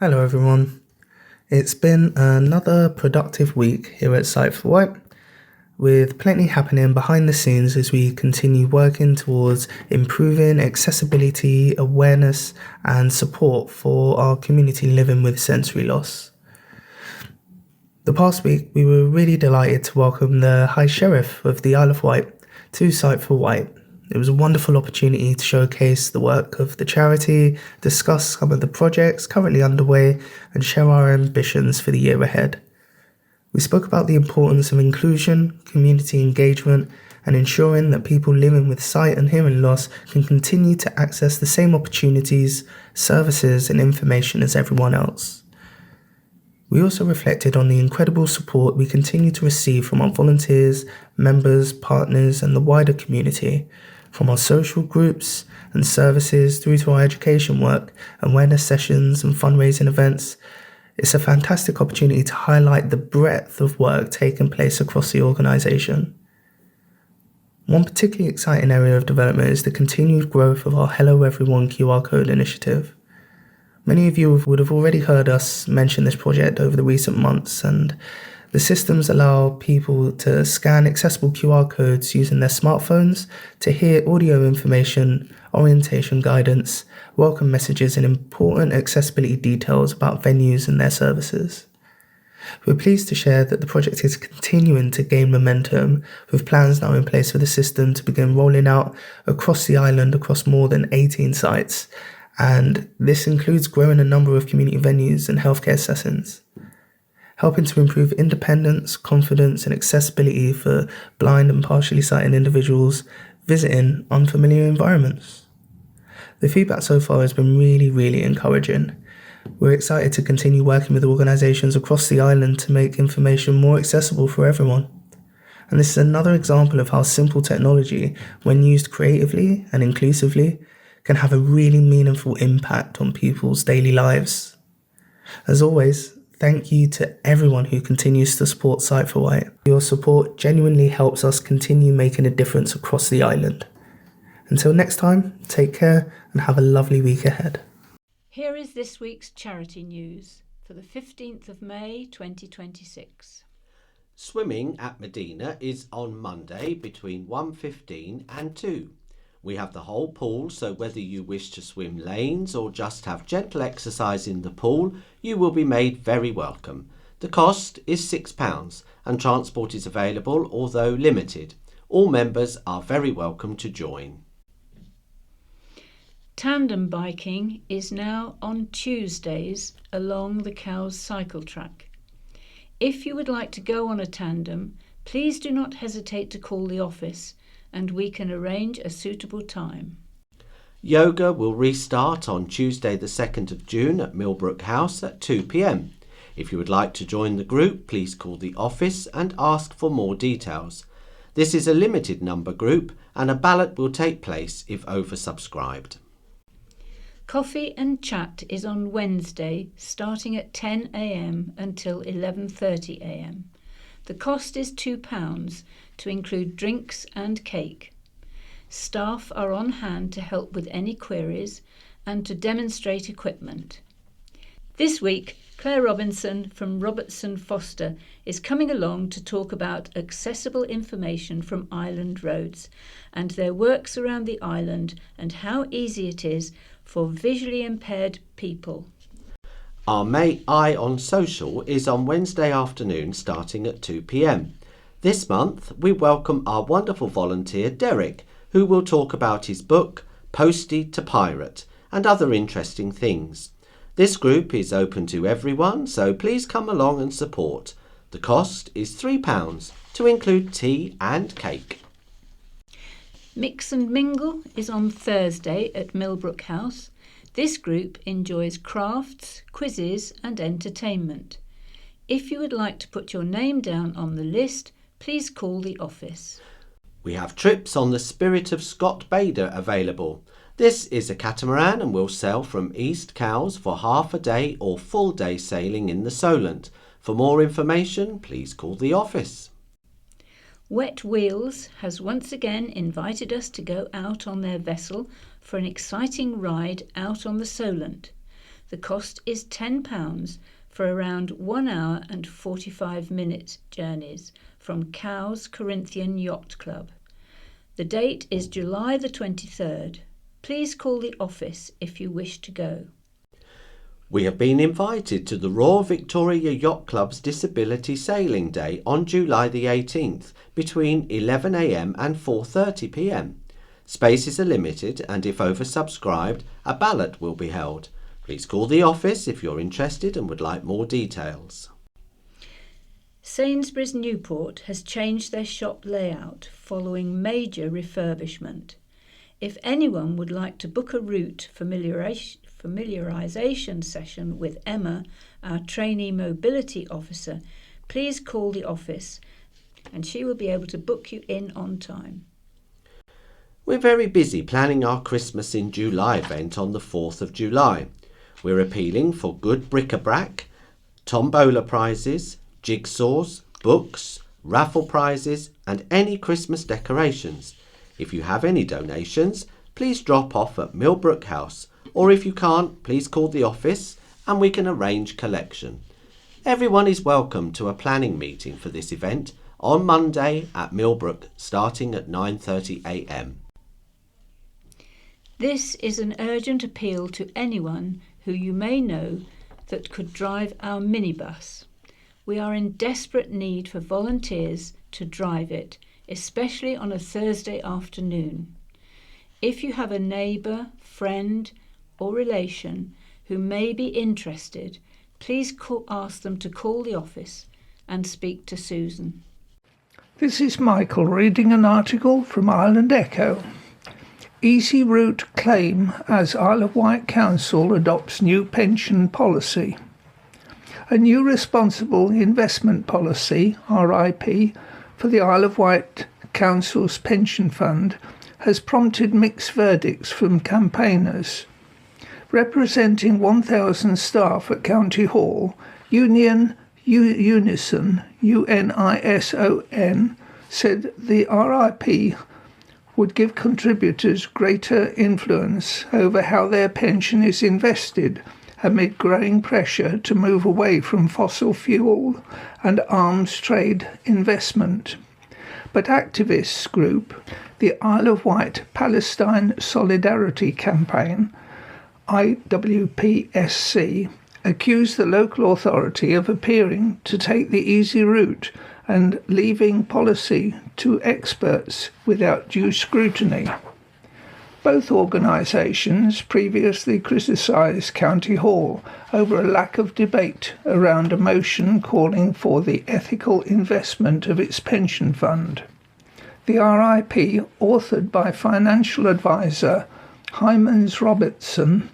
Hello everyone. It's been another productive week here at Sight for White, with plenty happening behind the scenes as we continue working towards improving accessibility, awareness, and support for our community living with sensory loss. The past week, we were really delighted to welcome the High Sheriff of the Isle of Wight to Sight for White. It was a wonderful opportunity to showcase the work of the charity, discuss some of the projects currently underway, and share our ambitions for the year ahead. We spoke about the importance of inclusion, community engagement, and ensuring that people living with sight and hearing loss can continue to access the same opportunities, services, and information as everyone else. We also reflected on the incredible support we continue to receive from our volunteers, members, partners, and the wider community, from our social groups and services through to our education work, awareness sessions, and fundraising events. It's a fantastic opportunity to highlight the breadth of work taking place across the organisation. One particularly exciting area of development is the continued growth of our Hello Everyone QR code initiative. Many of you would have already heard us mention this project over the recent months, and the systems allow people to scan accessible QR codes using their smartphones to hear audio information, orientation guidance, welcome messages, and important accessibility details about venues and their services. We're pleased to share that the project is continuing to gain momentum, with plans now in place for the system to begin rolling out across the island across more than 18 sites, and this includes growing a number of community venues and healthcare settings, helping to improve independence, confidence, and accessibility for blind and partially sighted individuals visiting unfamiliar environments. The feedback so far has been really encouraging. We're excited to continue working with organisations across the island to make information more accessible for everyone. And this is another example of how simple technology, when used creatively and inclusively, can have a really meaningful impact on people's daily lives. As always, thank you to everyone who continues to support Sight for White. Your support genuinely helps us continue making a difference across the island. Until next time, take care and have a lovely week ahead. Here is this week's charity news for the 15th of May 2026. Swimming at Medina is on Monday between 1:15 and 2. We have the whole pool, so whether you wish to swim lanes or just have gentle exercise in the pool, you will be made very welcome. The cost is £6 and transport is available, although limited. All members are very welcome to join. Tandem biking is now on Tuesdays along the Cowes cycle track. If you would like to go on a tandem, please do not hesitate to call the office and we can arrange a suitable time. Yoga will restart on Tuesday the 2nd of June at Millbrook House at 2 p.m. If you would like to join the group, please call the office and ask for more details. This is a limited number group and a ballot will take place if oversubscribed. Coffee and chat is on Wednesday starting at 10 a.m. until 11:30 a.m. The cost is £2 to include drinks and cake. Staff are on hand to help with any queries and to demonstrate equipment. This week, Claire Robinson from Robertson Foster is coming along to talk about accessible information from island roads and their works around the island and how easy it is for visually impaired people. Our May Eye on Social is on Wednesday afternoon starting at 2 p.m. This month we welcome our wonderful volunteer Derek, who will talk about his book Postie to Pirate and other interesting things. This group is open to everyone, so please come along and support. The cost is £3 to include tea and cake. Mix and Mingle is on Thursday at Millbrook House. This group enjoys crafts, quizzes and entertainment. If you would like to put your name down on the list, please call the office. We have trips on the Spirit of Scott Bader available. This is a catamaran and will sail from East Cowes for half a day or full day sailing in the Solent. For more information, please call the office. Wet Wheels has once again invited us to go out on their vessel for an exciting ride out on the Solent. The cost is £10 for around 1 hour and 45-minute journeys from Cowes Corinthian Yacht Club. The date is July the 23rd. Please call the office if you wish to go. We have been invited to the Royal Victoria Yacht Club's Disability Sailing Day on July the 18th between 11 a.m. and 4:30 p.m. Spaces are limited, and if oversubscribed, a ballot will be held. Please call the office if you're interested and would like more details. Sainsbury's Newport has changed their shop layout following major refurbishment. If anyone would like to book a route familiarisation session with Emma, our trainee mobility officer, please call the office and she will be able to book you in on time. We're very busy planning our Christmas in July event on the 4th of July. We're appealing for good bric-a-brac, tombola prizes, jigsaws, books, raffle prizes and any Christmas decorations. If you have any donations, please drop off at Millbrook House, or if you can't, please call the office and we can arrange collection. Everyone is welcome to a planning meeting for this event on Monday at Millbrook starting at 9:30 a.m. This is an urgent appeal to anyone who you may know that could drive our minibus. We are in desperate need for volunteers to drive it, especially on a Thursday afternoon. If you have a neighbour, friend or relation who may be interested, please ask them to call the office and speak to Susan. This is Michael reading an article from Island Echo. Easy Route claim as Isle of Wight Council adopts new pension policy. A new responsible investment policy, RIP, for the Isle of Wight Council's pension fund has prompted mixed verdicts from campaigners. Representing 1,000 staff at County Hall, Unison, UNISON, said the RIP would give contributors greater influence over how their pension is invested amid growing pressure to move away from fossil fuel and arms trade investment. But activists group, the Isle of Wight Palestine Solidarity Campaign, IWPSC, accused the local authority of appearing to take the easy route and leaving policy to experts without due scrutiny. Both organisations previously criticised County Hall over a lack of debate around a motion calling for the ethical investment of its pension fund. The RIP, authored by financial advisor Hymans Robertson,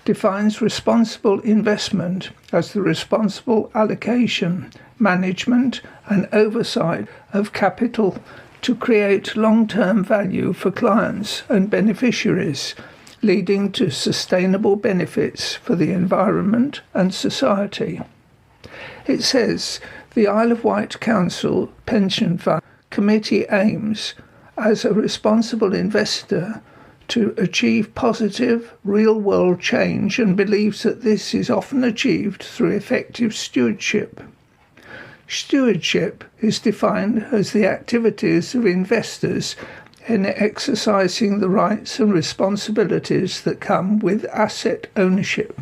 defines responsible investment as the responsible allocation, management and oversight of capital to create long-term value for clients and beneficiaries, leading to sustainable benefits for the environment and society. It says the Isle of Wight Council Pension Fund Committee aims, as a responsible investor, to achieve positive, real-world change and believes that this is often achieved through effective stewardship. Stewardship is defined as the activities of investors in exercising the rights and responsibilities that come with asset ownership,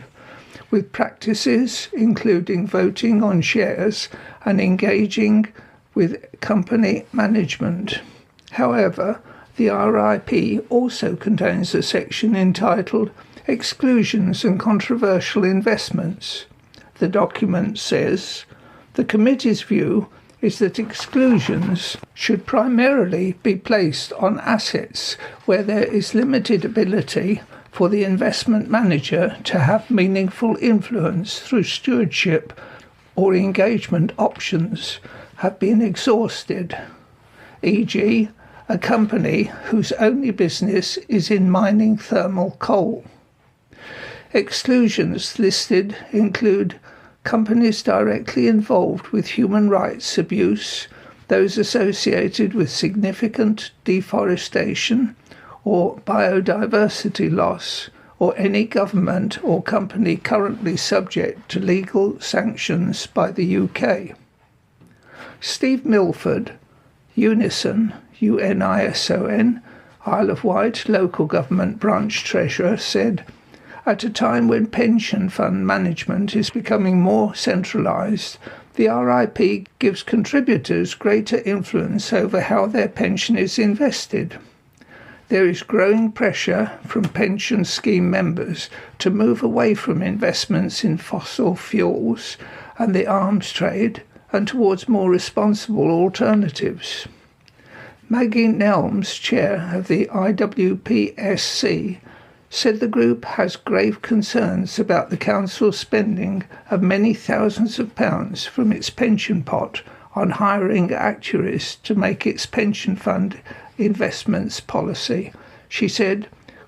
with practices including voting on shares and engaging with company management. However, the RIP also contains a section entitled Exclusions and Controversial Investments. The document says, the committee's view is that exclusions should primarily be placed on assets where there is limited ability for the investment manager to have meaningful influence through stewardship or engagement options have been exhausted, e.g., a company whose only business is in mining thermal coal. Exclusions listed include companies directly involved with human rights abuse, those associated with significant deforestation or biodiversity loss, or any government or company currently subject to legal sanctions by the UK. Steve Milford, Unison, UNISON, Isle of Wight Local Government Branch Treasurer, said, "At a time when pension fund management is becoming more centralised, the RIP gives contributors greater influence over how their pension is invested. There is growing pressure from pension scheme members to move away from investments in fossil fuels and the arms trade and towards more responsible alternatives." Maggie Nelms, chair of the IWPSC, said the group has grave concerns about the council's spending of many thousands of pounds from its pension pot on hiring actuaries to make its pension fund investments policy. She said,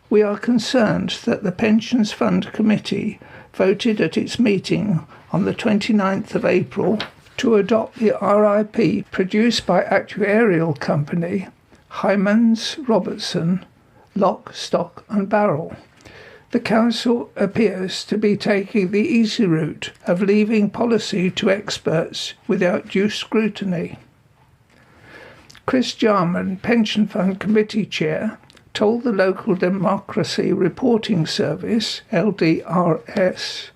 "We are concerned that the Pensions Fund Committee voted at its meeting on the 29th of April to adopt the RIP produced by actuarial company Hymans Robertson, Lock, Stock and Barrel. The council appears to be taking the easy route of leaving policy to experts without due scrutiny." Chris Jarman, Pension Fund Committee Chair, told the Local Democracy Reporting Service, LDRS,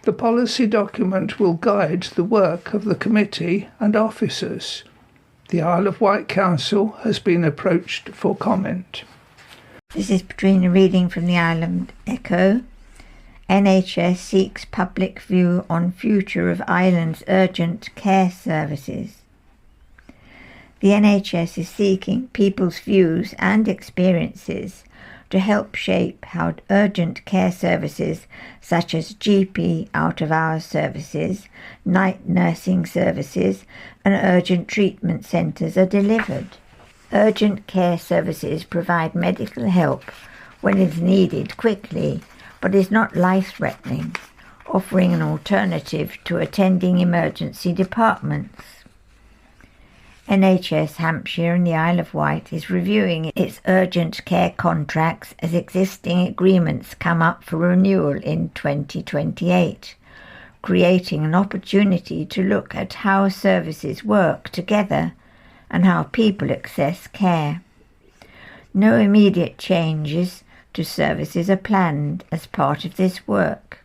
the policy document will guide the work of the committee and officers. The Isle of Wight Council has been approached for comment. This is Patrina reading from the Island Echo. NHS seeks public view on future of Ireland's urgent care services. The NHS is seeking people's views and experiences to help shape how urgent care services such as GP out-of-hours services, night nursing services and urgent treatment centres are delivered. Urgent care services provide medical help when it is needed quickly, but is not life-threatening, offering an alternative to attending emergency departments. NHS Hampshire and the Isle of Wight is reviewing its urgent care contracts as existing agreements come up for renewal in 2028, creating an opportunity to look at how services work together and how people access care. No immediate changes to services are planned as part of this work.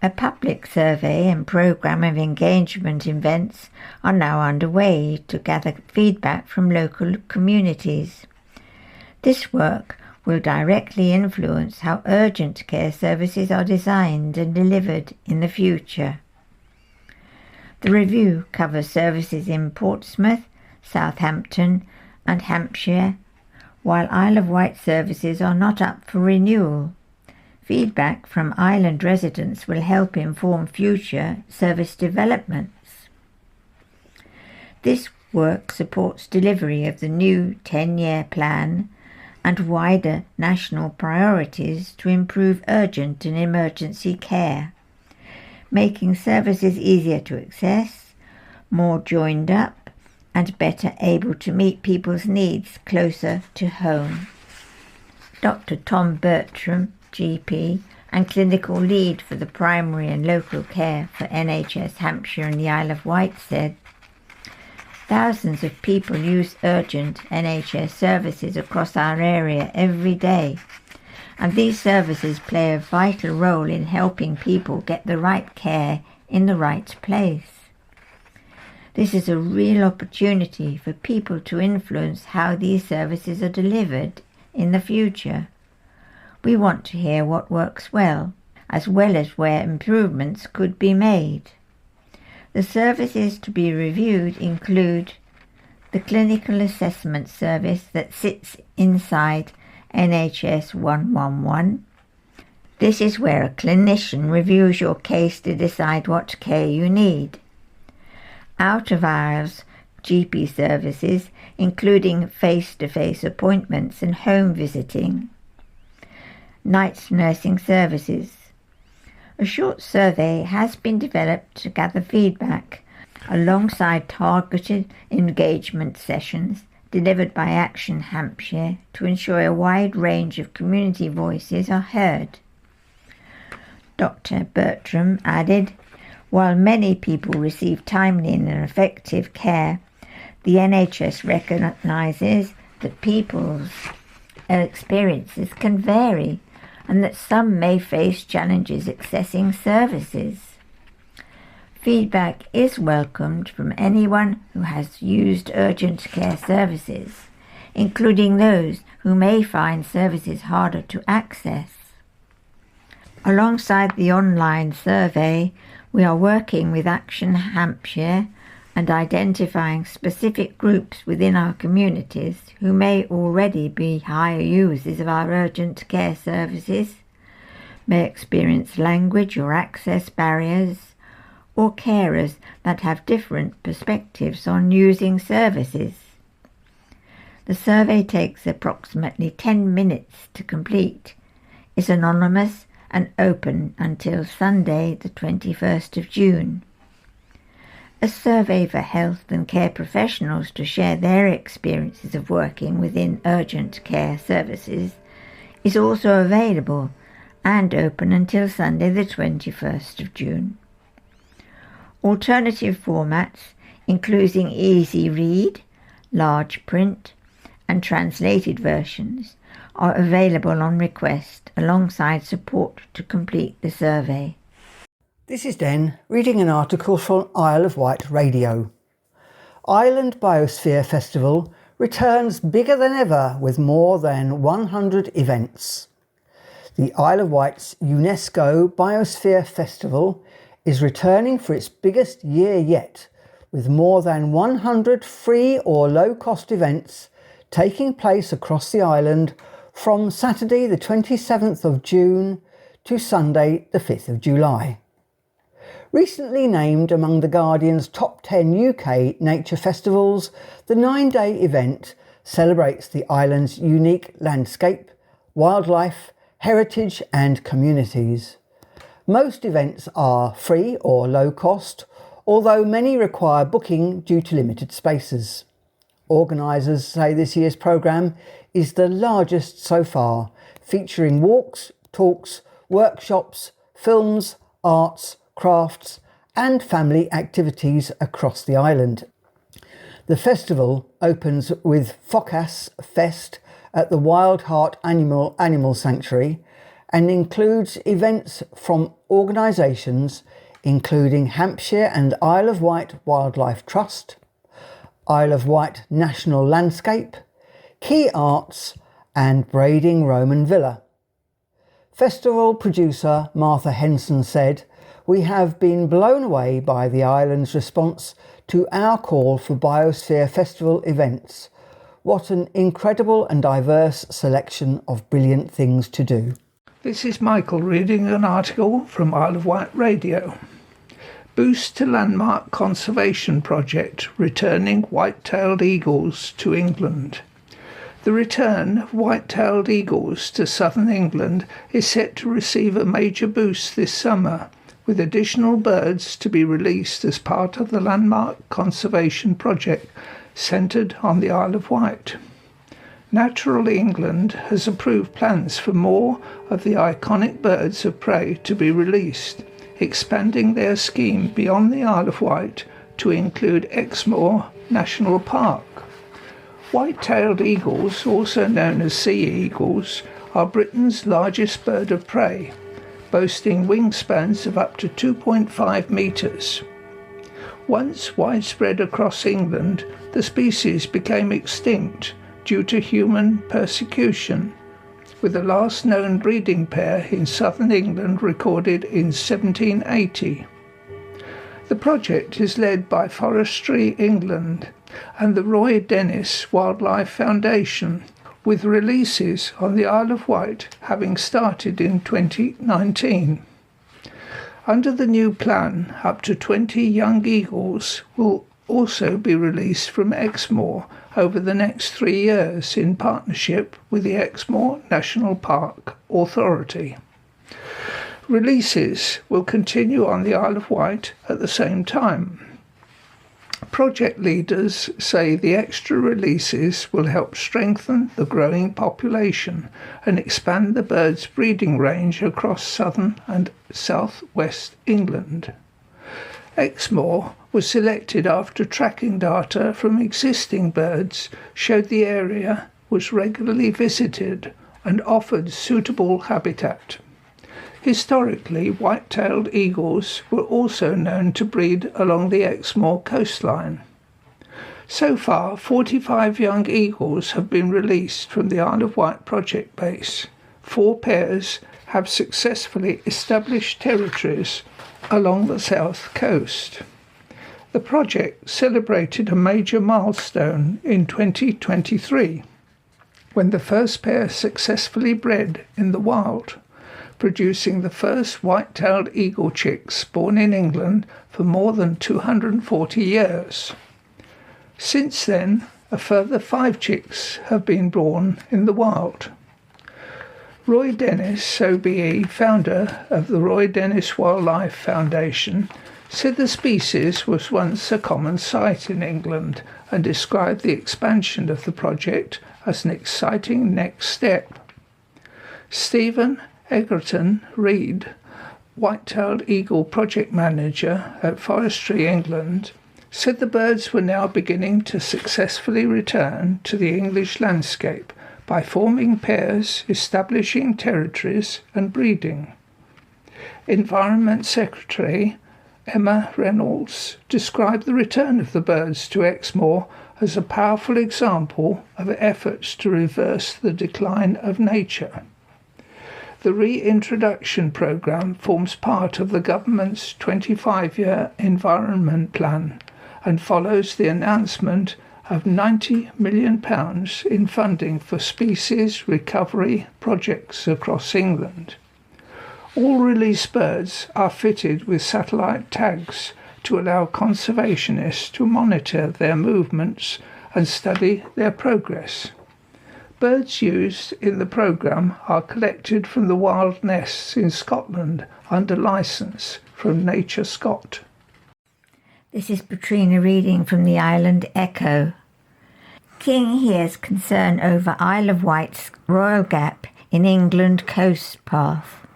A public survey and programme of engagement events are now underway to gather feedback from local communities. This work will directly influence how urgent care services are designed and delivered in the future. The review covers services in Portsmouth, Southampton and Hampshire, while Isle of Wight services are not up for renewal. Feedback from island residents will help inform future service developments. This work supports delivery of the new 10-year plan and wider national priorities to improve urgent and emergency care, making services easier to access, more joined up, and better able to meet people's needs closer to home. Dr. Tom Bertram, GP and clinical lead for the primary and local care for NHS Hampshire and the Isle of Wight, said, "Thousands of people use urgent NHS services across our area every day, and these services play a vital role in helping people get the right care in the right place. This is a real opportunity for people to influence how these services are delivered in the future. We want to hear what works well as where improvements could be made. The services to be reviewed include the clinical assessment service that sits inside NHS 111. This is where a clinician reviews your case to decide what care you need. Out-of-hours GP services, including face-to-face appointments and home visiting. Night nursing services. A short survey has been developed to gather feedback alongside targeted engagement sessions delivered by Action Hampshire to ensure a wide range of community voices are heard. Dr. Bertram added, while many people receive timely and effective care, the NHS recognises that people's experiences can vary and that some may face challenges accessing services. Feedback is welcomed from anyone who has used urgent care services, including those who may find services harder to access. Alongside the online survey, we are working with Action Hampshire and identifying specific groups within our communities who may already be higher users of our urgent care services, may experience language or access barriers, or carers that have different perspectives on using services. The survey takes approximately 10 minutes to complete, is anonymous and open until Sunday the 21st of June. A survey for health and care professionals to share their experiences of working within urgent care services is also available and open until Sunday the 21st of June. Alternative formats, including easy read, large print, and translated versions, are available on request alongside support to complete the survey. This is Den reading an article from Isle of Wight Radio. Island Biosphere Festival returns bigger than ever with more than 100 events. The Isle of Wight's UNESCO Biosphere Festival is returning for its biggest year yet, with more than 100 free or low-cost events taking place across the island from Saturday the 27th of June to Sunday the 5th of July. Recently named among The Guardian's top 10 UK nature festivals, the 9-day event celebrates the island's unique landscape, wildlife, heritage and communities. Most events are free or low cost, although many require booking due to limited spaces. Organisers say this year's programme is the largest so far, featuring walks, talks, workshops, films, arts, crafts and family activities across the island. The festival opens with Focas Fest at the Wild Heart Animal Sanctuary and includes events from organisations including Hampshire and Isle of Wight Wildlife Trust, Isle of Wight National Landscape, Key Arts and Brading Roman Villa. Festival producer Martha Henson said, "We have been blown away by the island's response to our call for Biosphere Festival events. What an incredible and diverse selection of brilliant things to do." This is Michael reading an article from Isle of Wight Radio. Boost to Landmark Conservation Project returning white-tailed eagles to England. The return of white-tailed eagles to southern England is set to receive a major boost this summer, with additional birds to be released as part of the Landmark Conservation Project centred on the Isle of Wight. Natural England has approved plans for more of the iconic birds of prey to be released, expanding their scheme beyond the Isle of Wight to include Exmoor National Park. White-tailed eagles, also known as sea eagles, are Britain's largest bird of prey, boasting wingspans of up to 2.5 metres. Once widespread across England, the species became extinct due to human persecution, with the last known breeding pair in southern England recorded in 1780. The project is led by Forestry England and the Roy Dennis Wildlife Foundation, with releases on the Isle of Wight having started in 2019. Under the new plan, up to 20 young eagles will also be released from Exmoor over the next 3 years in partnership with the Exmoor National Park Authority. Releases will continue on the Isle of Wight at the same time. Project leaders say the extra releases will help strengthen the growing population and expand the bird's breeding range across southern and southwest England. Exmoor was selected after tracking data from existing birds showed the area was regularly visited and offered suitable habitat. Historically, white-tailed eagles were also known to breed along the Exmoor coastline. So far, 45 young eagles have been released from the Isle of Wight project base. 4 pairs have successfully established territories along the south coast. The project celebrated a major milestone in 2023, when the first pair successfully bred in the wild, producing the first white-tailed eagle chicks born in England for more than 240 years. Since then, a further 5 chicks have been born in the wild. Roy Dennis, OBE, founder of the Roy Dennis Wildlife Foundation, said the species was once a common sight in England and described the expansion of the project as an exciting next step. Stephen Egerton Reid, white-tailed eagle project manager at Forestry England, said the birds were now beginning to successfully return to the English landscape by forming pairs, establishing territories and breeding. Environment Secretary Emma Reynolds described the return of the birds to Exmoor as a powerful example of efforts to reverse the decline of nature. The reintroduction programme forms part of the government's 25-year environment plan and follows the announcement of £90 million in funding for species recovery projects across England. All released birds are fitted with satellite tags to allow conservationists to monitor their movements and study their progress. Birds used in the programme are collected from the wild nests in Scotland under licence from Nature Scot. This is Petrina reading from the Island Echo. King hears concern over Isle of Wight's Royal Gap in England coast path.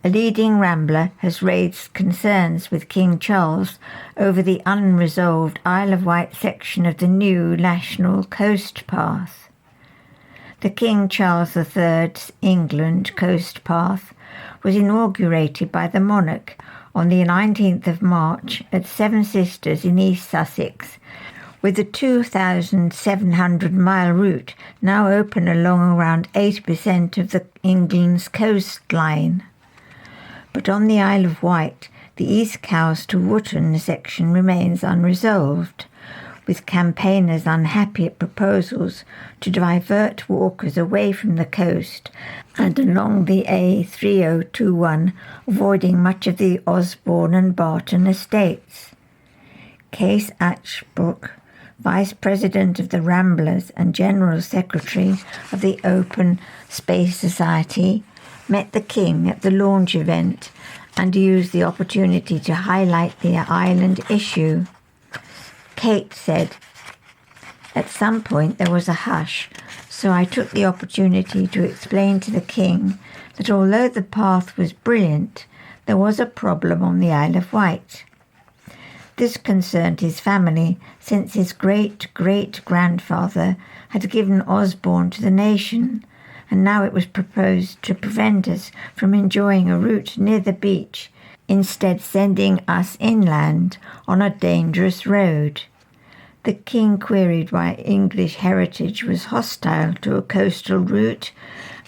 A leading rambler has raised concerns with King Charles over the unresolved Isle of Wight section of the new National Coast Path. The King Charles III's England Coast Path was inaugurated by the monarch on the 19th of March at Seven Sisters in East Sussex, with the 2,700-mile route now open along around 80% of England's coastline. But on the Isle of Wight, the East Cowes to Wootton section remains unresolved, with campaigners unhappy at proposals to divert walkers away from the coast and along the A3021, avoiding much of the Osborne and Barton estates. Case Ashbrook, Vice President of the Ramblers and General Secretary of the Open Space Society, met the King at the launch event and used the opportunity to highlight the island issue. Kate said, "At some point there was a hush, so I took the opportunity to explain to the King that although the path was brilliant, there was a problem on the Isle of Wight. This concerned his family, since his great-great-grandfather had given Osborne to the nation, and now it was proposed to prevent us from enjoying a route near the beach, instead sending us inland on a dangerous road." The King queried why English heritage was hostile to a coastal route,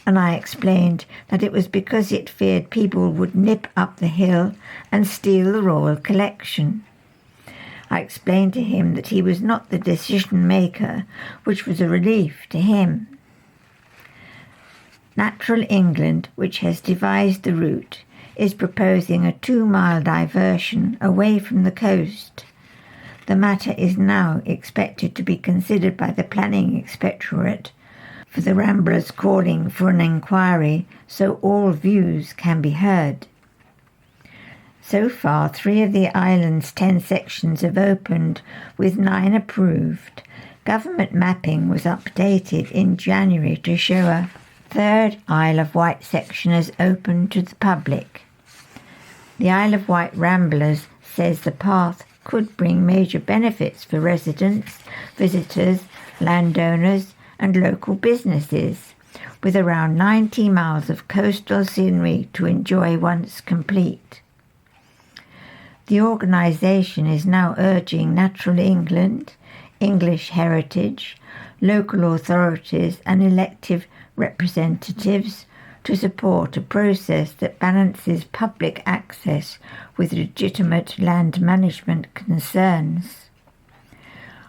and I explained that it was because it feared people would nip up the hill and steal the royal collection. I explained to him that he was not the decision-maker, which was a relief to him. Natural England, which has devised the route, is proposing a 2-mile diversion away from the coast. The matter is now expected to be considered by the Planning Inspectorate, for the Ramblers calling for an inquiry so all views can be heard. So far, 3 of the island's 10 sections have opened, with 9 approved. Government mapping was updated in January to show a third Isle of Wight section has opened to the public. The Isle of Wight Ramblers says the path could bring major benefits for residents, visitors, landowners and local businesses, with around 90 miles of coastal scenery to enjoy once complete. The organisation is now urging Natural England, English Heritage, local authorities and elected representatives to support a process that balances public access with legitimate land management concerns.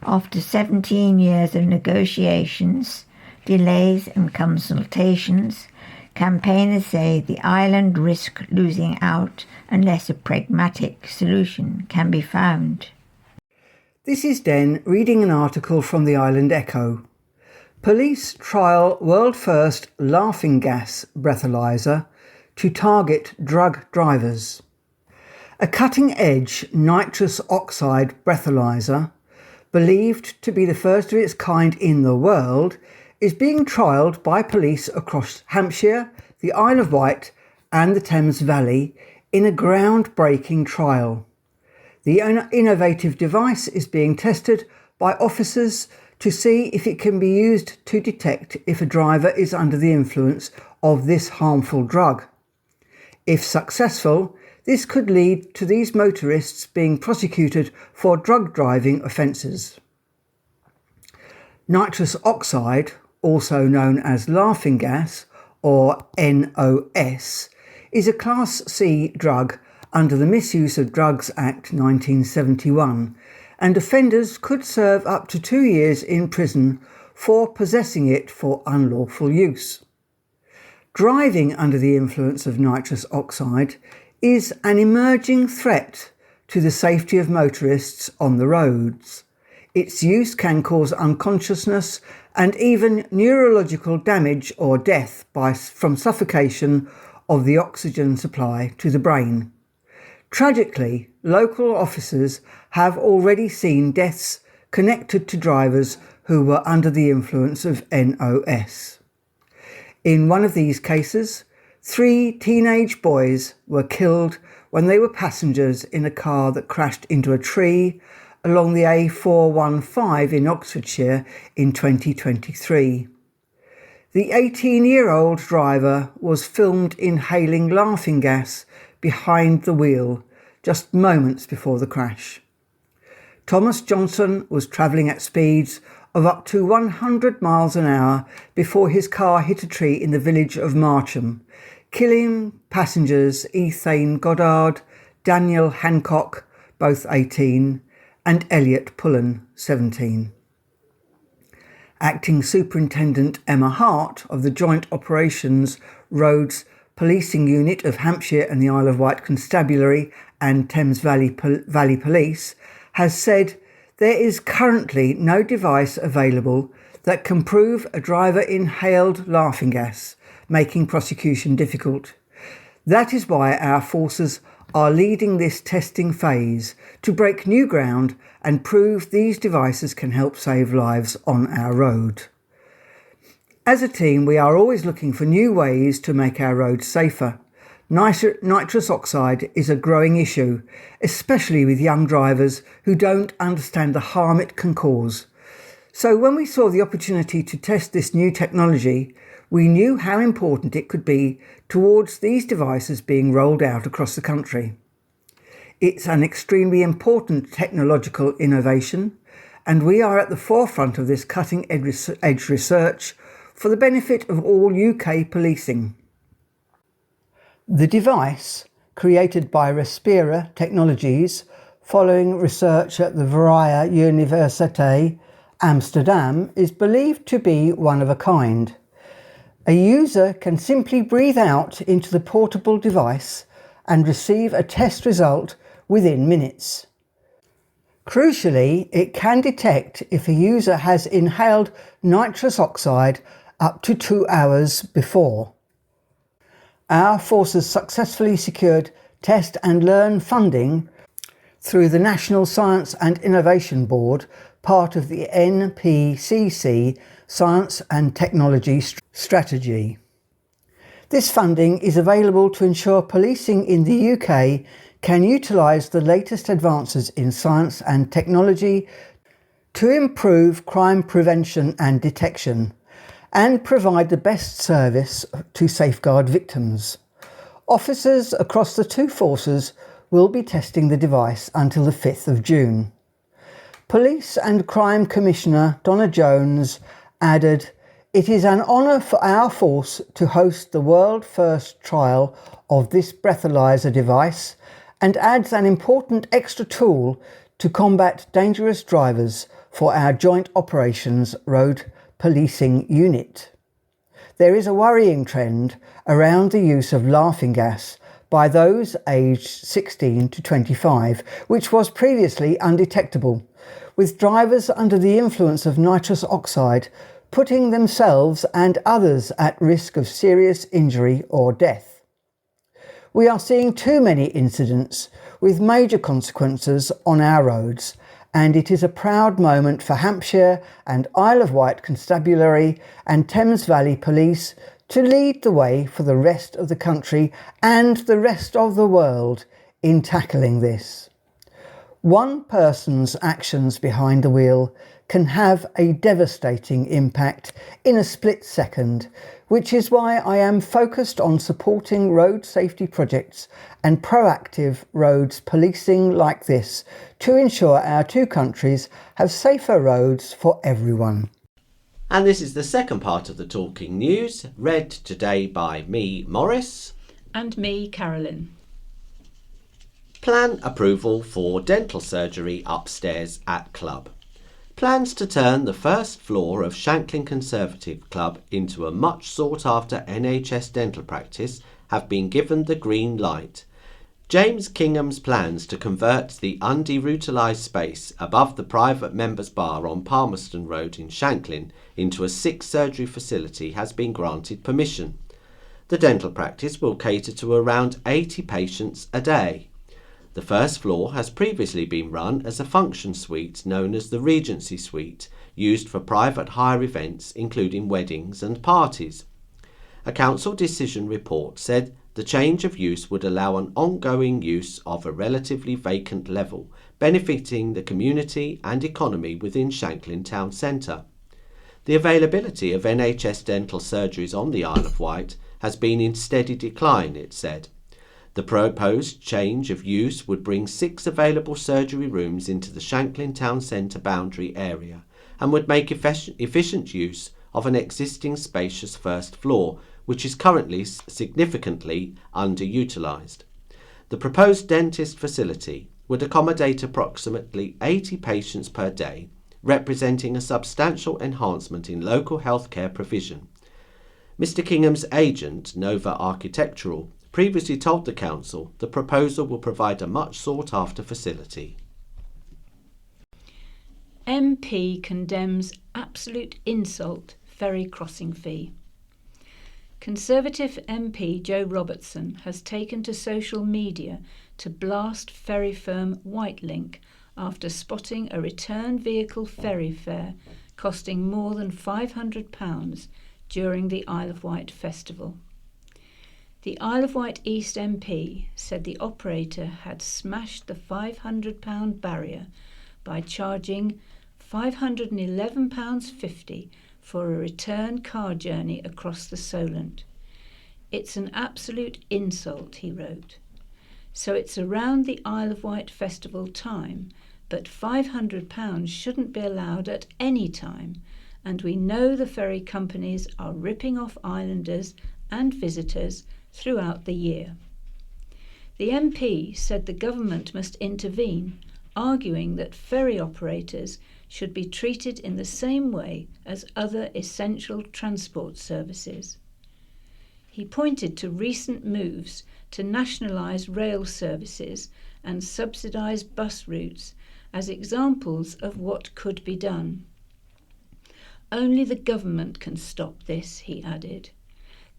After 17 years of negotiations, delays and consultations, campaigners say the island risks losing out unless a pragmatic solution can be found. This is Den reading an article from the Island Echo. Police trial world-first laughing gas breathalyzer to target drug drivers. A cutting-edge nitrous oxide breathalyzer, believed to be the first of its kind in the world, is being trialled by police across Hampshire, the Isle of Wight and the Thames Valley in a groundbreaking trial. The innovative device is being tested by officers to see if it can be used to detect if a driver is under the influence of this harmful drug. If successful, this could lead to these motorists being prosecuted for drug driving offences. Nitrous oxide, also known as laughing gas or NOS, is a Class C drug under the Misuse of Drugs Act 1971, and offenders could serve up to 2 years in prison for possessing it for unlawful use. Driving under the influence of nitrous oxide is an emerging threat to the safety of motorists on the roads. Its use can cause unconsciousness and even neurological damage or death from suffocation of the oxygen supply to the brain. Tragically, local officers have already seen deaths connected to drivers who were under the influence of NOS. In one of these cases, 3 teenage boys were killed when they were passengers in a car that crashed into a tree along the A415 in Oxfordshire in 2023. The 18-year-old driver was filmed inhaling laughing gas behind the wheel just moments before the crash. Thomas Johnson was travelling at speeds of up to 100 miles an hour before his car hit a tree in the village of Marcham, killing passengers Ethane Goddard, Daniel Hancock, both 18, and Elliot Pullen, 17. Acting Superintendent Emma Hart of the Joint Operations Roads Policing Unit of Hampshire and the Isle of Wight Constabulary and Thames Valley Police has said there is currently no device available that can prove a driver inhaled laughing gas, making prosecution difficult. That is why our forces are leading this testing phase to break new ground and prove these devices can help save lives on our road. As a team, we are always looking for new ways to make our roads safer. Nitrous oxide is a growing issue, especially with young drivers who don't understand the harm it can cause. So when we saw the opportunity to test this new technology, we knew how important it could be towards these devices being rolled out across the country. It's an extremely important technological innovation, and we are at the forefront of this cutting-edge research for the benefit of all UK policing. The device, created by Respira Technologies following research at the Vrije Universiteit Amsterdam, is believed to be one of a kind. A user can simply breathe out into the portable device and receive a test result within minutes. Crucially, it can detect if a user has inhaled nitrous oxide up to 2 hours before. Our forces successfully secured Test and Learn funding through the National Science and Innovation Board, part of the NPCC Science and Technology Strategy. This funding is available to ensure policing in the UK can utilise the latest advances in science and technology to improve crime prevention and detection and provide the best service to safeguard victims. Officers across the two forces will be testing the device until the 5th of June. Police and Crime Commissioner Donna Jones added, "It is an honour for our force to host the world first trial of this breathalyser device and adds an important extra tool to combat dangerous drivers for our Joint Operations Road Policing Unit." There is a worrying trend around the use of laughing gas by those aged 16 to 25, which was previously undetectable, with drivers under the influence of nitrous oxide putting themselves and others at risk of serious injury or death. We are seeing too many incidents with major consequences on our roads, and it is a proud moment for Hampshire and Isle of Wight Constabulary and Thames Valley Police to lead the way for the rest of the country and the rest of the world in tackling this. One person's actions behind the wheel can have a devastating impact in a split second, which is why I am focused on supporting road safety projects and proactive roads policing like this to ensure our two countries have safer roads for everyone. And this is the second part of the Talking News, read today by me, Morris. And me, Carolyn. Plan approval for dental surgery upstairs at Club. Plans to turn the first floor of Shanklin Conservative Club into a much sought after NHS dental practice have been given the green light. James Kingham's plans to convert the underutilised space above the private members' bar on Palmerston Road in Shanklin into a 6 surgery facility has been granted permission. The dental practice will cater to around 80 patients a day. The first floor has previously been run as a function suite known as the Regency Suite, used for private hire events including weddings and parties. A council decision report said the change of use would allow an ongoing use of a relatively vacant level, benefiting the community and economy within Shanklin Town Centre. The availability of NHS dental surgeries on the Isle of Wight has been in steady decline, it said. The proposed change of use would bring 6 available surgery rooms into the Shanklin Town Centre boundary area and would make efficient use of an existing spacious first floor, which is currently significantly underutilised. The proposed dentist facility would accommodate approximately 80 patients per day, representing a substantial enhancement in local healthcare provision. Mr Kingham's agent, Nova Architectural, previously told the council the proposal will provide a much sought after facility. MP condemns absolute insult ferry crossing fee. Conservative MP Joe Robertson has taken to social media to blast ferry firm Whitelink after spotting a return vehicle ferry fare costing more than £500 during the Isle of Wight festival. The Isle of Wight East MP said the operator had smashed the £500 barrier by charging £511.50 for a return car journey across the Solent. "It's an absolute insult," he wrote. "So it's around the Isle of Wight festival time, but £500 shouldn't be allowed at any time, and we know the ferry companies are ripping off islanders and visitors throughout the year." The MP said the government must intervene, arguing that ferry operators should be treated in the same way as other essential transport services. He pointed to recent moves to nationalise rail services and subsidise bus routes as examples of what could be done. "Only the government can stop this," he added.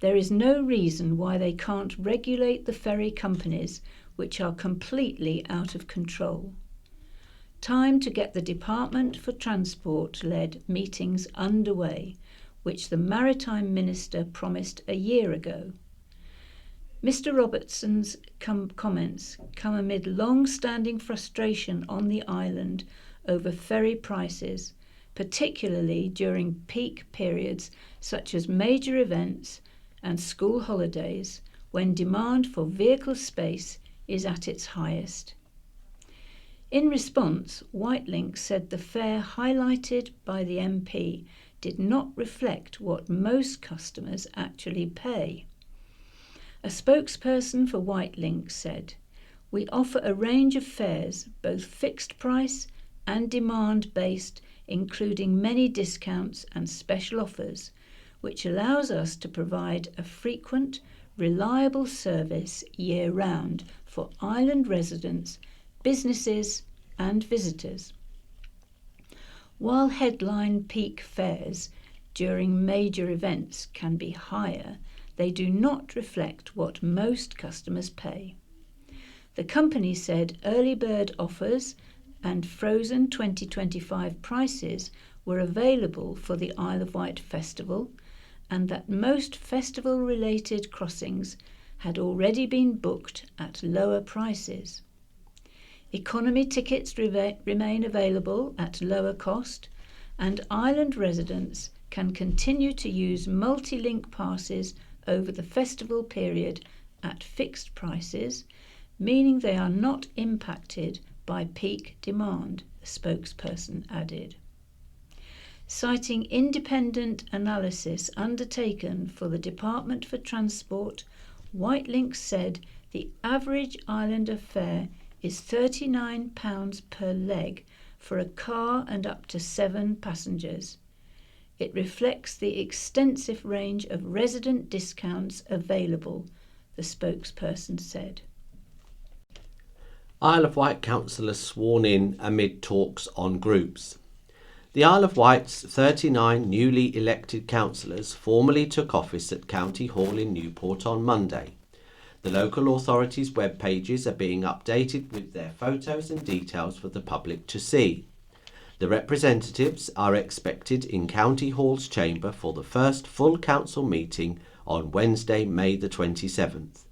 "There is no reason why they can't regulate the ferry companies which are completely out of control. Time to get the Department for Transport-led meetings underway, which the Maritime Minister promised a year ago. Mr Robertson's comments come amid long-standing frustration on the island over ferry prices, particularly during peak periods such as major events and school holidays, when demand for vehicle space is at its highest. In response, Whitelink said the fare highlighted by the MP did not reflect what most customers actually pay. A spokesperson for Whitelink said, "We offer a range of fares, both fixed price and demand-based, including many discounts and special offers, which allows us to provide a frequent, reliable service year-round for island residents, businesses and visitors." While headline peak fares during major events can be higher, they do not reflect what most customers pay. The company said early bird offers and frozen 2025 prices were available for the Isle of Wight Festival, and that most festival-related crossings had already been booked at lower prices. Economy tickets remain available at lower cost, and island residents can continue to use multi-link passes over the festival period at fixed prices, meaning they are not impacted by peak demand, the spokesperson added. Citing independent analysis undertaken for the Department for Transport, Whitelink said the average islander fare is £39 per leg for a car and up to 7 passengers. It reflects the extensive range of resident discounts available, the spokesperson said. Isle of Wight councillors sworn in amid talks on groups. The Isle of Wight's 39 newly elected councillors formally took office at County Hall in Newport on Monday. The local authorities' web pages are being updated with their photos and details for the public to see. The representatives are expected in County Hall's chamber for the first full council meeting on Wednesday, May the 27th.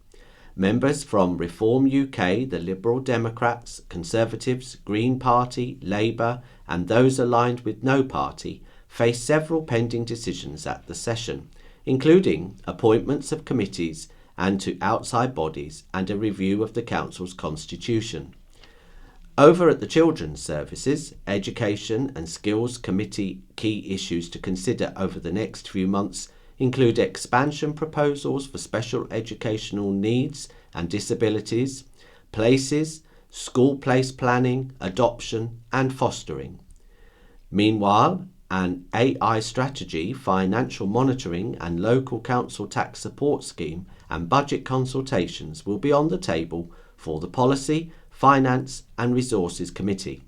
Members from Reform UK, the Liberal Democrats, Conservatives, Green Party, Labour and those aligned with no party face several pending decisions at the session, including appointments of committees and to outside bodies and a review of the council's constitution. Over at the Children's Services, Education and Skills Committee, key issues to consider over the next few months include expansion proposals for special educational needs and disabilities, places, school place planning, adoption and fostering. Meanwhile, an AI strategy, financial monitoring and local council tax support scheme and budget consultations will be on the table for the Policy, Finance and Resources Committee.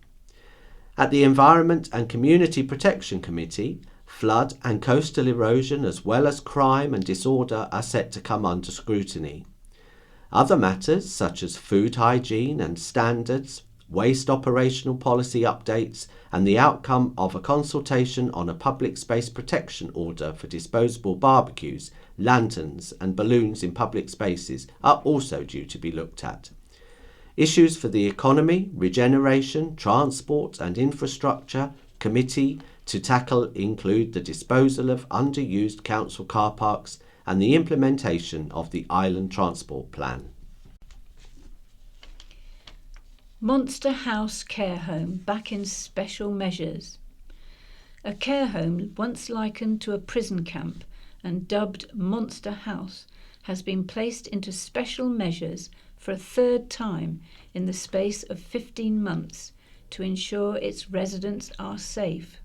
At the Environment and Community Protection Committee, flood and coastal erosion as well as crime and disorder are set to come under scrutiny. Other matters such as food hygiene and standards, waste operational policy updates and the outcome of a consultation on a public space protection order for disposable barbecues, lanterns and balloons in public spaces are also due to be looked at. Issues for the Economy, Regeneration, Transport and Infrastructure Committee to tackle include the disposal of underused council car parks and the implementation of the Island Transport Plan. Monster House Care Home back in special measures. A care home once likened to a prison camp and dubbed Monster House has been placed into special measures for a third time in the space of 15 months to ensure its residents are safe.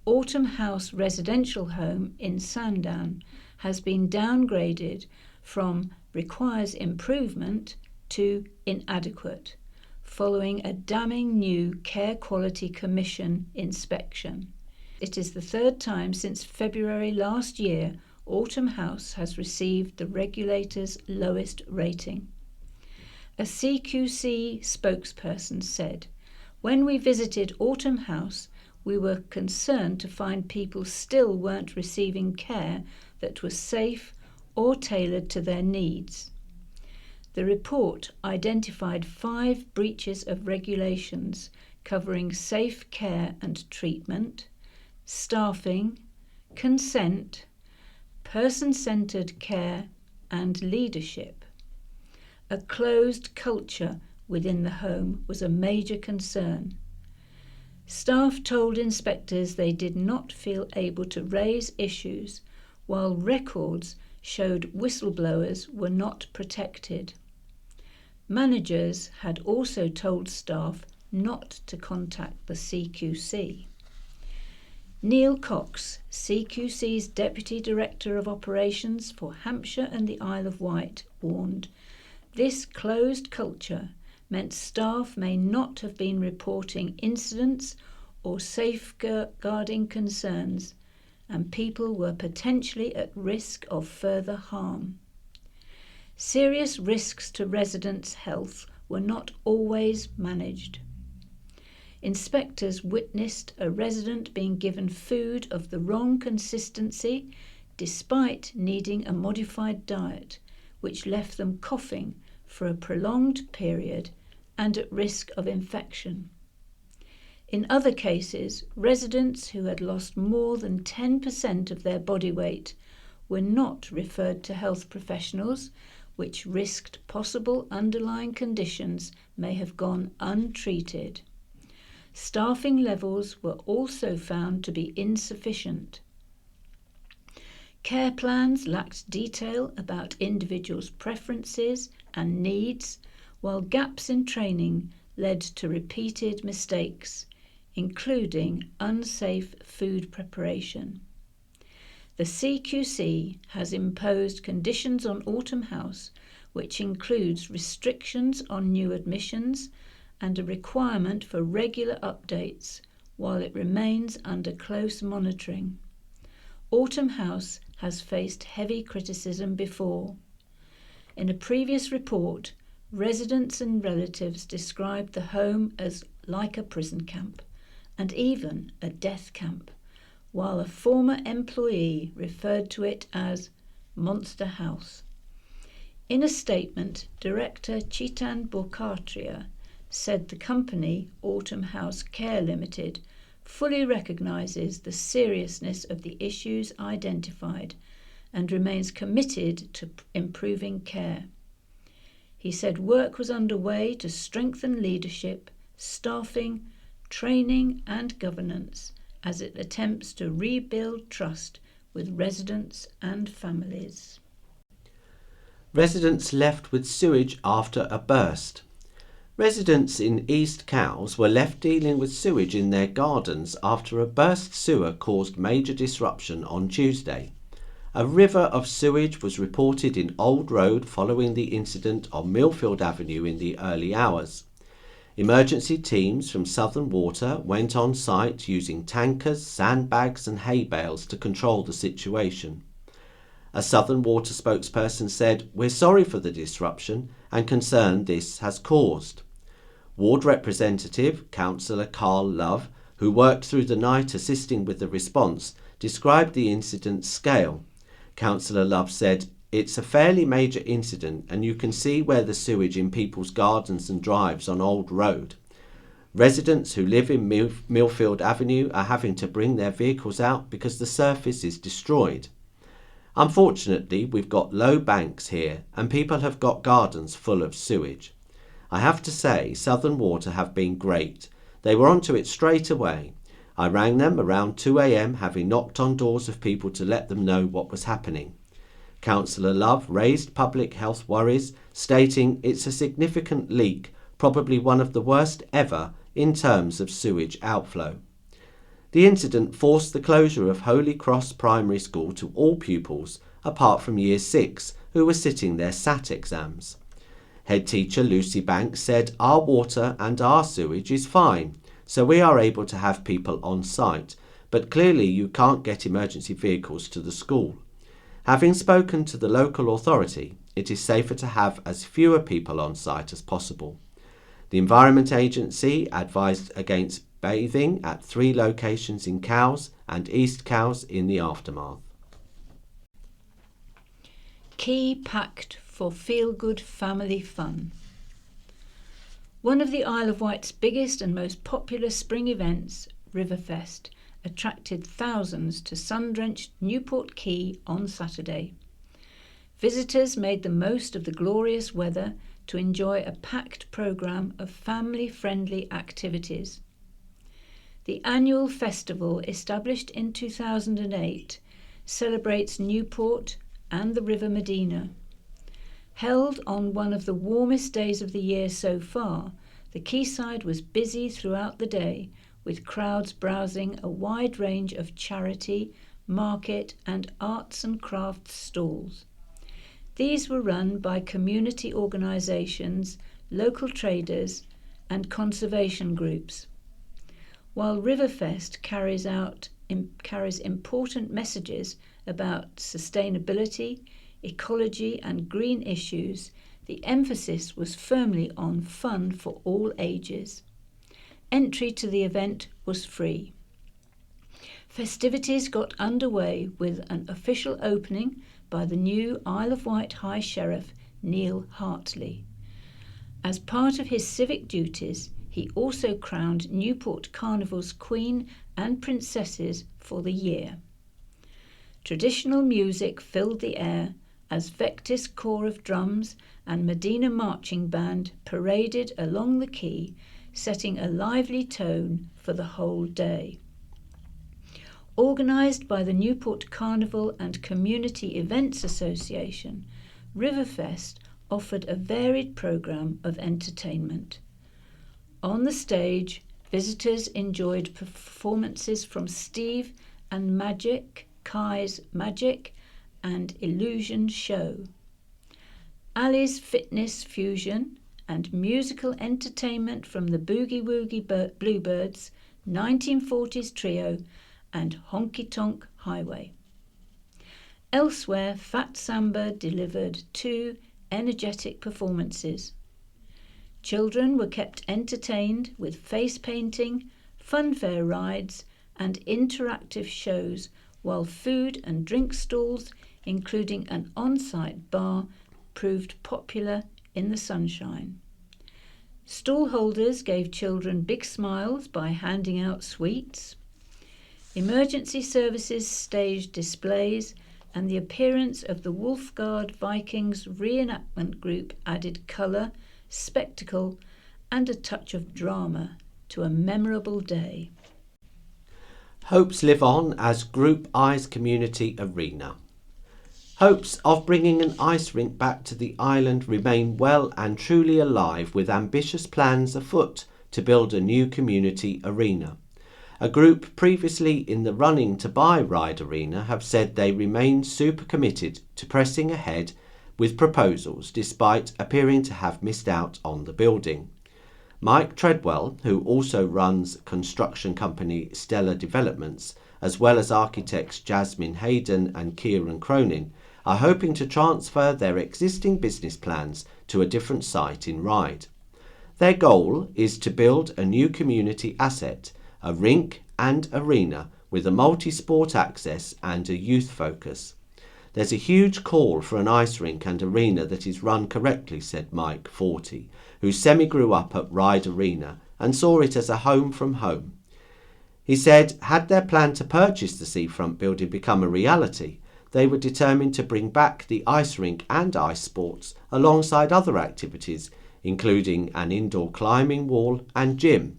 Autumn House Residential Home in Sandown has been downgraded from requires improvement to inadequate, following a damning new Care Quality Commission inspection. It is the third time since February last year Autumn House has received the regulator's lowest rating. A CQC spokesperson said, "When we visited Autumn House, we were concerned to find people still weren't receiving care that was safe or tailored to their needs." The report identified 5 breaches of regulations covering safe care and treatment, staffing, consent, person-centred care, and leadership. A closed culture within the home was a major concern. Staff told inspectors they did not feel able to raise issues, while records showed whistleblowers were not protected. Managers had also told staff not to contact the CQC. Neil Cox, CQC's Deputy Director of Operations for Hampshire and the Isle of Wight, warned, "This closed culture meant staff may not have been reporting incidents or safeguarding concerns, and people were potentially at risk of further harm." Serious risks to residents' health were not always managed. Inspectors witnessed a resident being given food of the wrong consistency despite needing a modified diet, which left them coughing for a prolonged period and at risk of infection. In other cases, residents who had lost more than 10% of their body weight were not referred to health professionals, which risked possible underlying conditions may have gone untreated. Staffing levels were also found to be insufficient. Care plans lacked detail about individuals' preferences and needs, while gaps in training led to repeated mistakes, including unsafe food preparation. The CQC has imposed conditions on Autumn House, which includes restrictions on new admissions and a requirement for regular updates, while it remains under close monitoring. Autumn House has faced heavy criticism before. In a previous report, residents and relatives described the home as like a prison camp and even a death camp, while a former employee referred to it as Monster House. In a statement, Director Chetan Bhattacharya said the company, Autumn House Care Limited, fully recognises the seriousness of the issues identified and remains committed to improving care. He said work was underway to strengthen leadership, staffing, training and governance as it attempts to rebuild trust with residents and families. Residents left with sewage after a burst. Residents in East Cowes were left dealing with sewage in their gardens after a burst sewer caused major disruption on Tuesday. A river of sewage was reported in Old Road following the incident on Millfield Avenue in the early hours. Emergency teams from Southern Water went on site using tankers, sandbags and hay bales to control the situation. A Southern Water spokesperson said, "We're sorry for the disruption and concern this has caused." Ward representative, Councillor Carl Love, who worked through the night assisting with the response, described the incident's scale. Councillor Love said, "It's a fairly major incident and you can see where the sewage in people's gardens and drives on Old Road. Residents who live in Millfield Avenue are having to bring their vehicles out because the surface is destroyed. Unfortunately, we've got low banks here and people have got gardens full of sewage. I have to say, Southern Water have been great. They were onto it straight away. I rang them around 2 a.m, having knocked on doors of people to let them know what was happening." Councillor Love raised public health worries, stating it's a significant leak, probably one of the worst ever in terms of sewage outflow. The incident forced the closure of Holy Cross Primary School to all pupils, apart from Year 6, who were sitting their SAT exams. Head teacher Lucy Banks said, "Our water and our sewage is fine, so we are able to have people on site, but clearly you can't get emergency vehicles to the school." Having spoken to the local authority, it is safer to have as fewer people on site as possible. The Environment Agency advised against bathing at 3 locations in Cowes and East Cowes in the aftermath. Quay packed for feel-good family fun. One of the Isle of Wight's biggest and most popular spring events, Riverfest, attracted thousands to sun-drenched Newport Quay on Saturday. Visitors made the most of the glorious weather to enjoy a packed programme of family-friendly activities. The annual festival, established in 2008, celebrates Newport and the River Medina. Held on one of the warmest days of the year so far, the quayside was busy throughout the day, with crowds browsing a wide range of charity, market and arts and crafts stalls. These were run by community organisations, local traders and conservation groups. While Riverfest carries important messages about sustainability, ecology and green issues, the emphasis was firmly on fun for all ages. Entry to the event was free. Festivities got underway with an official opening by the new Isle of Wight High Sheriff, Neil Hartley. As part of his civic duties, he also crowned Newport Carnival's Queen and Princesses for the year. Traditional music filled the air as Vectis Corps of Drums and Medina Marching Band paraded along the quay, setting a lively tone for the whole day. Organised by the Newport Carnival and Community Events Association, Riverfest offered a varied programme of entertainment. On the stage, visitors enjoyed performances from Steve and Magic, Kai's Magic and Illusion Show, Ali's Fitness Fusion, and musical entertainment from the Boogie Woogie Bluebirds, 1940s Trio and Honky Tonk Highway. Elsewhere, Fat Samba delivered 2 energetic performances. Children were kept entertained with face painting, funfair rides and interactive shows, while food and drink stalls, including an on-site bar, proved popular in the sunshine. Stall holders gave children big smiles by handing out sweets. Emergency services staged displays, and the appearance of the Wolfguard Vikings reenactment group added colour, spectacle and a touch of drama to a memorable day. Hopes live on as Group I's Community Arena. Hopes of bringing an ice rink back to the island remain well and truly alive, with ambitious plans afoot to build a new community arena. A group previously in the running to buy Ryde Arena have said they remain super committed to pressing ahead with proposals despite appearing to have missed out on the building. Mike Treadwell, who also runs construction company Stellar Developments, as well as architects Jasmine Hayden and Kieran Cronin, are hoping to transfer their existing business plans to a different site in Ryde. Their goal is to build a new community asset, a rink and arena with a multi-sport access and a youth focus. There's a huge call for an ice rink and arena that is run correctly, said Mike, 40, who semi-grew up at Ryde Arena and saw it as a home from home. He said, had their plan to purchase the seafront building become a reality, they were determined to bring back the ice rink and ice sports alongside other activities, including an indoor climbing wall and gym.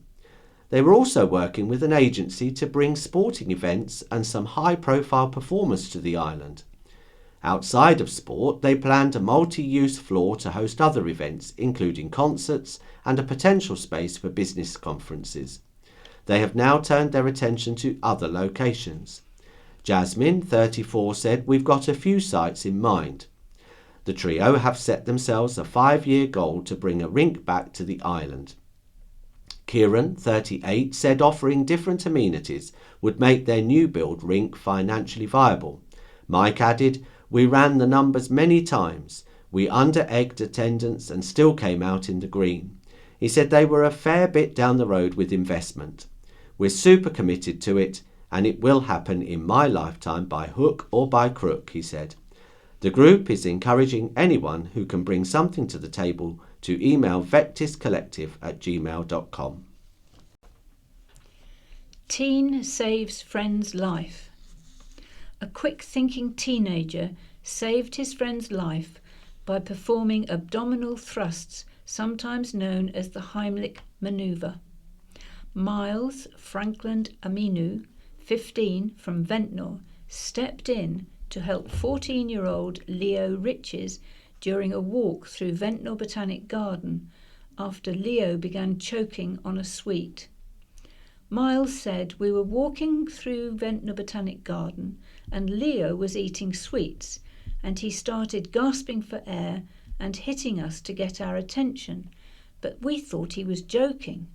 They were also working with an agency to bring sporting events and some high-profile performers to the island. Outside of sport, they planned a multi-use floor to host other events, including concerts and a potential space for business conferences. They have now turned their attention to other locations. Jasmine, 34, said, "We've got a few sites in mind." The trio have set themselves a 5-year goal to bring a rink back to the island. Kieran, 38, said offering different amenities would make their new build rink financially viable. Mike added, "We ran the numbers many times. We under-egged attendance and still came out in the green. He said they were a fair bit down the road with investment. We're super committed to it, and it will happen in my lifetime by hook or by crook, he said. The group is encouraging anyone who can bring something to the table to email vectiscollective@gmail.com. Teen saves friend's life. A quick-thinking teenager saved his friend's life by performing abdominal thrusts, sometimes known as the Heimlich manoeuvre. Miles Frankland Aminu, 15, from Ventnor, stepped in to help 14-year-old Leo Riches during a walk through Ventnor Botanic Garden after Leo began choking on a sweet. Miles said, "We were walking through Ventnor Botanic Garden and Leo was eating sweets and he started gasping for air and hitting us to get our attention, but we thought he was joking.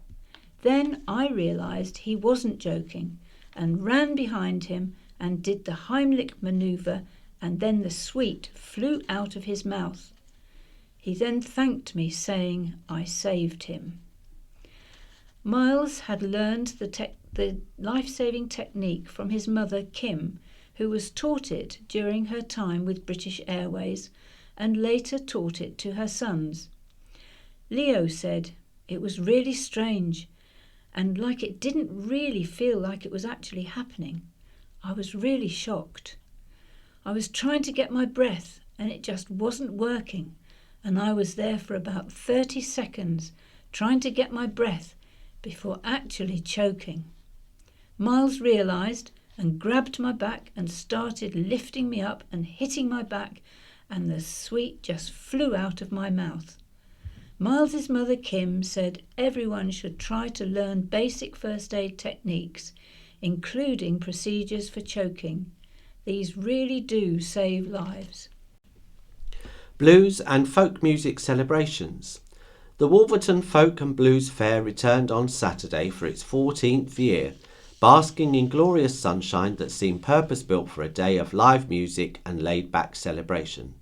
Then I realised he wasn't joking and ran behind him and did the Heimlich manoeuvre, and then the sweet flew out of his mouth. He then thanked me, saying I saved him." Miles had learned the life-saving technique from his mother Kim, who was taught it during her time with British Airways and later taught it to her sons. Leo said, "It was really strange, and like it didn't really feel like it was actually happening. I was really shocked. I was trying to get my breath and it just wasn't working, and I was there for about 30 seconds trying to get my breath before actually choking. Miles realised and grabbed my back and started lifting me up and hitting my back, and the sweet just flew out of my mouth." Miles's mother Kim said everyone should try to learn basic first aid techniques, including procedures for choking. These really do save lives. Blues and folk music celebrations. The Wolverton Folk and Blues Fair returned on Saturday for its 14th year, basking in glorious sunshine that seemed purpose-built for a day of live music and laid-back celebration.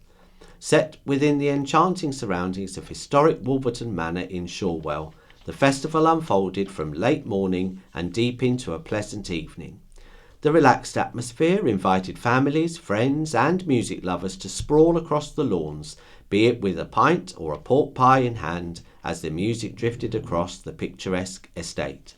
Set within the enchanting surroundings of historic Wolverton Manor in Shorewell, the festival unfolded from late morning and deep into a pleasant evening. The relaxed atmosphere invited families, friends and music lovers to sprawl across the lawns, be it with a pint or a pork pie in hand, as the music drifted across the picturesque estate.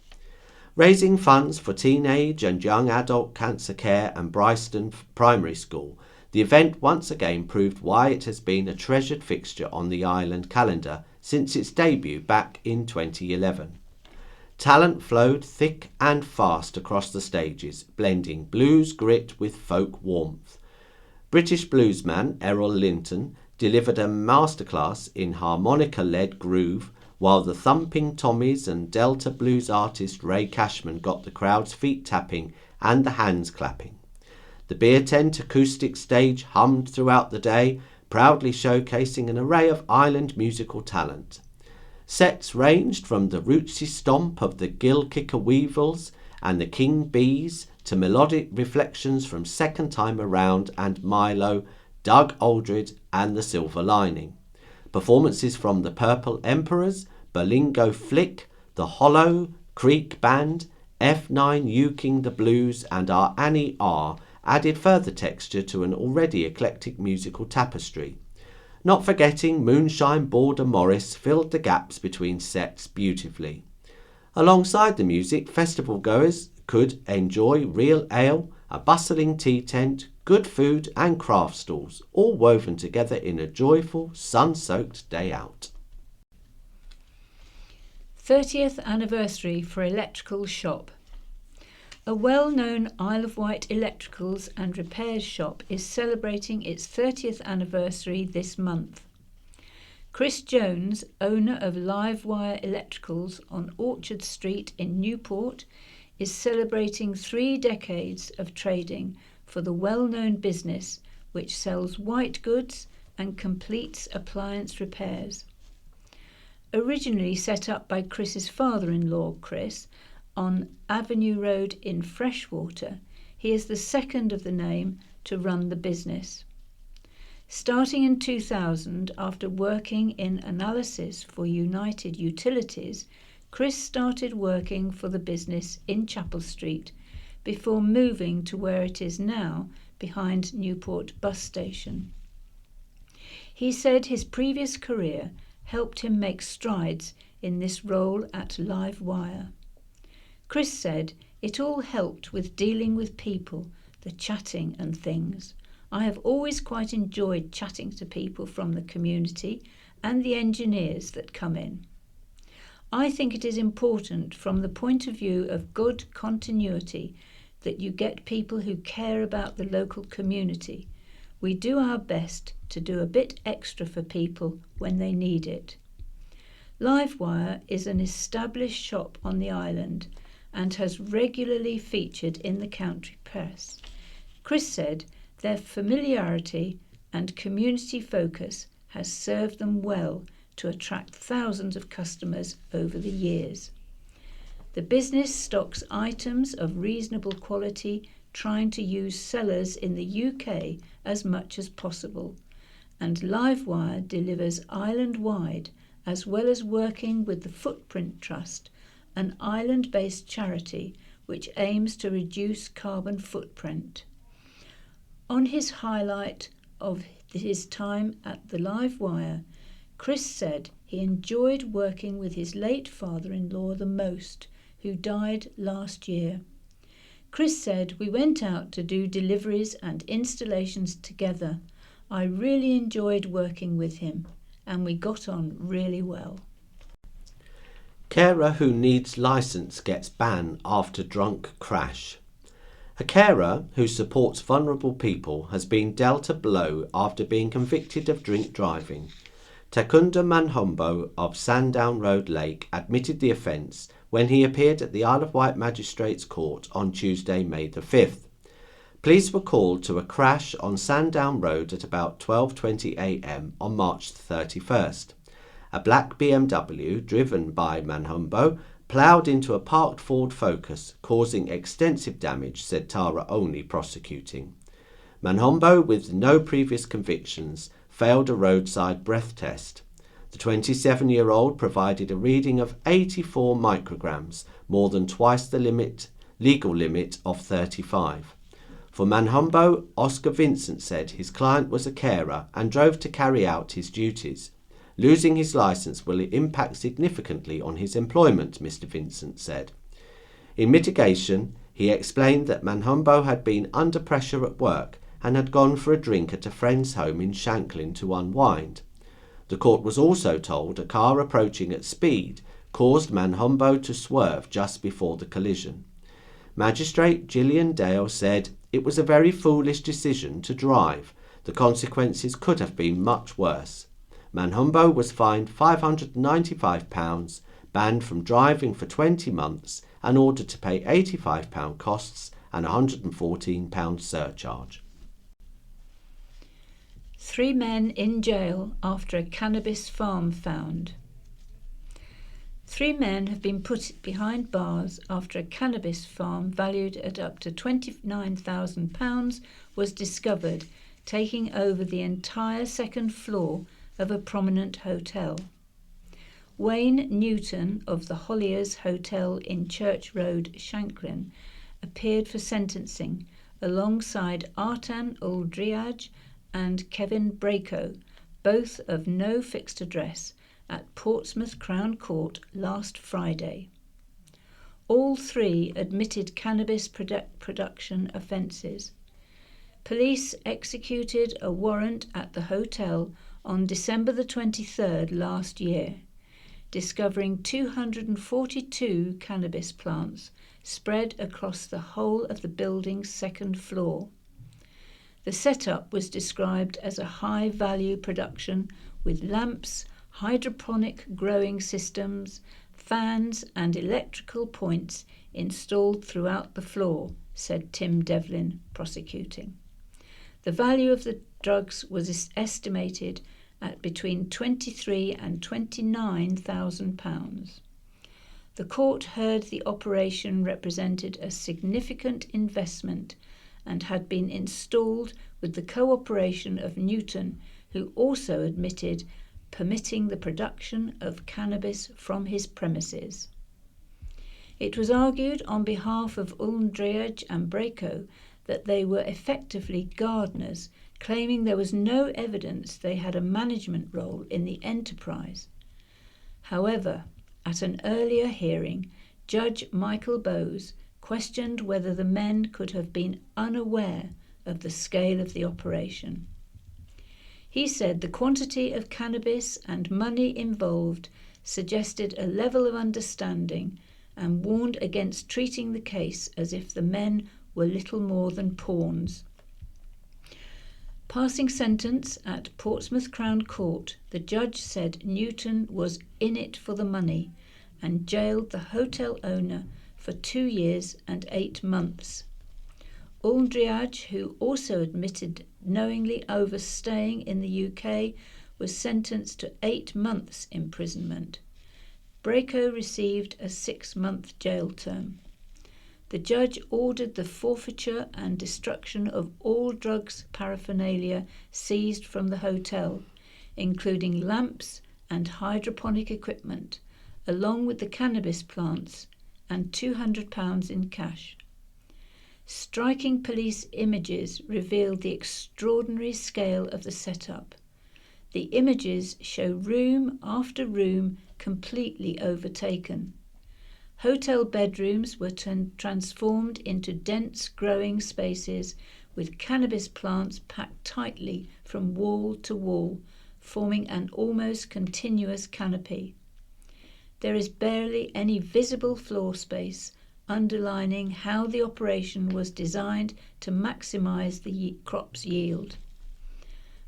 Raising funds for teenage and young adult cancer care and Bryston Primary School, the event once again proved why it has been a treasured fixture on the island calendar since its debut back in 2011. Talent flowed thick and fast across the stages, blending blues grit with folk warmth. British bluesman Errol Linton delivered a masterclass in harmonica-led groove, while the thumping Tommies and Delta blues artist Ray Cashman got the crowd's feet tapping and the hands clapping. The Beer Tent acoustic stage hummed throughout the day, proudly showcasing an array of island musical talent. Sets ranged from the rootsy stomp of the Gill Kicker Weevils and the King Bees to melodic reflections from Second Time Around and Milo, Doug Aldred and the Silver Lining. Performances from the Purple Emperors, Berlingo Flick, the Hollow, Creek Band, F9 Uking the Blues and our Annie R added further texture to an already eclectic musical tapestry. Not forgetting Moonshine Border Morris filled the gaps between sets beautifully. Alongside the music, festival goers could enjoy real ale, a bustling tea tent, good food and craft stalls, all woven together in a joyful, sun-soaked day out. 30th anniversary for Electrical Shop. A well-known Isle of Wight electricals and repairs shop is celebrating its 30th anniversary this month. Chris Jones, owner of Livewire Electricals on Orchard Street in Newport, is celebrating 3 decades of trading for the well-known business which sells white goods and completes appliance repairs. Originally set up by Chris's father-in-law, Chris, on Avenue Road in Freshwater, he is the second of the name to run the business. Starting in 2000, after working in analysis for United Utilities, Chris started working for the business in Chapel Street before moving to where it is now, behind Newport Bus Station. He said his previous career helped him make strides in this role at Livewire. Chris said, "It all helped with dealing with people, the chatting and things. I have always quite enjoyed chatting to people from the community and the engineers that come in. I think it is important from the point of view of good continuity that you get people who care about the local community. We do our best to do a bit extra for people when they need it." Livewire is an established shop on the island and has regularly featured in the county press. Chris said their familiarity and community focus has served them well to attract thousands of customers over the years. The business stocks items of reasonable quality, trying to use sellers in the UK as much as possible, and Livewire delivers island-wide, as well as working with the Footprint Trust, an island-based charity which aims to reduce carbon footprint. On his highlight of his time at the Livewire, Chris said he enjoyed working with his late father-in-law the most, who died last year. Chris said, "We went out to do deliveries and installations together. I really enjoyed working with him, and we got on really well." Carer who needs licence gets ban after drunk crash. A carer who supports vulnerable people has been dealt a blow after being convicted of drink driving. Takunda Manhombo of Sandown Road Lake admitted the offence when he appeared at the Isle of Wight Magistrates Court on Tuesday, May the 5th. Police were called to a crash on Sandown Road at about 12:20 a.m. on March 31st. A black BMW, driven by Manhombo, ploughed into a parked Ford Focus, causing extensive damage, said Tara Only, prosecuting. Manhombo, with no previous convictions, failed a roadside breath test. The 27-year-old provided a reading of 84 micrograms, more than twice the legal limit of 35. For Manhombo, Oscar Vincent said his client was a carer and drove to carry out his duties. Losing his licence will impact significantly on his employment, Mr. Vincent said. In mitigation, he explained that Manhombo had been under pressure at work and had gone for a drink at a friend's home in Shanklin to unwind. The court was also told a car approaching at speed caused Manhombo to swerve just before the collision. Magistrate Gillian Dale said, "It was a very foolish decision to drive. The consequences could have been much worse." Manhombo was fined £595, banned from driving for 20 months and ordered to pay £85 costs and £114 surcharge. 3 men in jail after a cannabis farm found. 3 men have been put behind bars after a cannabis farm valued at up to £29,000 was discovered, taking over the entire second floor of a prominent hotel. Wayne Newton of the Holliers Hotel in Church Road, Shanklin, appeared for sentencing alongside Artan Uldriaj and Kevin Braco, both of no fixed address, at Portsmouth Crown Court last Friday. All 3 admitted cannabis production offences. Police executed a warrant at the hotel on December the 23rd last year, discovering 242 cannabis plants spread across the whole of the building's second floor. The setup was described as a high-value production with lamps, hydroponic growing systems, fans and electrical points installed throughout the floor, said Tim Devlin, prosecuting. The value of the drugs was estimated at between £23,000 and £29,000. The court heard the operation represented a significant investment and had been installed with the cooperation of Newton, who also admitted permitting the production of cannabis from his premises. It was argued on behalf of Ulndriage and Braco that they were effectively gardeners, claiming there was no evidence they had a management role in the enterprise. However, at an earlier hearing, Judge Michael Bowes questioned whether the men could have been unaware of the scale of the operation. He said the quantity of cannabis and money involved suggested a level of understanding and warned against treating the case as if the men were little more than pawns. Passing sentence at Portsmouth Crown Court, the judge said Newton was in it for the money and jailed the hotel owner for 2 years and 8 months. Ulndriage, who also admitted knowingly overstaying in the UK, was sentenced to 8 months imprisonment. Braco received a 6-month jail term. The judge ordered the forfeiture and destruction of all drugs paraphernalia seized from the hotel, including lamps and hydroponic equipment, along with the cannabis plants, and £200 in cash. Striking police images revealed the extraordinary scale of the setup. The images show room after room completely overtaken. Hotel bedrooms were transformed into dense growing spaces with cannabis plants packed tightly from wall to wall, forming an almost continuous canopy. There is barely any visible floor space, underlining how the operation was designed to maximize the crop's yield.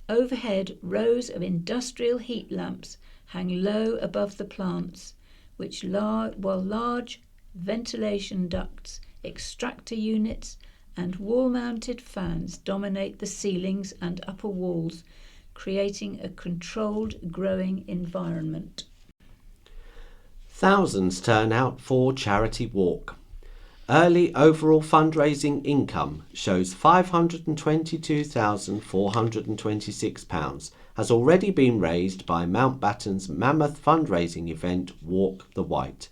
Overhead, rows of industrial heat lamps hang low above the plants, while large ventilation ducts, extractor units, and wall-mounted fans dominate the ceilings and upper walls, creating a controlled growing environment. Thousands turn out for charity walk. Early overall fundraising income shows £522,426 has already been raised by Mountbatten's mammoth fundraising event Walk the White.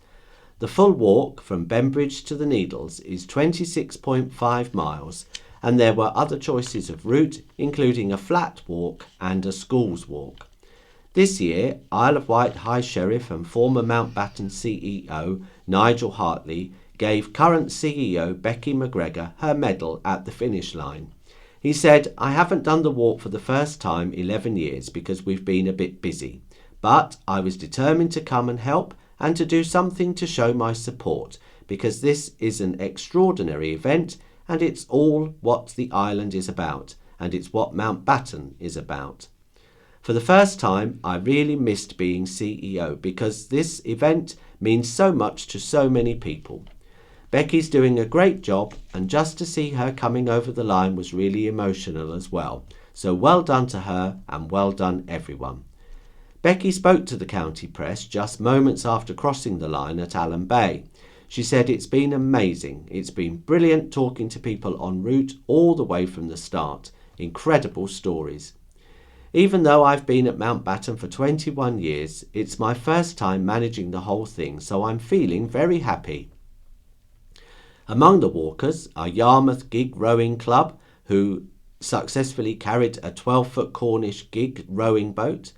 The full walk from Bembridge to the Needles is 26.5 miles, and there were other choices of route, including a flat walk and a schools walk. This year, Isle of Wight High Sheriff and former Mountbatten CEO Nigel Hartley gave current CEO Becky McGregor her medal at the finish line. He said, "I haven't done the walk for the first time 11 years because we've been a bit busy, but I was determined to come and help and to do something to show my support because this is an extraordinary event and it's all what the island is about and it's what Mountbatten is about. For the first time, I really missed being CEO because this event means so much to so many people. Becky's doing a great job, and just to see her coming over the line was really emotional as well. So well done to her and well done everyone." Becky spoke to the county press just moments after crossing the line at Allen Bay. She said, "It's been amazing. It's been brilliant talking to people en route all the way from the start. Incredible stories. Even though I've been at Mountbatten for 21 years, it's my first time managing the whole thing, so I'm feeling very happy." Among the walkers are Yarmouth Gig Rowing Club, who successfully carried a 12-foot Cornish gig rowing boat.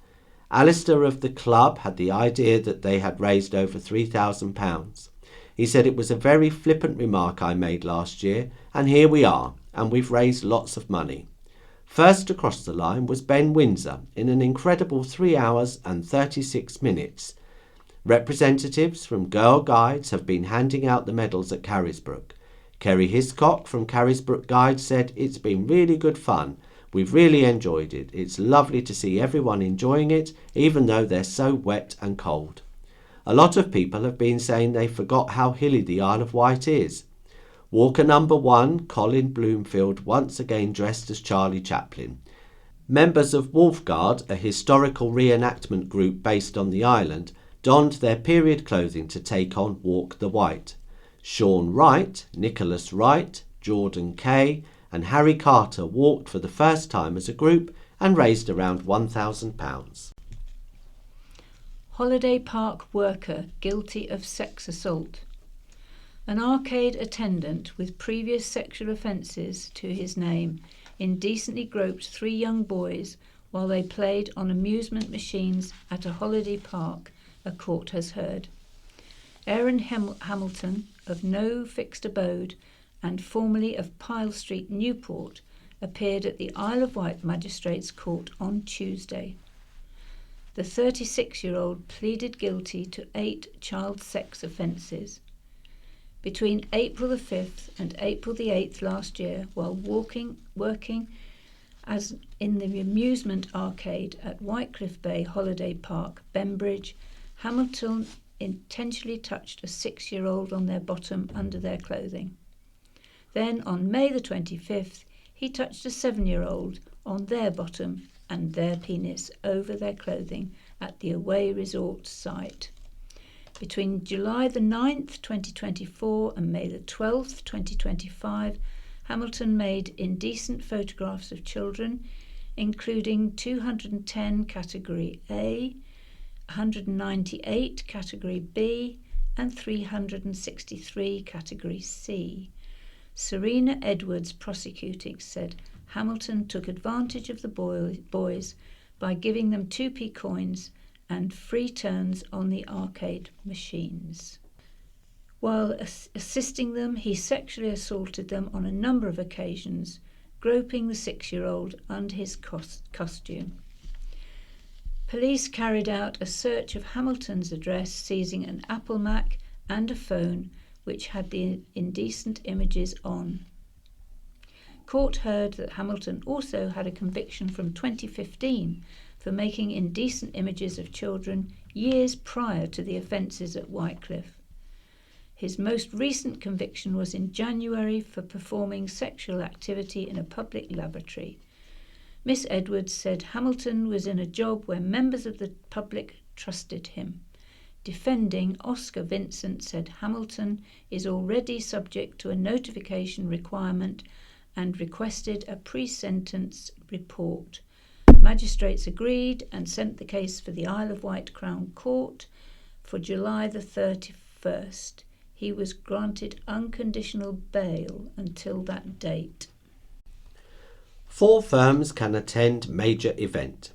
Alistair of the club had the idea that they had raised over £3,000. He said, "It was a very flippant remark I made last year, and here we are, and we've raised lots of money." First to cross the line was Ben Windsor in an incredible 3 hours and 36 minutes. Representatives from Girl Guides have been handing out the medals at Carisbrooke. Kerry Hiscock from Carisbrooke Guides said, "It's been really good fun. We've really enjoyed it. It's lovely to see everyone enjoying it, even though they're so wet and cold." A lot of people have been saying they forgot how hilly the Isle of Wight is. Walker number 1, Colin Bloomfield, once again dressed as Charlie Chaplin. Members of Wolfguard, a historical reenactment group based on the island, donned their period clothing to take on Walk the White. Sean Wright, Nicholas Wright, Jordan Kay and Harry Carter walked for the first time as a group and raised around £1,000. Holiday park worker guilty of sex assault. An arcade attendant with previous sexual offences to his name indecently groped 3 young boys while they played on amusement machines at a holiday park, a court has heard. Aaron Hamilton, of No Fixed Abode and formerly of Pyle Street, Newport, appeared at the Isle of Wight Magistrates Court on Tuesday. The 36-year-old pleaded guilty to 8 child sex offences. Between April the 5th and April the 8th last year, while working as in the amusement arcade at Whitecliff Bay Holiday Park, Bembridge, Hamilton intentionally touched a 6-year-old on their bottom under their clothing. Then on May the 25th, he touched a 7-year-old on their bottom and their penis over their clothing at the away resort site. Between July the 9th, 2024 and May the 12th, 2025, Hamilton made indecent photographs of children, including 210 Category A, 198 Category B and 363 Category C. Serena Edwards, prosecuting, said Hamilton took advantage of the boys by giving them 2p coins and free turns on the arcade machines. While assisting them, he sexually assaulted them on a number of occasions, groping the 6-year-old under his costume. Police carried out a search of Hamilton's address, seizing an Apple Mac and a phone which had the indecent images on. Court heard that Hamilton also had a conviction from 2015 for making indecent images of children years prior to the offences at Whitecliff. His most recent conviction was in January for performing sexual activity in a public lavatory. Miss Edwards said Hamilton was in a job where members of the public trusted him. Defending Oscar Vincent said Hamilton is already subject to a notification requirement and requested a pre-sentence report. Magistrates agreed and sent the case for the Isle of Wight Crown Court for July the 31st. He was granted unconditional bail until that date. 4 firms can attend major event.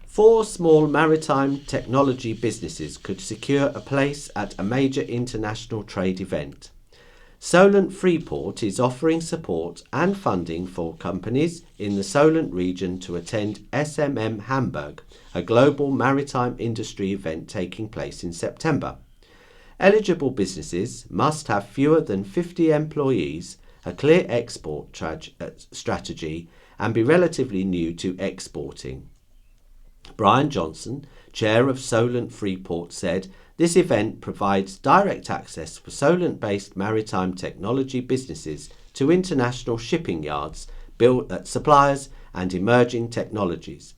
4 small maritime technology businesses could secure a place at a major international trade event. Solent Freeport is offering support and funding for companies in the Solent region to attend SMM Hamburg, a global maritime industry event taking place in September. Eligible businesses must have fewer than 50 employees, a clear export strategy, and be relatively new to exporting. Brian Johnson, chair of Solent Freeport, said this event provides direct access for Solent-based maritime technology businesses to international shipping yards, suppliers and emerging technologies.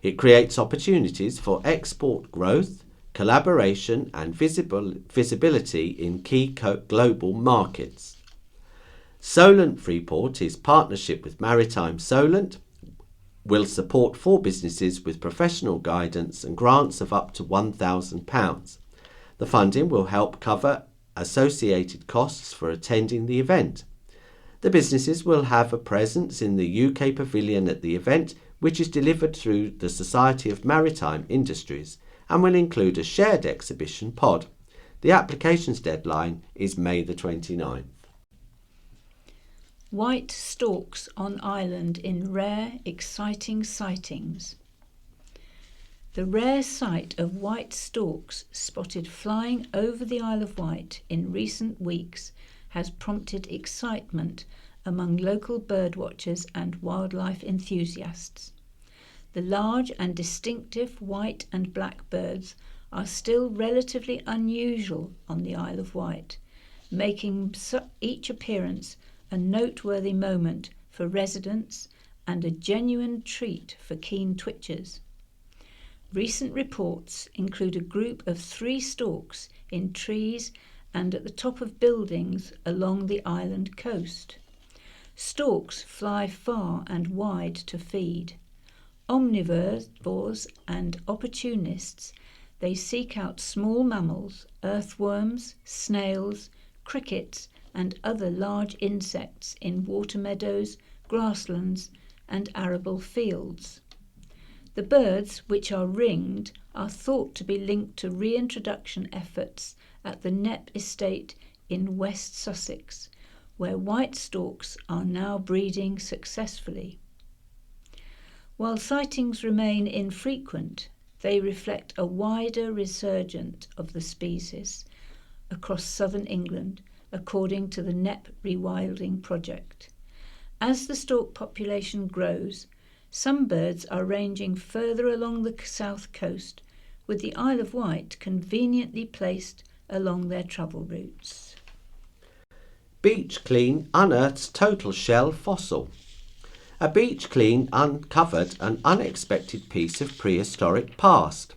It creates opportunities for export growth, collaboration and visibility in key global markets. Solent Freeport, in partnership with Maritime Solent, will support 4 businesses with professional guidance and grants of up to £1,000. The funding will help cover associated costs for attending the event. The businesses will have a presence in the UK pavilion at the event, which is delivered through the Society of Maritime Industries, and will include a shared exhibition pod. The applications deadline is May the 29th. White storks on island in rare, exciting sightings. The rare sight of white storks spotted flying over the Isle of Wight in recent weeks has prompted excitement among local birdwatchers and wildlife enthusiasts. The large and distinctive white and black birds are still relatively unusual on the Isle of Wight, making each appearance a noteworthy moment for residents and a genuine treat for keen twitchers. Recent reports include a group of 3 storks in trees and at the top of buildings along the island coast. Storks fly far and wide to feed. Omnivores and opportunists, they seek out small mammals, earthworms, snails, crickets, and other large insects in water meadows, grasslands, and arable fields. The birds, which are ringed, are thought to be linked to reintroduction efforts at the Knepp estate in West Sussex, where white storks are now breeding successfully. While sightings remain infrequent, they reflect a wider resurgence of the species across southern England, according to the Knepp Rewilding Project. As the stork population grows, some birds are ranging further along the south coast, with the Isle of Wight conveniently placed along their travel routes. Beach Clean unearths total shell fossil. A Beach Clean uncovered an unexpected piece of prehistoric past.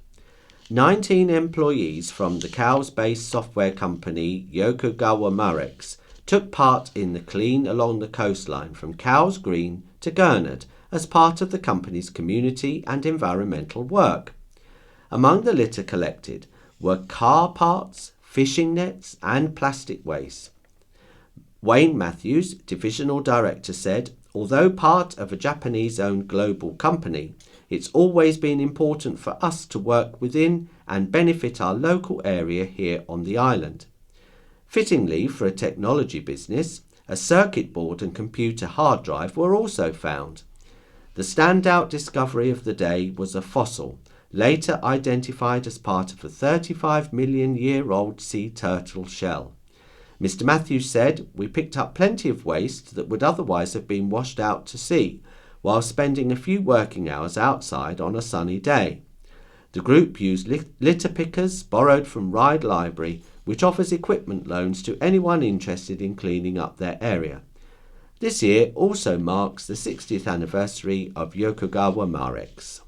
19 employees from the Cowes-based software company Yokogawa Marex took part in the clean along the coastline from Cowes Green to Gurnard as part of the company's community and environmental work. Among the litter collected were car parts, fishing nets and plastic waste. Wayne Matthews, divisional director, said, "Although part of a Japanese-owned global company, it's always been important for us to work within and benefit our local area here on the island." Fittingly for a technology business, a circuit board and computer hard drive were also found. The standout discovery of the day was a fossil, later identified as part of a 35-million-year-old sea turtle shell. Mr. Matthews said, "We picked up plenty of waste that would otherwise have been washed out to sea, while spending a few working hours outside on a sunny day." The group used litter pickers borrowed from Ryde Library, which offers equipment loans to anyone interested in cleaning up their area. This year also marks the 60th anniversary of Yokogawa Marex.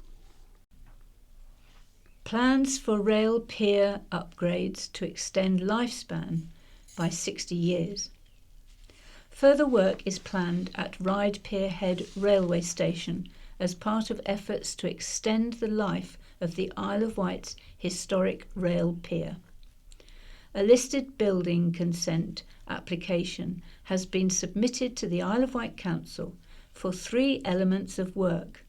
Plans for rail pier upgrades to extend lifespan by 60 years. Further work is planned at Ryde Pier Head railway station as part of efforts to extend the life of the Isle of Wight's historic rail pier. A listed building consent application has been submitted to the Isle of Wight Council for 3 elements of work: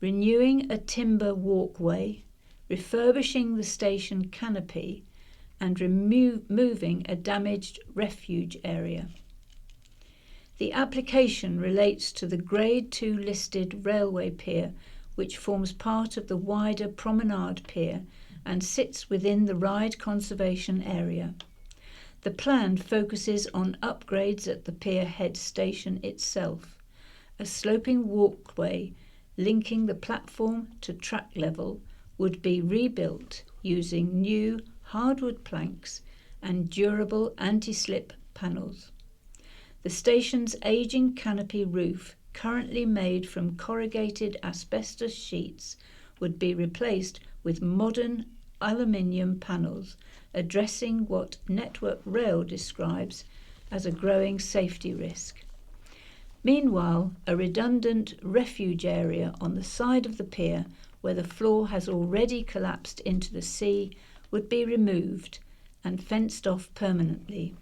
renewing a timber walkway, refurbishing the station canopy, and removing a damaged refuge area. The application relates to the Grade 2 listed railway pier, which forms part of the wider promenade pier and sits within the Ryde Conservation Area. The plan focuses on upgrades at the pier head station itself. A sloping walkway linking the platform to track level would be rebuilt using new hardwood planks and durable anti-slip panels. The station's ageing canopy roof, currently made from corrugated asbestos sheets, would be replaced with modern aluminium panels, addressing what Network Rail describes as a growing safety risk. Meanwhile, a redundant refuge area on the side of the pier, where the floor has already collapsed into the sea, would be removed and fenced off permanently.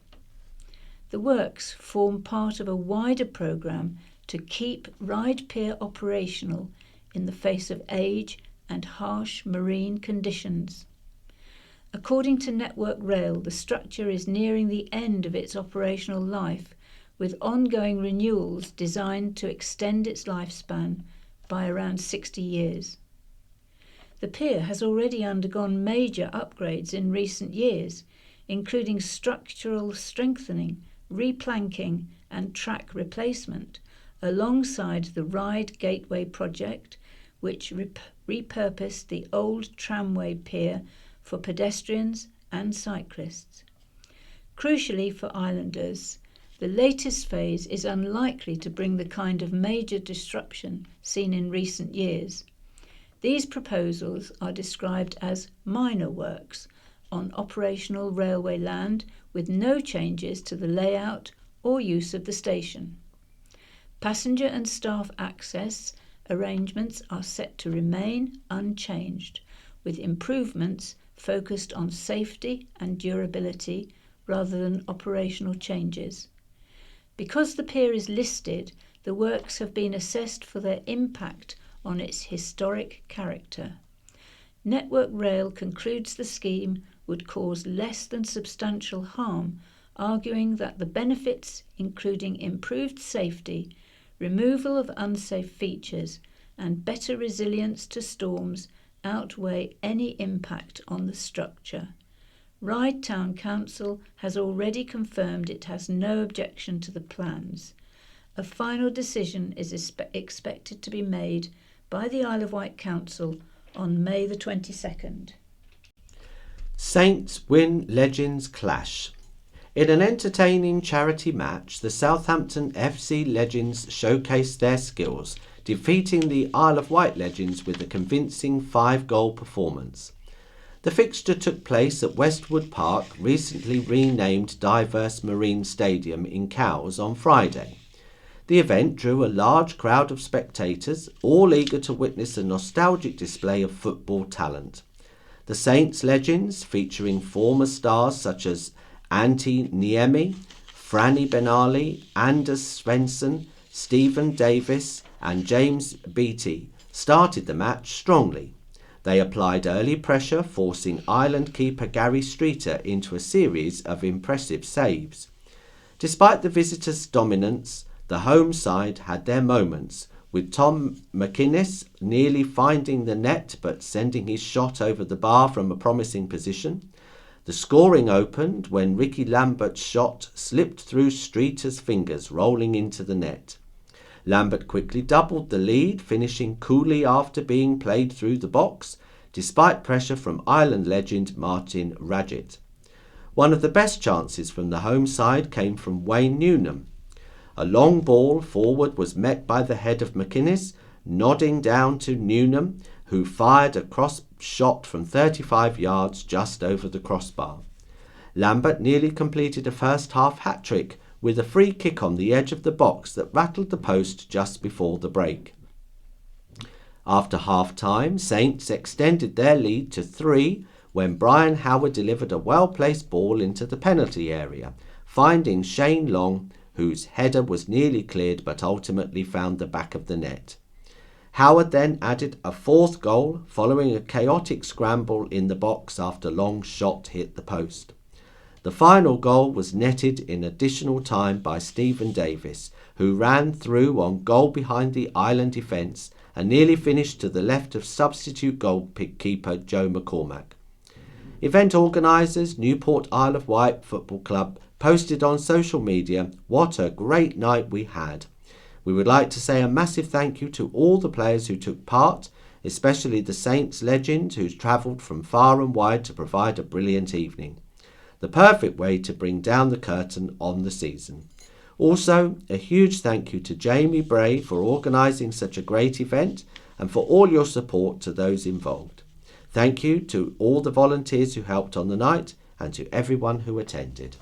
The works form part of a wider programme to keep Ryde Pier operational in the face of age and harsh marine conditions. According to Network Rail, the structure is nearing the end of its operational life, with ongoing renewals designed to extend its lifespan by around 60 years. The pier has already undergone major upgrades in recent years, including structural strengthening, replanking and track replacement, alongside the Ryde Gateway project, which repurposed the old tramway pier for pedestrians and cyclists. Crucially for islanders, the latest phase is unlikely to bring the kind of major disruption seen in recent years. These proposals are described as minor works on operational railway land with no changes to the layout or use of the station. Passenger and staff access arrangements are set to remain unchanged, with improvements focused on safety and durability rather than operational changes. Because the pier is listed, the works have been assessed for their impact on its historic character. Network Rail concludes the scheme would cause less than substantial harm, arguing that the benefits, including improved safety, removal of unsafe features, and better resilience to storms, outweigh any impact on the structure. Ryde Town Council has already confirmed it has no objection to the plans. A final decision is expected to be made by the Isle of Wight Council on May the 22nd. Saints win Legends clash. In an entertaining charity match, the Southampton FC Legends showcased their skills, defeating the Isle of Wight Legends with a convincing 5-goal performance. The fixture took place at Westwood Park, recently renamed Diverse Marine Stadium in Cowes, on Friday. The event drew a large crowd of spectators, all eager to witness a nostalgic display of football talent. The Saints Legends, featuring former stars such as Antti Niemi, Franny Benali, Anders Svensson, Stephen Davis and James Beattie, started the match strongly. They applied early pressure, forcing Island keeper Gary Streeter into a series of impressive saves. Despite the visitors' dominance, the home side had their moments, with Tom McInnes nearly finding the net but sending his shot over the bar from a promising position. The scoring opened when Ricky Lambert's shot slipped through Streeter's fingers, rolling into the net. Lambert quickly doubled the lead, finishing coolly after being played through the box, despite pressure from Island legend Martin Radgett. One of the best chances from the home side came from Wayne Newnham. A long ball forward was met by the head of McInnes, nodding down to Newnham, who fired a cross shot from 35 yards just over the crossbar. Lambert nearly completed a first-half hat-trick with a free kick on the edge of the box that rattled the post just before the break. After half-time, Saints extended their lead to 3 when Brian Howard delivered a well-placed ball into the penalty area, finding Shane Long, whose header was nearly cleared but ultimately found the back of the net. Howard then added a 4th goal following a chaotic scramble in the box after Long's shot hit the post. The final goal was netted in additional time by Stephen Davis, who ran through on goal behind the Island defence and nearly finished to the left of substitute goalkeeper Joe McCormack. Event organisers Newport Isle of Wight Football Club posted on social media, "What a great night we had." We would like to say a massive thank you to all the players who took part, especially the Saints legend who's travelled from far and wide to provide a brilliant evening. The perfect way to bring down the curtain on the season. Also, a huge thank you to Jamie Bray for organising such a great event and for all your support to those involved. Thank you to all the volunteers who helped on the night and to everyone who attended.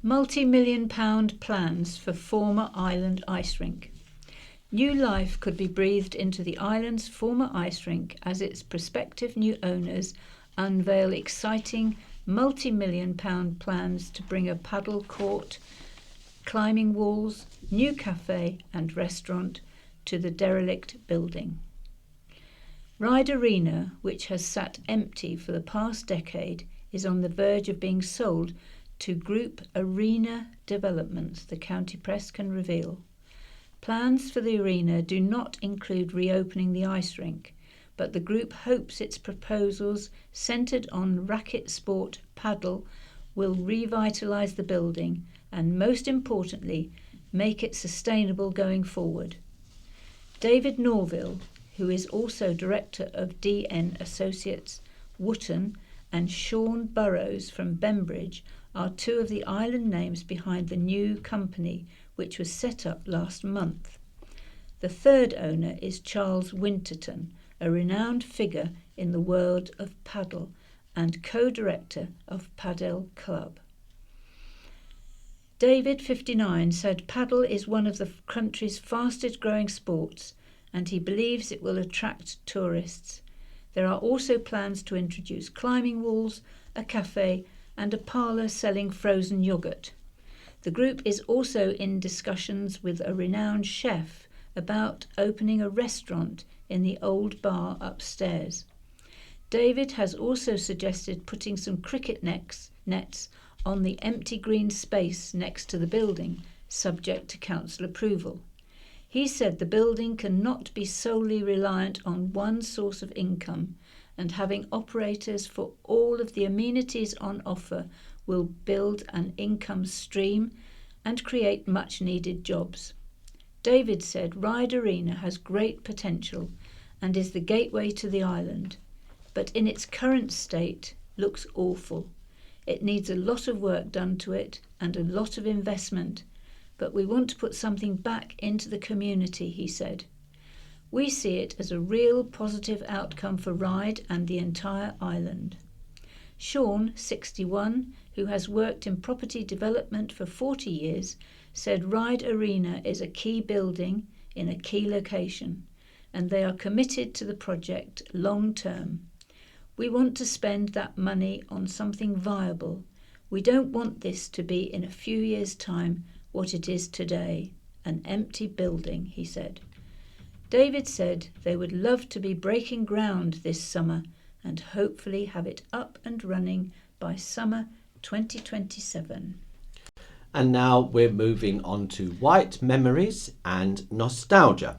Multi-million-pound plans for former Island ice rink. New life could be breathed into the island's former ice rink as its prospective new owners unveil exciting multi-million-pound plans to bring a paddle court, climbing walls, new cafe and restaurant to the derelict building. Ryde Arena, which has sat empty for the past decade, is on the verge of being sold to Group Arena Developments, the county press can reveal. Plans for the arena do not include reopening the ice rink, but the group hopes its proposals centred on racket sport paddle will revitalise the building and, most importantly, make it sustainable going forward. David Norville, who is also director of DN Associates, Wootton, and Sean Burrows from Bembridge are 2 of the island names behind the new company, which was set up last month. The third owner is Charles Winterton, a renowned figure in the world of paddle and co-director of Padel Club. David, 59, said paddle is one of the country's fastest growing sports and he believes it will attract tourists. There are also plans to introduce climbing walls, a cafe and a parlour selling frozen yoghurt. The group is also in discussions with a renowned chef about opening a restaurant in the old bar upstairs. David has also suggested putting some cricket nets on the empty green space next to the building, subject to council approval. He said the building cannot be solely reliant on one source of income, and having operators for all of the amenities on offer will build an income stream and create much needed jobs. David said Ryde Arena has great potential and is the gateway to the island, but in its current state looks awful. It needs a lot of work done to it and a lot of investment, but we want to put something back into the community, he said. We see it as a real positive outcome for Ryde and the entire island. Sean, 61, who has worked in property development for 40 years, said Ryde Arena is a key building in a key location, and they are committed to the project long term. We want to spend that money on something viable. We don't want this to be in a few years' time what it is today, an empty building, he said. David said they would love to be breaking ground this summer and hopefully have it up and running by summer 2027. And now we're moving on to White Memories and Nostalgia.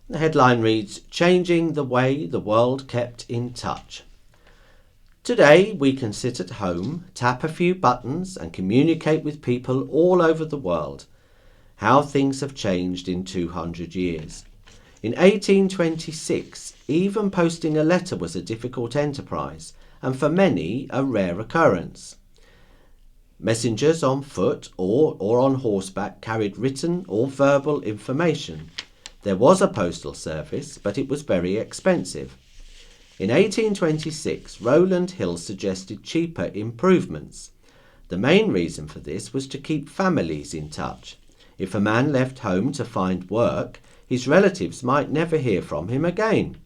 The headline reads, Changing the Way the World Kept in Touch. Today we can sit at home, tap a few buttons and communicate with people all over the world. How things have changed in 200 years. In 1826, even posting a letter was a difficult enterprise, and for many a rare occurrence. Messengers on foot or on horseback carried written or verbal information. There was a postal service, but it was very expensive. In 1826, Rowland Hill suggested cheaper improvements. The main reason for this was to keep families in touch. If a man left home to find work, his relatives might never hear from him again.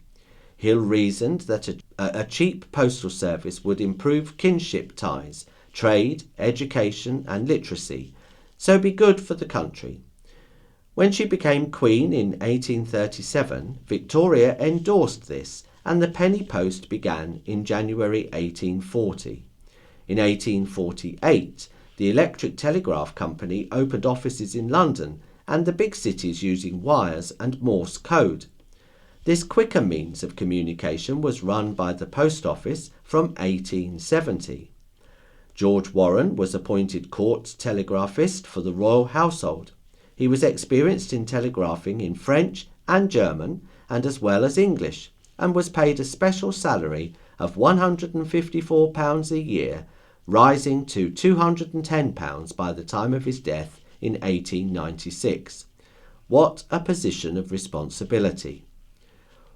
Hill reasoned that a cheap postal service would improve kinship ties, trade, education and literacy, so be good for the country. When she became Queen in 1837, Victoria endorsed this and the penny post began in January 1840. In 1848, the Electric Telegraph Company opened offices in London and the big cities using wires and Morse code. This quicker means of communication was run by the Post Office from 1870. George Warren was appointed court telegraphist for the royal household. He was experienced in telegraphing in French and German and as well as English, and was paid a special salary of £154 a year, rising to £210 by the time of his death in 1896. What a position of responsibility.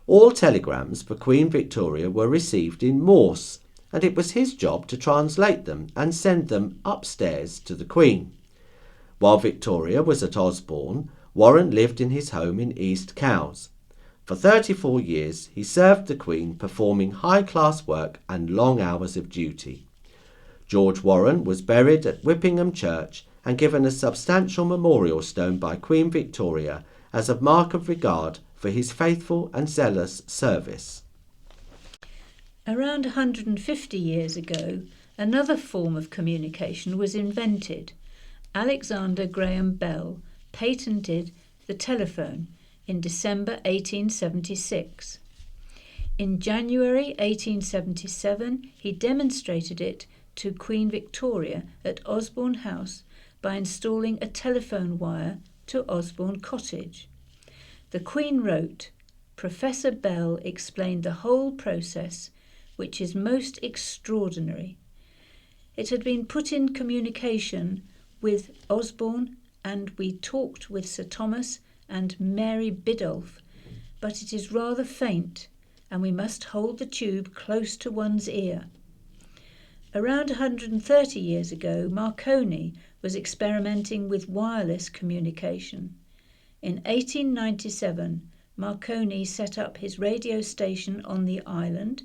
All telegrams for Queen Victoria were received in Morse, and it was his job to translate them and send them upstairs to the Queen. While Victoria was at Osborne, Warren lived in his home in East Cowes. For 34 years he served the Queen, performing high-class work and long hours of duty. George Warren was buried at Whippingham Church and given a substantial memorial stone by Queen Victoria as a mark of regard for his faithful and zealous service. Around 150 years ago, another form of communication was invented. Alexander Graham Bell patented the telephone in December 1876. In January 1877, he demonstrated it to Queen Victoria at Osborne House by installing a telephone wire to Osborne Cottage. The Queen wrote, "Professor Bell explained the whole process, which is most extraordinary. It had been put in communication with Osborne, and we talked with Sir Thomas and Mary Biddulph, but it is rather faint, and we must hold the tube close to one's ear." Around 130 years ago, Marconi was experimenting with wireless communication. In 1897, Marconi set up his radio station on the island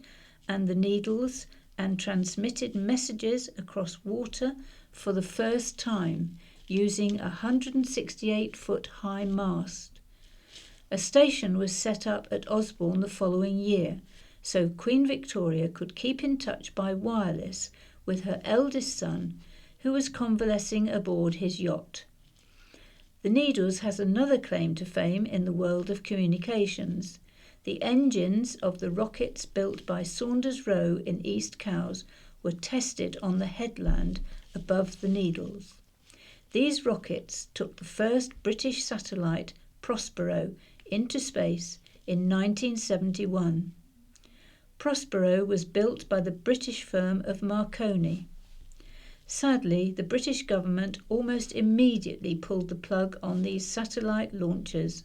and the Needles and transmitted messages across water for the first time using a 168-foot high mast. A station was set up at Osborne the following year, so Queen Victoria could keep in touch by wireless with her eldest son, who was convalescing aboard his yacht. The Needles has another claim to fame in the world of communications. The engines of the rockets built by Saunders Roe in East Cowes were tested on the headland above the Needles. These rockets took the first British satellite, Prospero, into space in 1971. Prospero was built by the British firm of Marconi. Sadly, the British government almost immediately pulled the plug on these satellite launchers,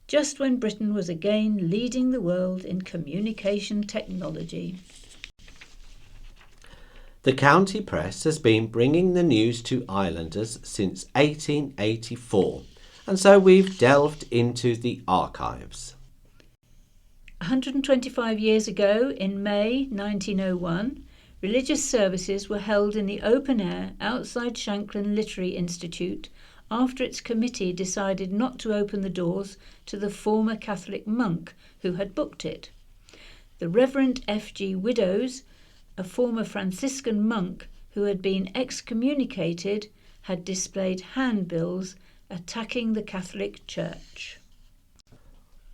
just when Britain was again leading the world in communication technology. The county press has been bringing the news to islanders since 1884, and so we've delved into the archives. 125 years ago, in May 1901, religious services were held in the open air outside Shanklin Literary Institute after its committee decided not to open the doors to the former Catholic monk who had booked it. The Reverend F.G. Widdows, a former Franciscan monk who had been excommunicated, had displayed handbills attacking the Catholic Church.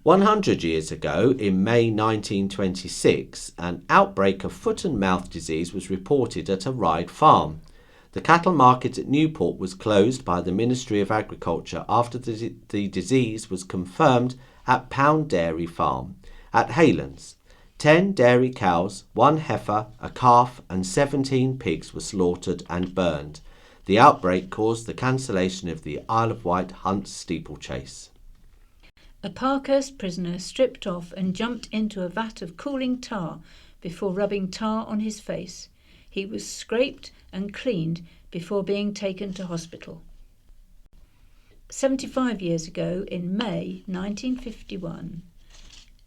100 years ago, in May 1926, an outbreak of foot and mouth disease was reported at a Ryde farm. The cattle market at Newport was closed by the Ministry of Agriculture after the disease was confirmed at Pound Dairy Farm. At Haylands, 10 dairy cows, 1 heifer, a calf and 17 pigs were slaughtered and burned. The outbreak caused the cancellation of the Isle of Wight Hunt steeplechase. A Parkhurst prisoner stripped off and jumped into a vat of cooling tar before rubbing tar on his face. He was scraped and cleaned before being taken to hospital. 75 years ago, in May 1951,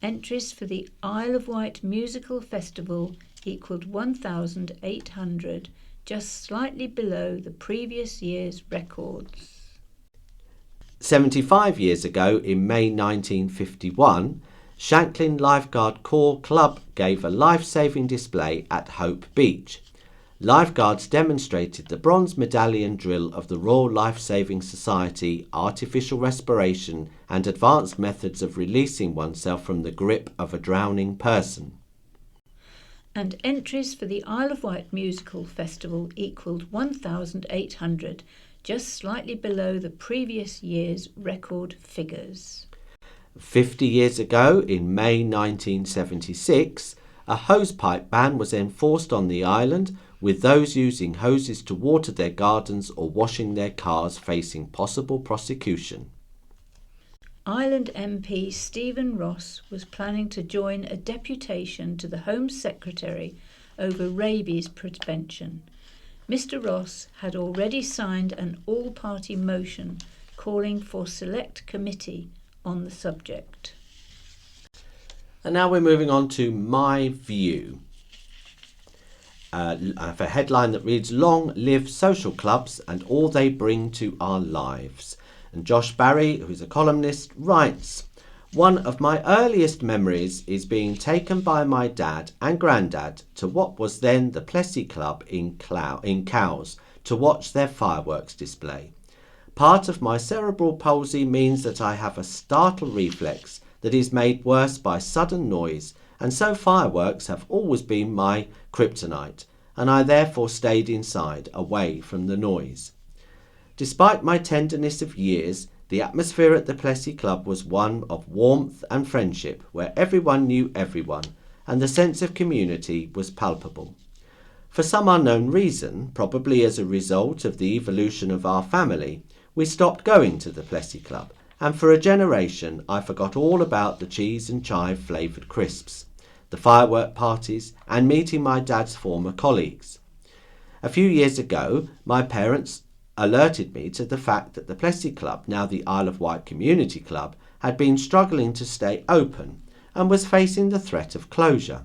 entries for the Isle of Wight Musical Festival equalled 1,800, just slightly below the previous year's records. 75 years ago, in May 1951, Shanklin Lifeguard Corps Club gave a life-saving display at Hope Beach. Lifeguards demonstrated the bronze medallion drill of the Royal Life-Saving Society, artificial respiration and advanced methods of releasing oneself from the grip of a drowning person. And entries for the Isle of Wight Musical Festival equalled 1,800, just slightly below the previous year's record figures. 50 years ago, in May 1976, a hosepipe ban was enforced on the island, with those using hoses to water their gardens or washing their cars facing possible prosecution. Island MP Stephen Ross was planning to join a deputation to the Home Secretary over rabies prevention. Mr. Ross had already signed an all-party motion calling for select committee on the subject. And now we're moving on to My View. I have a headline that reads, "Long live social clubs and all they bring to our lives." And Josh Barry, who's a columnist, writes, "One of my earliest memories is being taken by my dad and granddad to what was then the Plessy Club in Cowes to watch their fireworks display. Part of my cerebral palsy means that I have a startle reflex that is made worse by sudden noise, and so fireworks have always been my kryptonite, and I therefore stayed inside, away from the noise. Despite my tenderness of years, the atmosphere at the Plessy Club was one of warmth and friendship, where everyone knew everyone, and the sense of community was palpable. For some unknown reason, probably as a result of the evolution of our family, we stopped going to the Plessy Club, and for a generation I forgot all about the cheese and chive flavoured crisps. the firework parties, and meeting my dad's former colleagues. A few years ago, my parents alerted me to the fact that the Plessey Club, now the Isle of Wight Community Club, had been struggling to stay open and was facing the threat of closure.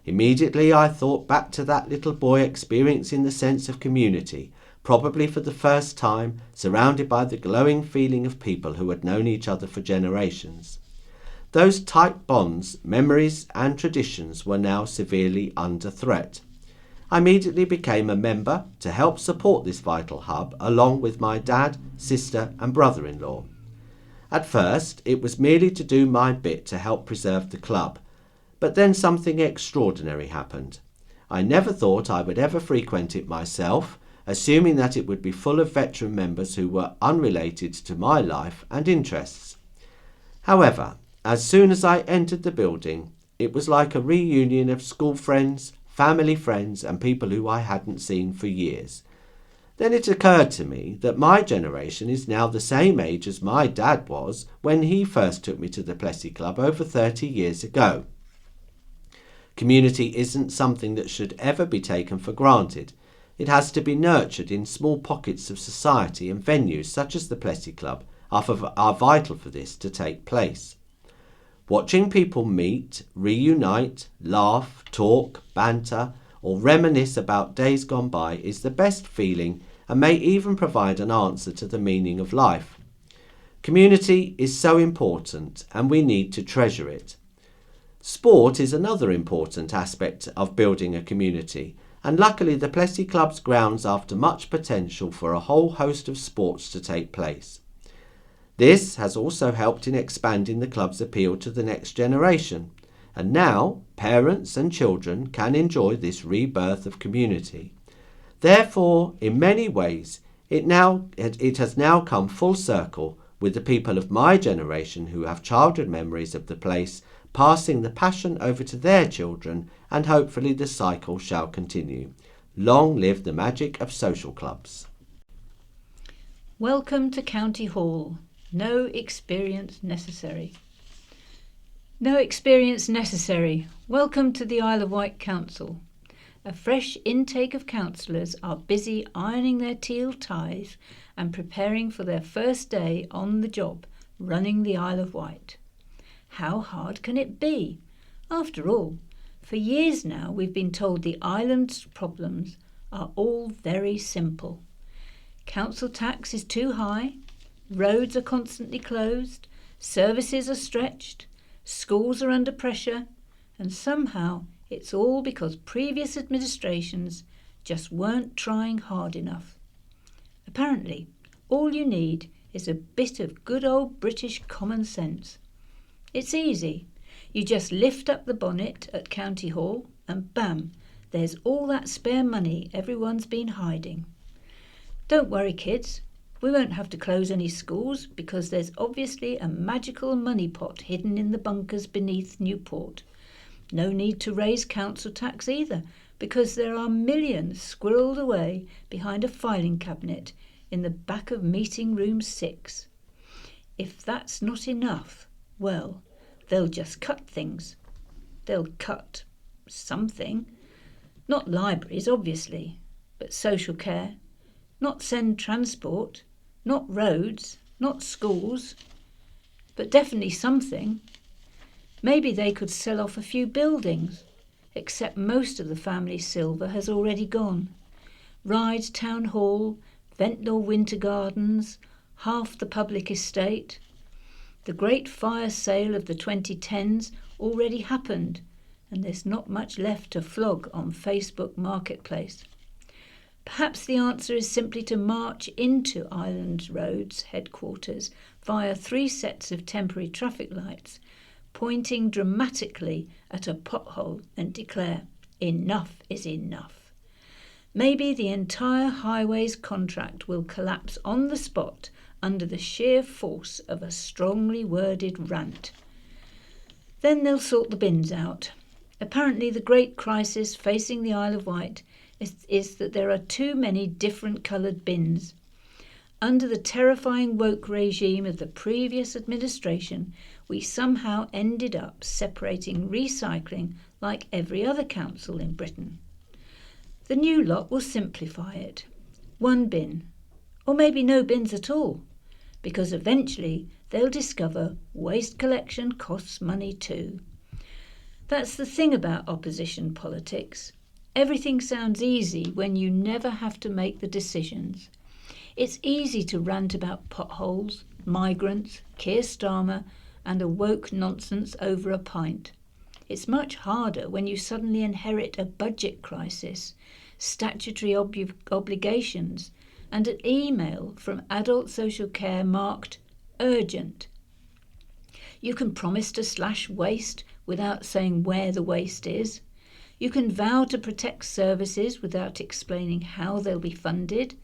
Immediately I thought back to that little boy experiencing the sense of community, probably for the first time, surrounded by the glowing feeling of people who had known each other for generations. Those tight bonds, memories and traditions were now severely under threat. I immediately became a member to help support this vital hub along with my dad, sister and brother-in-law. At first, it was merely to do my bit to help preserve the club, but then something extraordinary happened. I never thought I would ever frequent it myself, assuming that it would be full of veteran members who were unrelated to my life and interests. However, as soon as I entered the building, it was like a reunion of school friends, family friends and people who I hadn't seen for years. Then it occurred to me that my generation is now the same age as my dad was when he first took me to the Plessey Club over 30 years ago. Community isn't something that should ever be taken for granted. It has to be nurtured in small pockets of society, and venues such as the Plessey Club are vital for this to take place. Watching people meet, reunite, laugh, talk, banter, or reminisce about days gone by is the best feeling and may even provide an answer to the meaning of life. Community is so important and we need to treasure it. Sport is another important aspect of building a community, and luckily the Plessey Club's grounds offer much potential for a whole host of sports to take place. This has also helped in expanding the club's appeal to the next generation, and now parents and children can enjoy this rebirth of community. Therefore, in many ways, it has now come full circle with the people of my generation who have childhood memories of the place, passing the passion over to their children, and hopefully the cycle shall continue. Long live the magic of social clubs. Welcome to County Hall. No experience necessary. No experience necessary. Welcome to the Isle of Wight Council. A fresh intake of councillors are busy ironing their teal ties and preparing for their first day on the job, running the Isle of Wight. How hard can it be? After all, for years now we've been told the island's problems are all very simple. Council tax is too high, roads are constantly closed, services are stretched, schools are under pressure, and somehow it's all because previous administrations just weren't trying hard enough. Apparently, all you need is a bit of good old British common sense. It's easy. You just lift up the bonnet at County Hall and bam, there's all that spare money everyone's been hiding. Don't worry, kids. We won't have to close any schools because there's obviously a magical money pot hidden in the bunkers beneath Newport. No need to raise council tax either because there are millions squirreled away behind a filing cabinet in the back of meeting room 6. If that's not enough, well, they'll just cut things. They'll cut something. Not libraries, obviously, but social care. Not send transport. Not roads, not schools, but definitely something. Maybe they could sell off a few buildings, except most of the family's silver has already gone. Ryde Town Hall, Ventnor Winter Gardens, half the public estate. The great fire sale of the 2010s already happened, and there's not much left to flog on Facebook Marketplace. Perhaps the answer is simply to march into Island Road's headquarters via 3 sets of temporary traffic lights, pointing dramatically at a pothole and declare, "Enough is enough." Maybe the entire highways contract will collapse on the spot under the sheer force of a strongly worded rant. Then they'll sort the bins out. Apparently the great crisis facing the Isle of Wight is that there are too many different coloured bins. under the terrifying woke regime of the previous administration, we somehow ended up separating recycling like every other council in Britain. The new lot will simplify it. One bin, or maybe no bins at all, because eventually they'll discover waste collection costs money too. That's the thing about opposition politics. Everything sounds easy when you never have to make the decisions. It's easy to rant about potholes, migrants, Keir Starmer, and a woke nonsense over a pint. It's much harder when you suddenly inherit a budget crisis, statutory obligations, and an email from Adult Social Care marked urgent. You can promise to slash waste without saying where the waste is. You can vow to protect services without explaining how they'll be funded.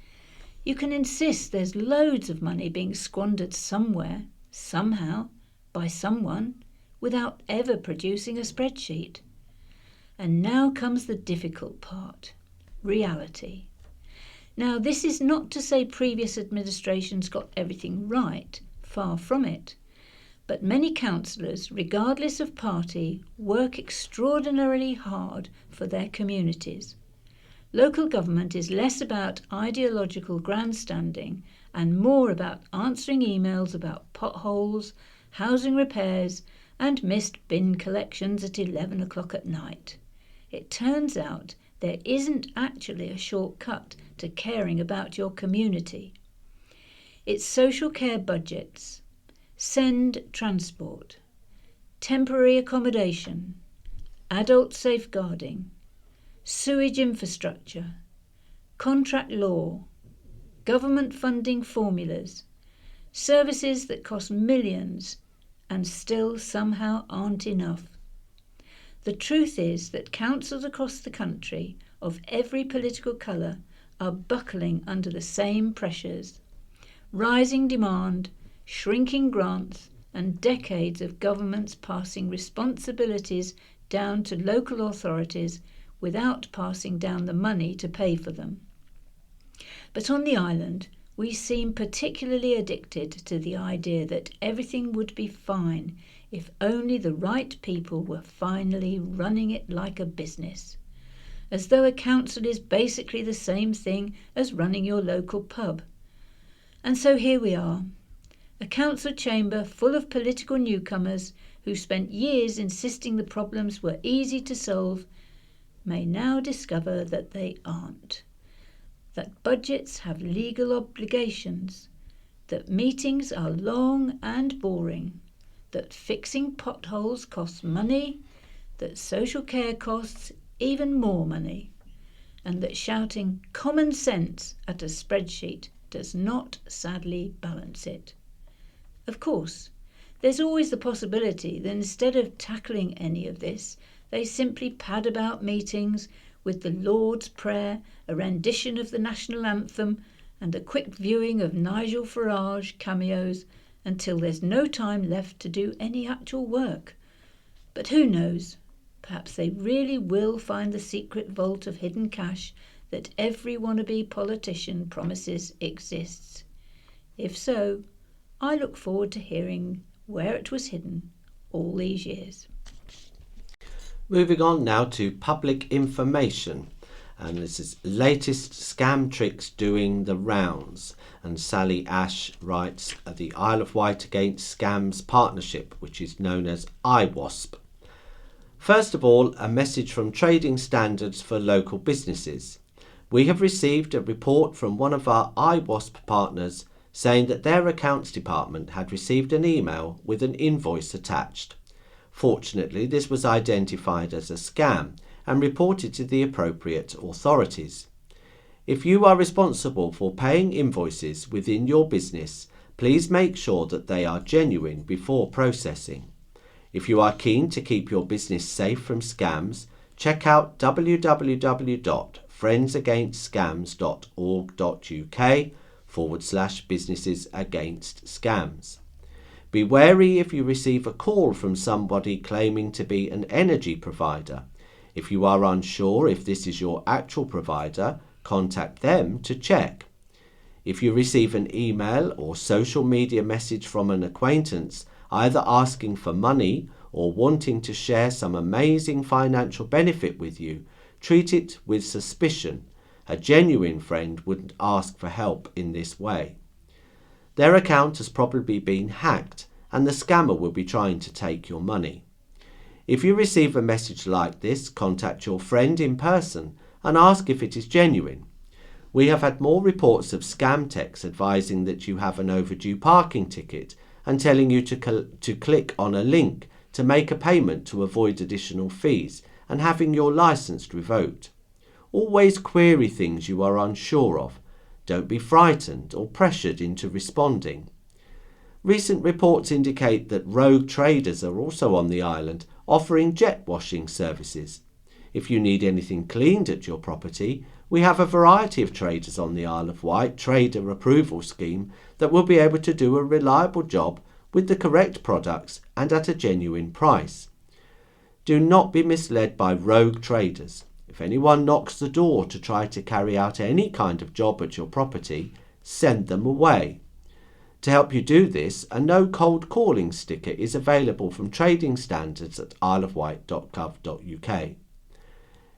You can insist there's loads of money being squandered somewhere, somehow, by someone, without ever producing a spreadsheet. And now comes the difficult part, reality. Now, this is not to say previous administrations got everything right, far from it. But many councillors, regardless of party, work extraordinarily hard for their communities. Local government is less about ideological grandstanding and more about answering emails about potholes, housing repairs, and missed bin collections at 11 o'clock at night. It turns out there isn't actually a shortcut to caring about your community. It's social care budgets, send transport, temporary accommodation, adult safeguarding, sewage infrastructure, contract law, government funding formulas, services that cost millions and still somehow aren't enough. The truth is that councils across the country of every political colour are buckling under the same pressures. Rising demand, shrinking grants, and decades of governments passing responsibilities down to local authorities without passing down the money to pay for them. But on the island, we seem particularly addicted to the idea that everything would be fine if only the right people were finally running it like a business, as though a council is basically the same thing as running your local pub. And so here we are, a council chamber full of political newcomers who spent years insisting the problems were easy to solve, may now discover that they aren't, that budgets have legal obligations, that meetings are long and boring, that fixing potholes costs money, that social care costs even more money, and that shouting common sense at a spreadsheet does not sadly balance it. Of course, there's always the possibility that instead of tackling any of this, they simply pad about meetings with the Lord's Prayer, a rendition of the national anthem, and a quick viewing of Nigel Farage cameos until there's no time left to do any actual work. But who knows? Perhaps they really will find the secret vault of hidden cash that every wannabe politician promises exists. If so, I look forward to hearing where it was hidden all these years. Moving on now to public information, and this is latest scam tricks doing the rounds. And Sally Ash writes the Isle of Wight Against Scams Partnership, which is known as IWASP. First of all, a message from Trading Standards for local businesses. We have received a report from one of our IWASP partners saying that their accounts department had received an email with an invoice attached. Fortunately, this was identified as a scam and reported to the appropriate authorities. If you are responsible for paying invoices within your business, please make sure that they are genuine before processing. If you are keen to keep your business safe from scams, check out www.friendsagainstscams.org.uk/businesses against scams. Be wary if you receive a call from somebody claiming to be an energy provider. If you are unsure if this is your actual provider, contact them to check. If you receive an email or social media message from an acquaintance, either asking for money or wanting to share some amazing financial benefit with you, treat it with suspicion. A genuine friend wouldn't ask for help in this way. Their account has probably been hacked, and the scammer will be trying to take your money. If you receive a message like this, contact your friend in person and ask if it is genuine. We have had more reports of scam texts advising that you have an overdue parking ticket and telling you to click on a link to make a payment to avoid additional fees and having your license revoked. Always query things you are unsure of. Don't be frightened or pressured into responding. Recent reports indicate that rogue traders are also on the island offering jet washing services. If you need anything cleaned at your property, we have a variety of traders on the Isle of Wight Trader Approval Scheme that will be able to do a reliable job with the correct products and at a genuine price. Do not be misled by rogue traders. If anyone knocks the door to try to carry out any kind of job at your property, send them away. To help you do this, a no cold calling sticker is available from Trading Standards at isleofwight.gov.uk.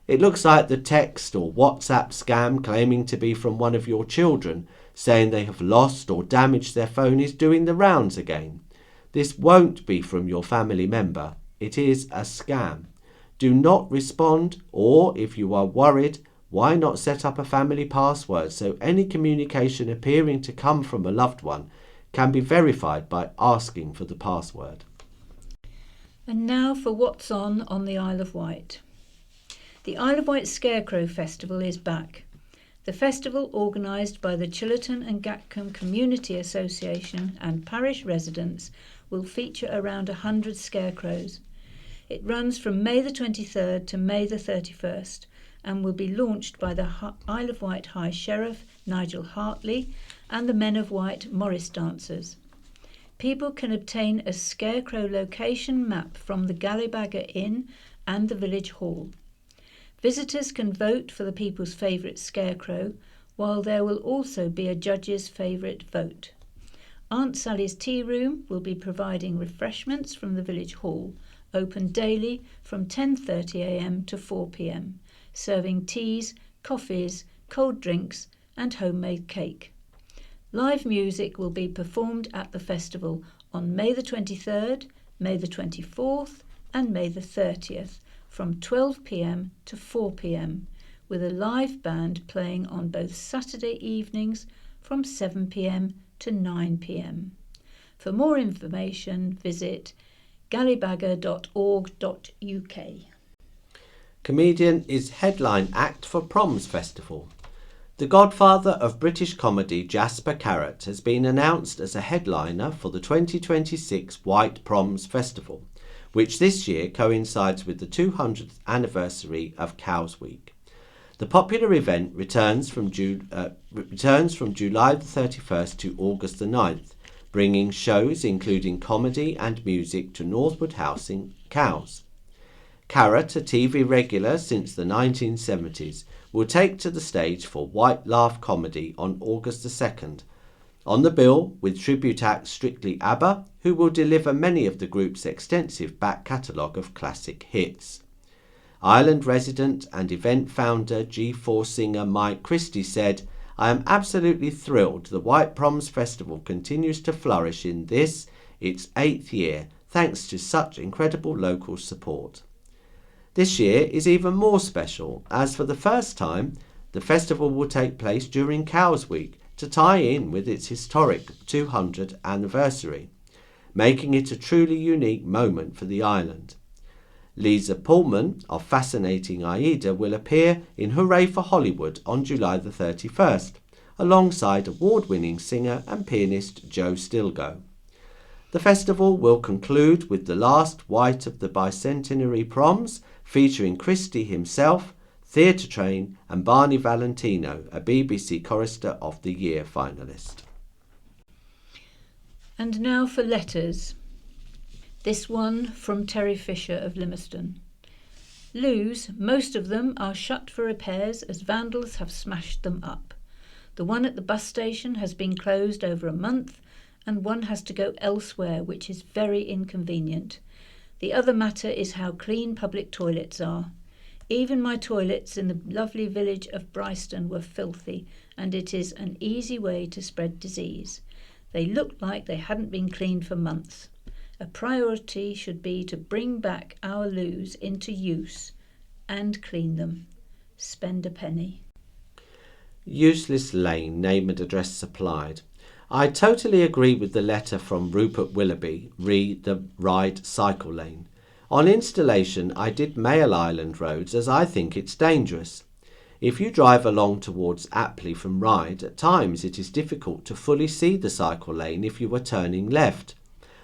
It looks like the text or WhatsApp scam claiming to be from one of your children, saying they have lost or damaged their phone, is doing the rounds again. This won't be from your family member. It is a scam. Do not respond, or if you are worried, why not set up a family password so any communication appearing to come from a loved one can be verified by asking for the password. And now for what's on the Isle of Wight. The Isle of Wight Scarecrow Festival is back. The festival, organised by the Chillerton and Gatcombe Community Association and parish residents, will feature around 100 scarecrows. It runs from May the 23rd to May the 31st and will be launched by the Isle of Wight High Sheriff Nigel Hartley and the Men of Wight Morris Dancers. People can obtain a scarecrow location map from the Gallibagger Inn and the Village Hall. Visitors can vote for the people's favourite scarecrow, while there will also be a judge's favourite vote. Aunt Sally's Tea Room will be providing refreshments from the Village Hall, open daily from 10:30am to 4pm, serving teas, coffees, cold drinks and homemade cake. Live music will be performed at the festival on May the 23rd, May the 24th and May the 30th from 12pm to 4pm, with a live band playing on both Saturday evenings from 7pm to 9pm. For more information, visit gallibagger.org.uk. Comedian is headline act for Proms Festival. The godfather of British comedy, Jasper Carrott, has been announced as a headliner for the 2026 Wight Proms Festival, which this year coincides with the 200th anniversary of Cows Week. The popular event returns from July the 31st to August the 9th, bringing shows including comedy and music to Northwood House in Cowes. Carrott, a TV regular since the 1970s, will take to the stage for White Laugh Comedy on August the 2nd. On the bill with tribute act Strictly ABBA, who will deliver many of the group's extensive back catalogue of classic hits. Ireland resident and event founder G4 singer Mike Christie said, "I am absolutely thrilled the Wight Proms Festival continues to flourish in this, its 8th year, thanks to such incredible local support." This year is even more special, as for the first time, the festival will take place during Cows Week to tie in with its historic 200th anniversary, making it a truly unique moment for the island. Lisa Pullman of Fascinating Aida will appear in Hooray for Hollywood on July the 31st, alongside award-winning singer and pianist Joe Stilgoe. The festival will conclude with the last Wight of the Bicentenary Proms, featuring Christie himself, Theatre Train and Barney Valentino, a BBC Chorister of the Year finalist. And now for letters. This one from Terry Fisher of Limerston. Loos, most of them are shut for repairs as vandals have smashed them up. The one at the bus station has been closed over a month, and one has to go elsewhere, which is very inconvenient. The other matter is how clean public toilets are. Even my toilets in the lovely village of Bryston were filthy, and it is an easy way to spread disease. They looked like they hadn't been cleaned for months. A priority should be to bring back our loos into use and clean them. Spend a penny. Useless lane, name and address supplied. I totally agree with the letter from Rupert Willoughby, re the Ride Cycle Lane. On installation, I did Mail Island roads as I think it's dangerous. If you drive along towards Apley from Ryde, at times it is difficult to fully see the cycle lane if you are turning left.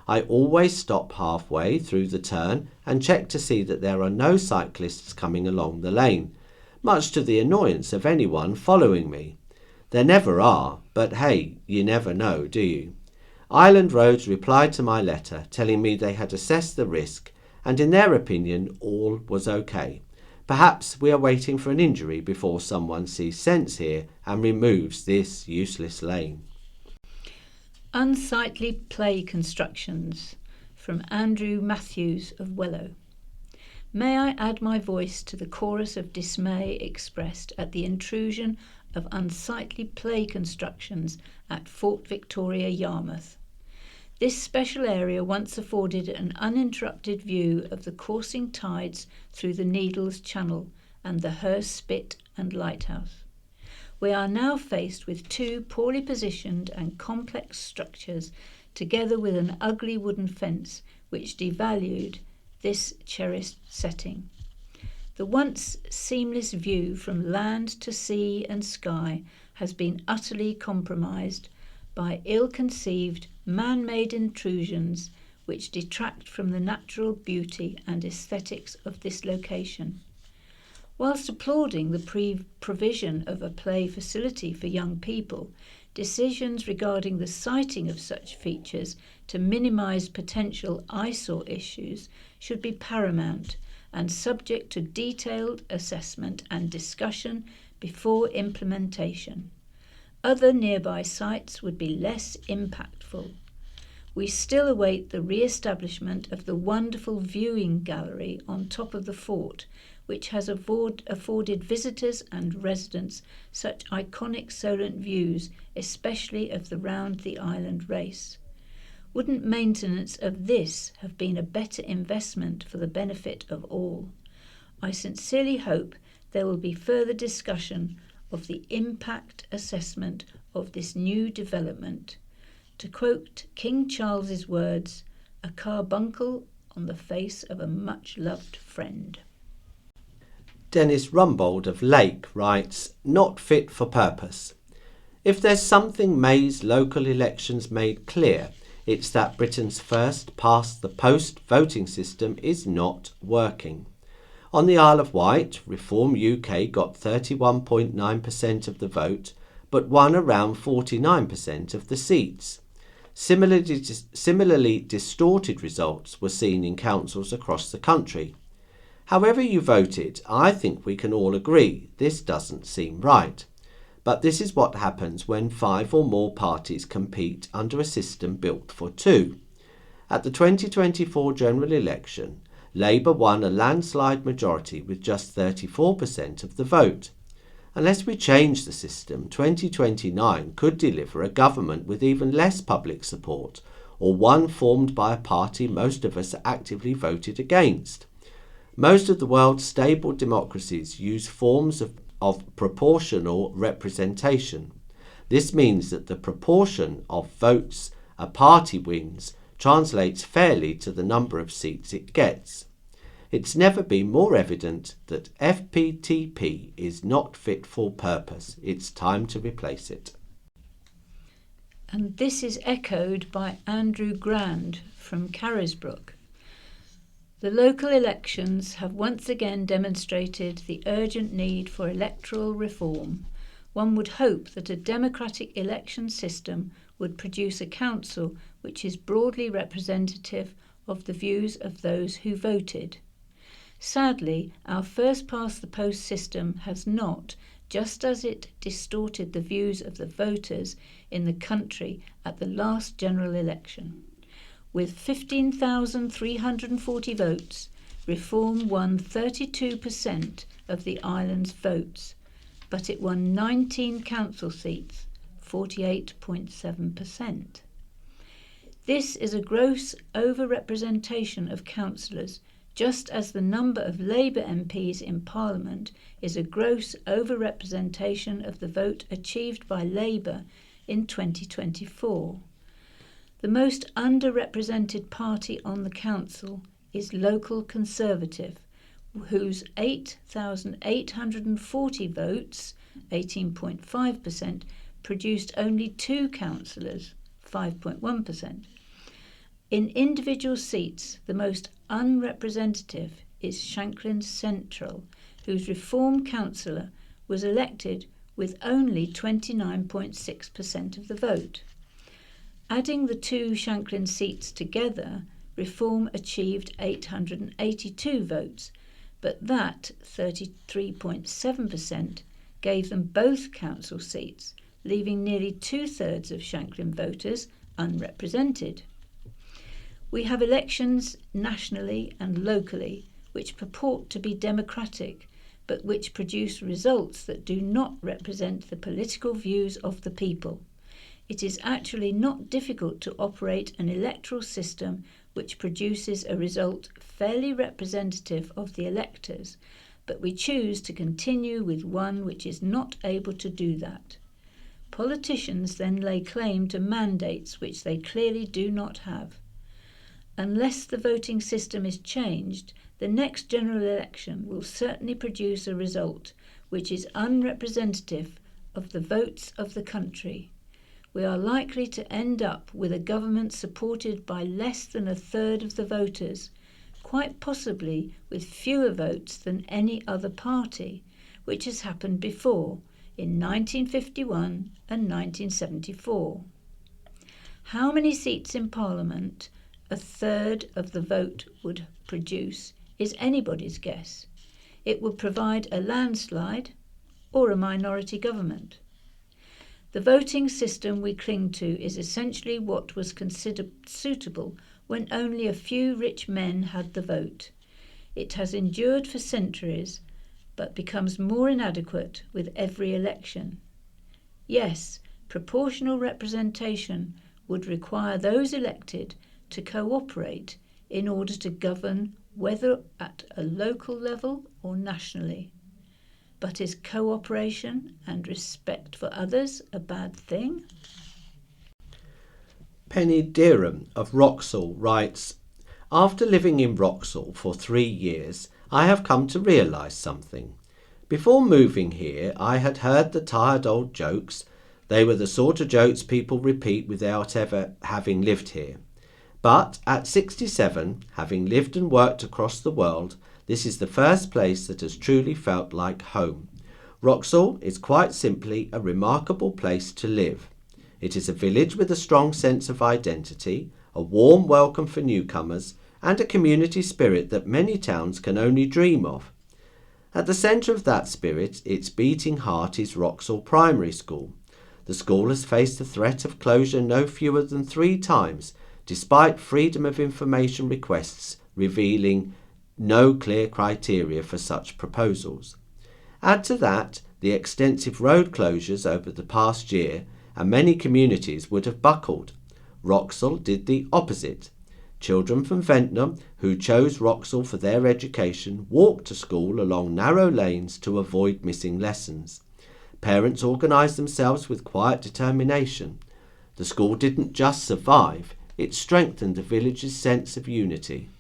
I always stop halfway through the turn and check to see that there are no cyclists coming along the lane, much to the annoyance of anyone following me. There never are, but hey, you never know, do you? Island Roads replied to my letter, telling me they had assessed the risk, and in their opinion all was okay. Perhaps we are waiting for an injury before someone sees sense here and removes this useless lane. Unsightly play constructions, from Andrew Matthews of Wellow. May I add my voice to the chorus of dismay expressed at the intrusion of unsightly play constructions at Fort Victoria, Yarmouth. This special area once afforded an uninterrupted view of the coursing tides through the Needles Channel and the Hurst Spit and Lighthouse. We are now faced with two poorly positioned and complex structures, together with an ugly wooden fence which devalued this cherished setting. The once seamless view from land to sea and sky has been utterly compromised by ill-conceived, man-made intrusions which detract from the natural beauty and aesthetics of this location. Whilst applauding the provision of a play facility for young people, decisions regarding the siting of such features to minimise potential eyesore issues should be paramount and subject to detailed assessment and discussion before implementation. Other nearby sites would be less impactful. We still await the re-establishment of the wonderful viewing gallery on top of the fort, which has afforded visitors and residents such iconic Solent views, especially of the Round the Island race. Wouldn't maintenance of this have been a better investment for the benefit of all? I sincerely hope there will be further discussion of the impact assessment of this new development. To quote King Charles's words, a carbuncle on the face of a much-loved friend. Dennis Rumbold of Lake writes, not fit for purpose. If there's something May's local elections made clear, it's that Britain's first past the post voting system is not working. On the Isle of Wight, Reform UK got 31.9% of the vote, but won around 49% of the seats. Similarly distorted results were seen in councils across the country. However you voted, I think we can all agree this doesn't seem right. But this is what happens when 5 or more parties compete under a system built for 2. At the 2024 general election, Labour won a landslide majority with just 34% of the vote. Unless we change the system, 2029 could deliver a government with even less public support, or one formed by a party most of us actively voted against. Most of the world's stable democracies use forms of proportional representation. This means that the proportion of votes a party wins translates fairly to the number of seats it gets. It's never been more evident that FPTP is not fit for purpose. It's time to replace it. And this is echoed by Andrew Grand from Carisbrooke. The local elections have once again demonstrated the urgent need for electoral reform. One would hope that a democratic election system would produce a council which is broadly representative of the views of those who voted. Sadly, our first-past-the-post system has not, just as it distorted the views of the voters in the country at the last general election. With 15,340 votes, Reform won 32% of the island's votes, but it won 19 council seats, 48.7%. This is a gross over-representation of councillors, just as the number of Labour MPs in Parliament is a gross over-representation of the vote achieved by Labour in 2024. The most underrepresented party on the council is Local Conservative, whose 8,840 votes, 18.5%, produced only 2 councillors, 5.1%. In individual seats, the most unrepresentative is Shanklin Central, whose Reform councillor was elected with only 29.6% of the vote. Adding the 2 Shanklin seats together, Reform achieved 882 votes, but that 33.7% gave them both council seats, leaving nearly 2/3 of Shanklin voters unrepresented. We have elections nationally and locally which purport to be democratic, but which produce results that do not represent the political views of the people. It is actually not difficult to operate an electoral system which produces a result fairly representative of the electors, but we choose to continue with one which is not able to do that. Politicians then lay claim to mandates which they clearly do not have. Unless the voting system is changed, the next general election will certainly produce a result which is unrepresentative of the votes of the country. We are likely to end up with a government supported by less than 1/3 of the voters, quite possibly with fewer votes than any other party, which has happened before in 1951 and 1974. How many seats in Parliament 1/3 of the vote would produce is anybody's guess. It would provide a landslide or a minority government. The voting system we cling to is essentially what was considered suitable when only a few rich men had the vote. It has endured for centuries, but becomes more inadequate with every election. Yes, proportional representation would require those elected to cooperate in order to govern, whether at a local level or nationally. But is cooperation and respect for others a bad thing? Penny Deerham of Wroxall writes, "After living in Wroxall for 3 years, I have come to realise something. Before moving here, I had heard the tired old jokes. They were the sort of jokes people repeat without ever having lived here. But at 67, having lived and worked across the world, this is the first place that has truly felt like home. Wroxall is quite simply a remarkable place to live. It is a village with a strong sense of identity, a warm welcome for newcomers, and a community spirit that many towns can only dream of. At the centre of that spirit, its beating heart, is Wroxall Primary School. The school has faced the threat of closure no fewer than 3 times, despite Freedom of Information requests revealing no clear criteria for such proposals. Add to that the extensive road closures over the past year, and many communities would have buckled. Wroxall did the opposite. Children from Ventnor who chose Wroxall for their education walked to school along narrow lanes to avoid missing lessons. Parents organised themselves with quiet determination. The school didn't just survive, it strengthened the village's sense of unity.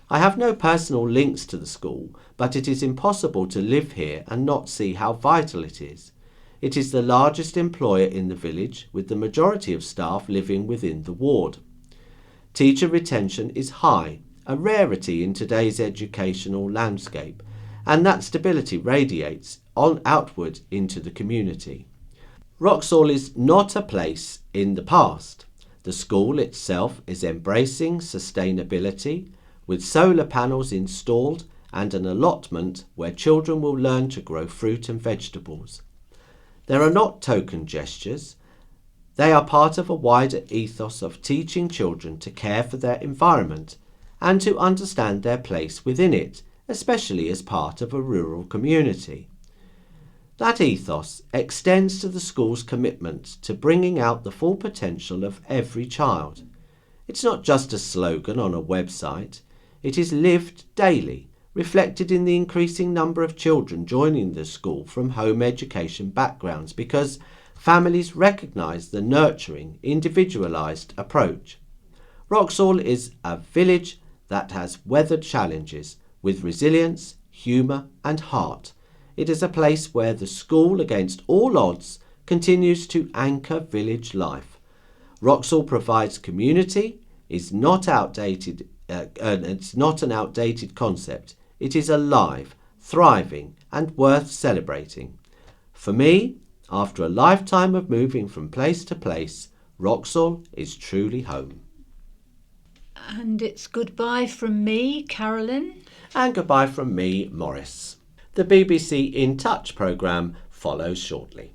I have no personal links to the school, but it is impossible to live here and not see how vital it is. It is the largest employer in the village, with the majority of staff living within the ward. Teacher retention is high, a rarity in today's educational landscape, and that stability radiates outward into the community. Wroxall is not a place in the past. The school itself is embracing sustainability, with solar panels installed and an allotment where children will learn to grow fruit and vegetables. There are not token gestures. They are part of a wider ethos of teaching children to care for their environment and to understand their place within it, especially as part of a rural community. That ethos extends to the school's commitment to bringing out the full potential of every child. It's not just a slogan on a website. It is lived daily, reflected in the increasing number of children joining the school from home education backgrounds because families recognise the nurturing, individualised approach. Wroxall is a village that has weathered challenges with resilience, humour and heart. It is a place where the school, against all odds, continues to anchor village life. Wroxall provides community, is not outdated, it's not an outdated concept. It is alive, thriving and worth celebrating. For me, after a lifetime of moving from place to place, Wroxall is truly home. And it's goodbye from me, Carolyn. And goodbye from me, Morris. The BBC In Touch programme follows shortly.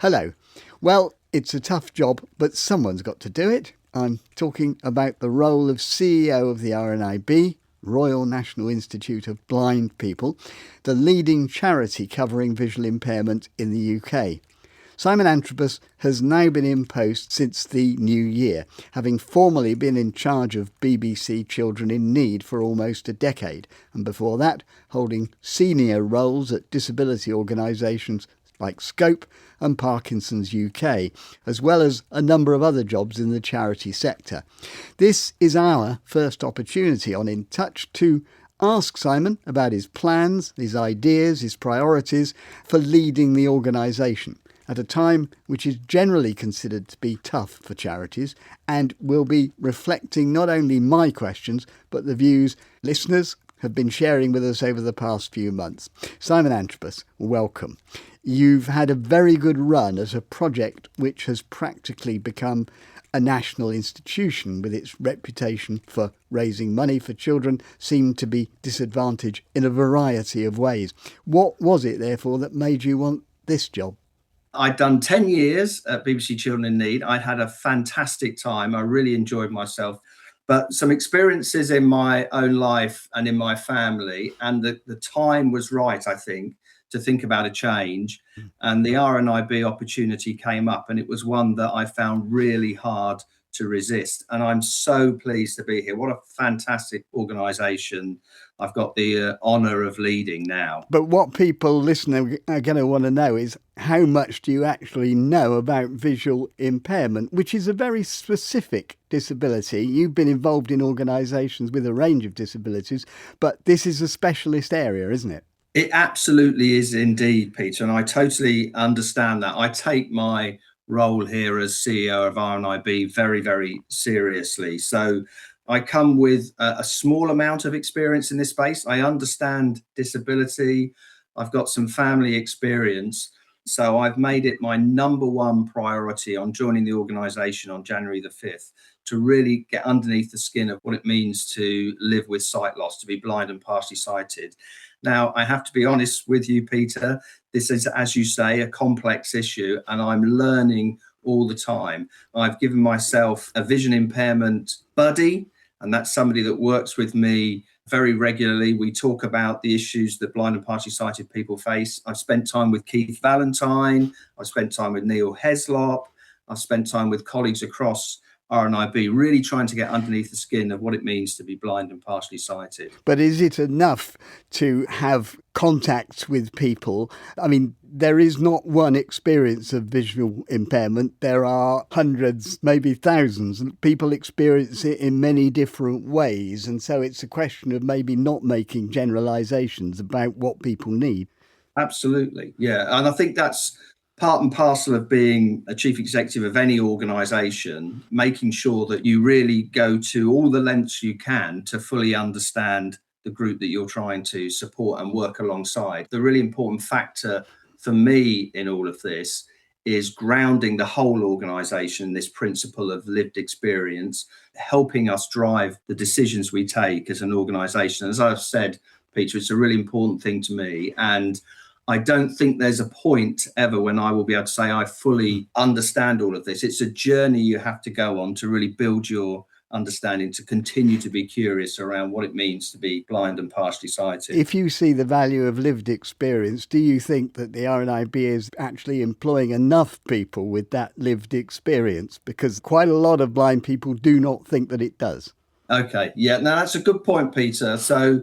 Hello. Well, it's a tough job, but someone's got to do it. I'm talking about the role of CEO of the RNIB, Royal National Institute of Blind People, the leading charity covering visual impairment in the UK. Simon Antrobus has now been in post since the new year, having formerly been in charge of BBC Children in Need for almost a decade, and before that holding senior roles at disability organisations like Scope and Parkinson's UK, as well as a number of other jobs in the charity sector. This is our first opportunity on In Touch to ask Simon about his plans, his ideas, his priorities for leading the organisation at a time which is generally considered to be tough for charities, and will be reflecting not only my questions but the views listeners have been sharing with us over the past few months. Simon Antrobus, welcome. You've had a very good run at a project which has practically become a national institution, with its reputation for raising money for children seen to be disadvantaged in a variety of ways. What was it, therefore, that made you want this job? I'd done 10 years at BBC Children in Need. I'd had a fantastic time. I really enjoyed myself. But some experiences in my own life and in my family, and the time was right, I think, to think about a change. And the RNIB opportunity came up, and it was one that I found really hard to resist. And I'm so pleased to be here. What a fantastic organisation I've got the honour of leading now. But what people listening are going to want to know is, how much do you actually know about visual impairment, which is a very specific disability? You've been involved in organisations with a range of disabilities, but this is a specialist area, isn't it? It absolutely is indeed, Peter, and I totally understand that. I take my role here as CEO of RNIB very, very seriously. So I come with a small amount of experience in this space. I understand disability. I've got some family experience. So I've made it my number one priority on joining the organisation on January the 5th to really get underneath the skin of what it means to live with sight loss, to be blind and partially sighted. Now, I have to be honest with you, Peter, this is, as you say, a complex issue, and I'm learning all the time. I've given myself a vision impairment buddy, and that's somebody that works with me very regularly. We talk about the issues that blind and partially sighted people face. I've spent time with Keith Valentine. I've spent time with Neil Heslop. I've spent time with colleagues across RNIB, really trying to get underneath the skin of what it means to be blind and partially sighted. But is it enough to have contacts with people? I mean, there is not one experience of visual impairment. There are hundreds, maybe thousands, and people experience it in many different ways. And so it's a question of maybe not making generalisations about what people need. Absolutely, yeah. And I think that's part and parcel of being a chief executive of any organisation, making sure that you really go to all the lengths you can to fully understand the group that you're trying to support and work alongside. The really important factor for me in all of this is grounding the whole organisation in this principle of lived experience, helping us drive the decisions we take as an organisation. As I've said, Peter. It's a really important thing to me. And I don't think there's a point ever when I will be able to say I fully understand all of this. It's a journey you have to go on to really build your understanding, to continue to be curious around what it means to be blind and partially sighted. If you see the value of lived experience, do you think that the RNIB is actually employing enough people with that lived experience? Because quite a lot of blind people do not think that it does. Okay, yeah, now that's a good point, Peter. So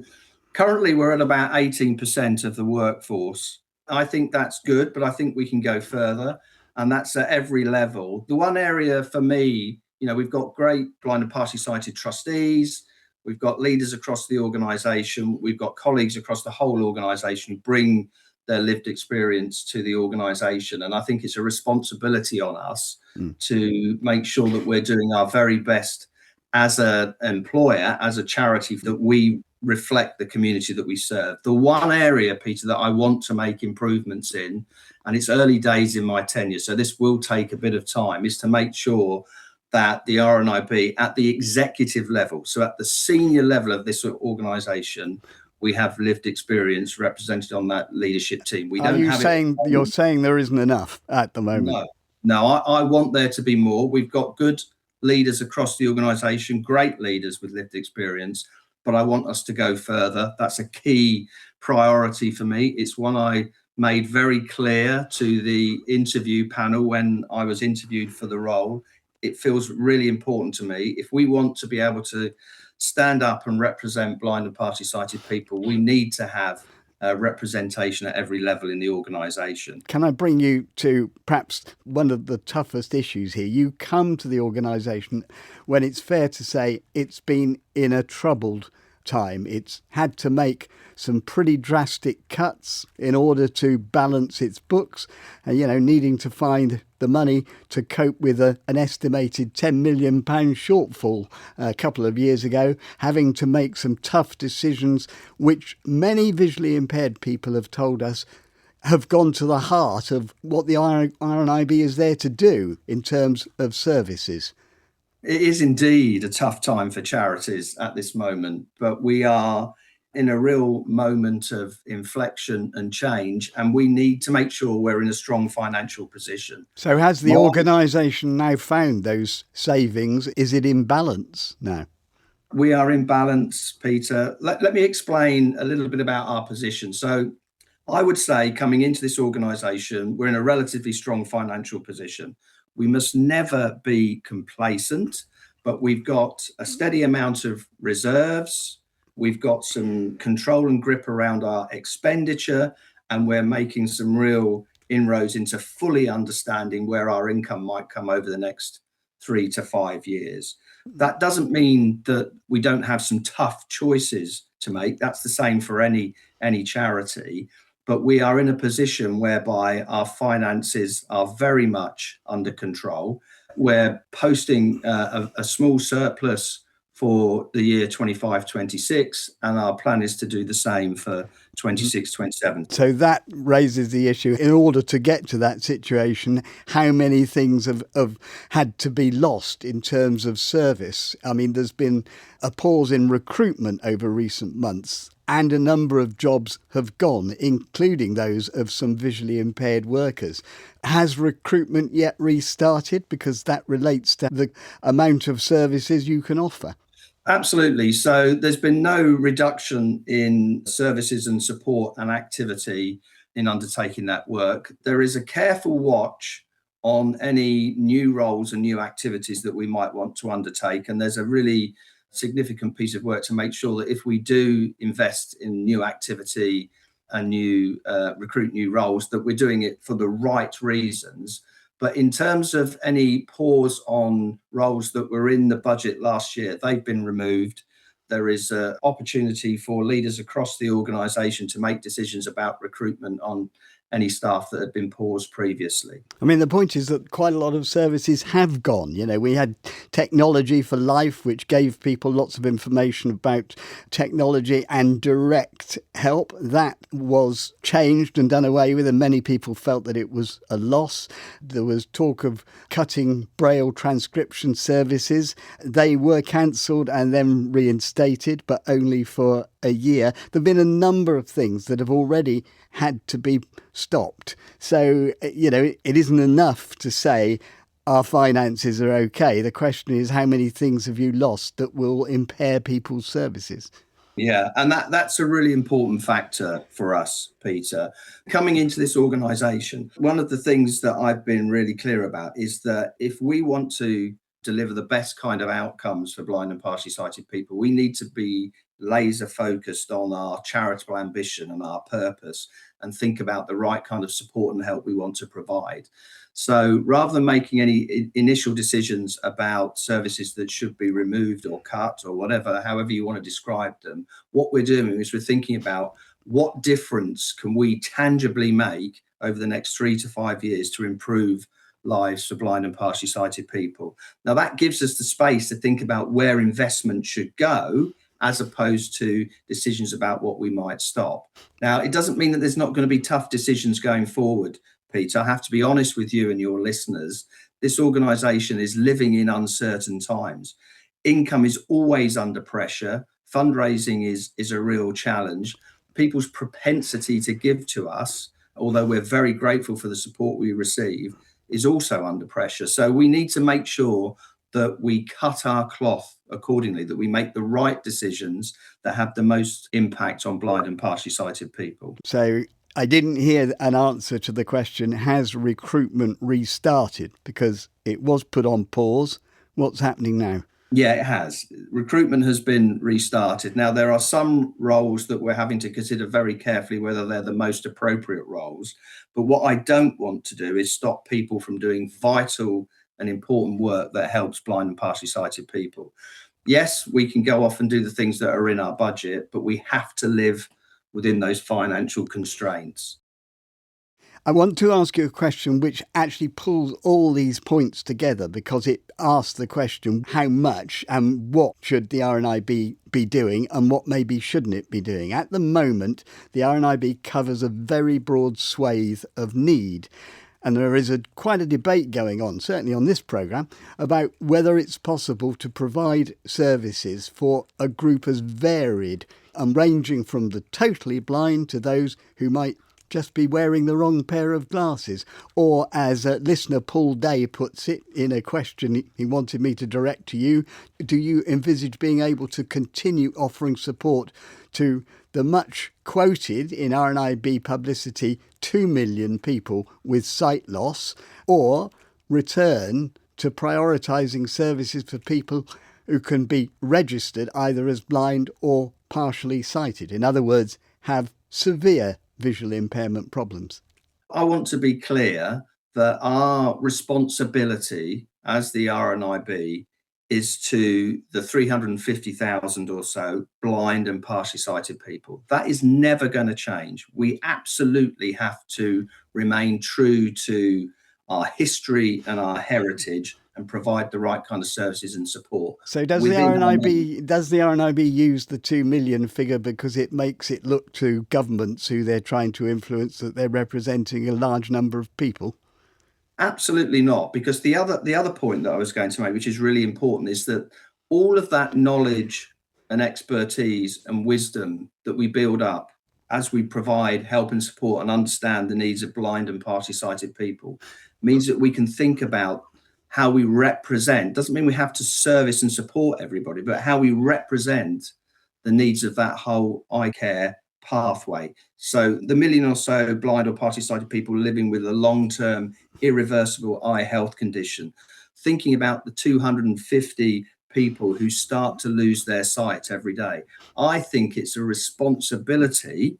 currently we're at about 18% of the workforce. I think that's good, but I think we can go further, and that's at every level. The one area for me, we've got great blind and partially sighted trustees, we've got leaders across the organisation, we've got colleagues across the whole organisation who bring their lived experience to the organisation. And I think it's a responsibility on us to make sure that we're doing our very best as an employer, as a charity, that we reflect the community that we serve. The one area, Peter, that I want to make improvements in, and it's early days in my tenure, so this will take a bit of time, is to make sure that the RNIB at the executive level, so at the senior level of this organisation, we have lived experience represented on that leadership team. You're saying there isn't enough at the moment? No, I want there to be more. We've got good leaders across the organisation, great leaders with lived experience, but I want us to go further. That's a key priority for me. It's one I made very clear to the interview panel when I was interviewed for the role. It feels really important to me. If we want to be able to stand up and represent blind and partially sighted people, we need to have representation at every level in the organisation. Can I bring you to perhaps one of the toughest issues here? You come to the organisation when it's fair to say it's been in a troubled time. It's had to make some pretty drastic cuts in order to balance its books, and needing to find the money to cope with an estimated £10 million shortfall a couple of years ago, having to make some tough decisions which many visually impaired people have told us have gone to the heart of what the RNIB is there to do in terms of services. It is indeed a tough time for charities at this moment, but we are in a real moment of inflection and change, and we need to make sure we're in a strong financial position. So has the organisation now found those savings? Is it in balance now? We are in balance, Peter. Let me explain a little bit about our position. So I would say coming into this organisation, we're in a relatively strong financial position. We must never be complacent, but we've got a steady amount of reserves. We've got some control and grip around our expenditure, and we're making some real inroads into fully understanding where our income might come over the next 3 to 5 years. That doesn't mean that we don't have some tough choices to make. That's the same for any charity. But we are in a position whereby our finances are very much under control. We're posting a small surplus for the year 25-26, and our plan is to do the same for 26-27. So that raises the issue, in order to get to that situation, how many things have had to be lost in terms of service? I mean, there's been a pause in recruitment over recent months, and a number of jobs have gone, including those of some visually impaired workers. Has recruitment yet restarted? Because that relates to the amount of services you can offer. Absolutely. So there's been no reduction in services and support and activity in undertaking that work. There is a careful watch on any new roles and new activities that we might want to undertake. And there's a really significant piece of work to make sure that if we do invest in new activity and recruit new roles, that we're doing it for the right reasons. But in terms of any pause on roles that were in the budget last year, they've been removed. There is an opportunity for leaders across the organisation to make decisions about recruitment on any staff that had been paused previously. I mean, the point is that quite a lot of services have gone. We had Technology for Life, which gave people lots of information about technology and direct help. That was changed and done away with, and many people felt that it was a loss. There was talk of cutting Braille transcription services. They were cancelled and then reinstated, but only for a year. There have been a number of things that have already had to be stopped. So, it isn't enough to say our finances are okay. The question is, how many things have you lost that will impair people's services? Yeah, and that's a really important factor for us, Peter. Coming into this organisation, one of the things that I've been really clear about is that if we want to deliver the best kind of outcomes for blind and partially sighted people, we need to be laser focused on our charitable ambition and our purpose and think about the right kind of support and help we want to provide. So rather than making any initial decisions about services that should be removed or cut or whatever, however you want to describe them, what we're doing is we're thinking about what difference can we tangibly make over the next 3 to 5 years to improve lives for blind and partially sighted people. Now, that gives us the space to think about where investment should go, as opposed to decisions about what we might stop. Now, it doesn't mean that there's not going to be tough decisions going forward, Peter. I have to be honest with you and your listeners. This organisation is living in uncertain times. Income is always under pressure. Fundraising is a real challenge. People's propensity to give to us, although we're very grateful for the support we receive, is also under pressure. So we need to make sure that we cut our cloth accordingly, that we make the right decisions that have the most impact on blind and partially sighted people. So I didn't hear an answer to the question, has recruitment restarted? Because it was put on pause. What's happening now? Yeah, it has. Recruitment has been restarted. Now, there are some roles that we're having to consider very carefully whether they're the most appropriate roles. But what I don't want to do is stop people from doing vital and important work that helps blind and partially sighted people. Yes, we can go off and do the things that are in our budget, but we have to live within those financial constraints. I want to ask you a question which actually pulls all these points together, because it asks the question, how much and what should the RNIB be doing and what maybe shouldn't it be doing? At the moment, the RNIB covers a very broad swathe of need. And there is quite a debate going on, certainly on this programme, about whether it's possible to provide services for a group as varied and ranging from the totally blind to those who might just be wearing the wrong pair of glasses. Or, as listener Paul Day puts it in a question he wanted me to direct to you, do you envisage being able to continue offering support to the much quoted in RNIB publicity 2 million people with sight loss, or return to prioritising services for people who can be registered either as blind or partially sighted? In other words, have severe visual impairment problems. I want to be clear that our responsibility as the RNIB is to the 350,000 or so blind and partially sighted people. That is never going to change. We absolutely have to remain true to our history and our heritage and provide the right kind of services and support. So does the RNIB use the 2 million figure because it makes it look to governments who they're trying to influence that they're representing a large number of people? Absolutely not, because the other point that I was going to make, which is really important, is that all of that knowledge and expertise and wisdom that we build up as we provide help and support and understand the needs of blind and partially sighted people means that we can think about how we represent. Doesn't mean we have to service and support everybody, but how we represent the needs of that whole eye care pathway. So the million or so blind or partially sighted people living with a long-term irreversible eye health condition, thinking about the 250 people who start to lose their sight every day. I think it's a responsibility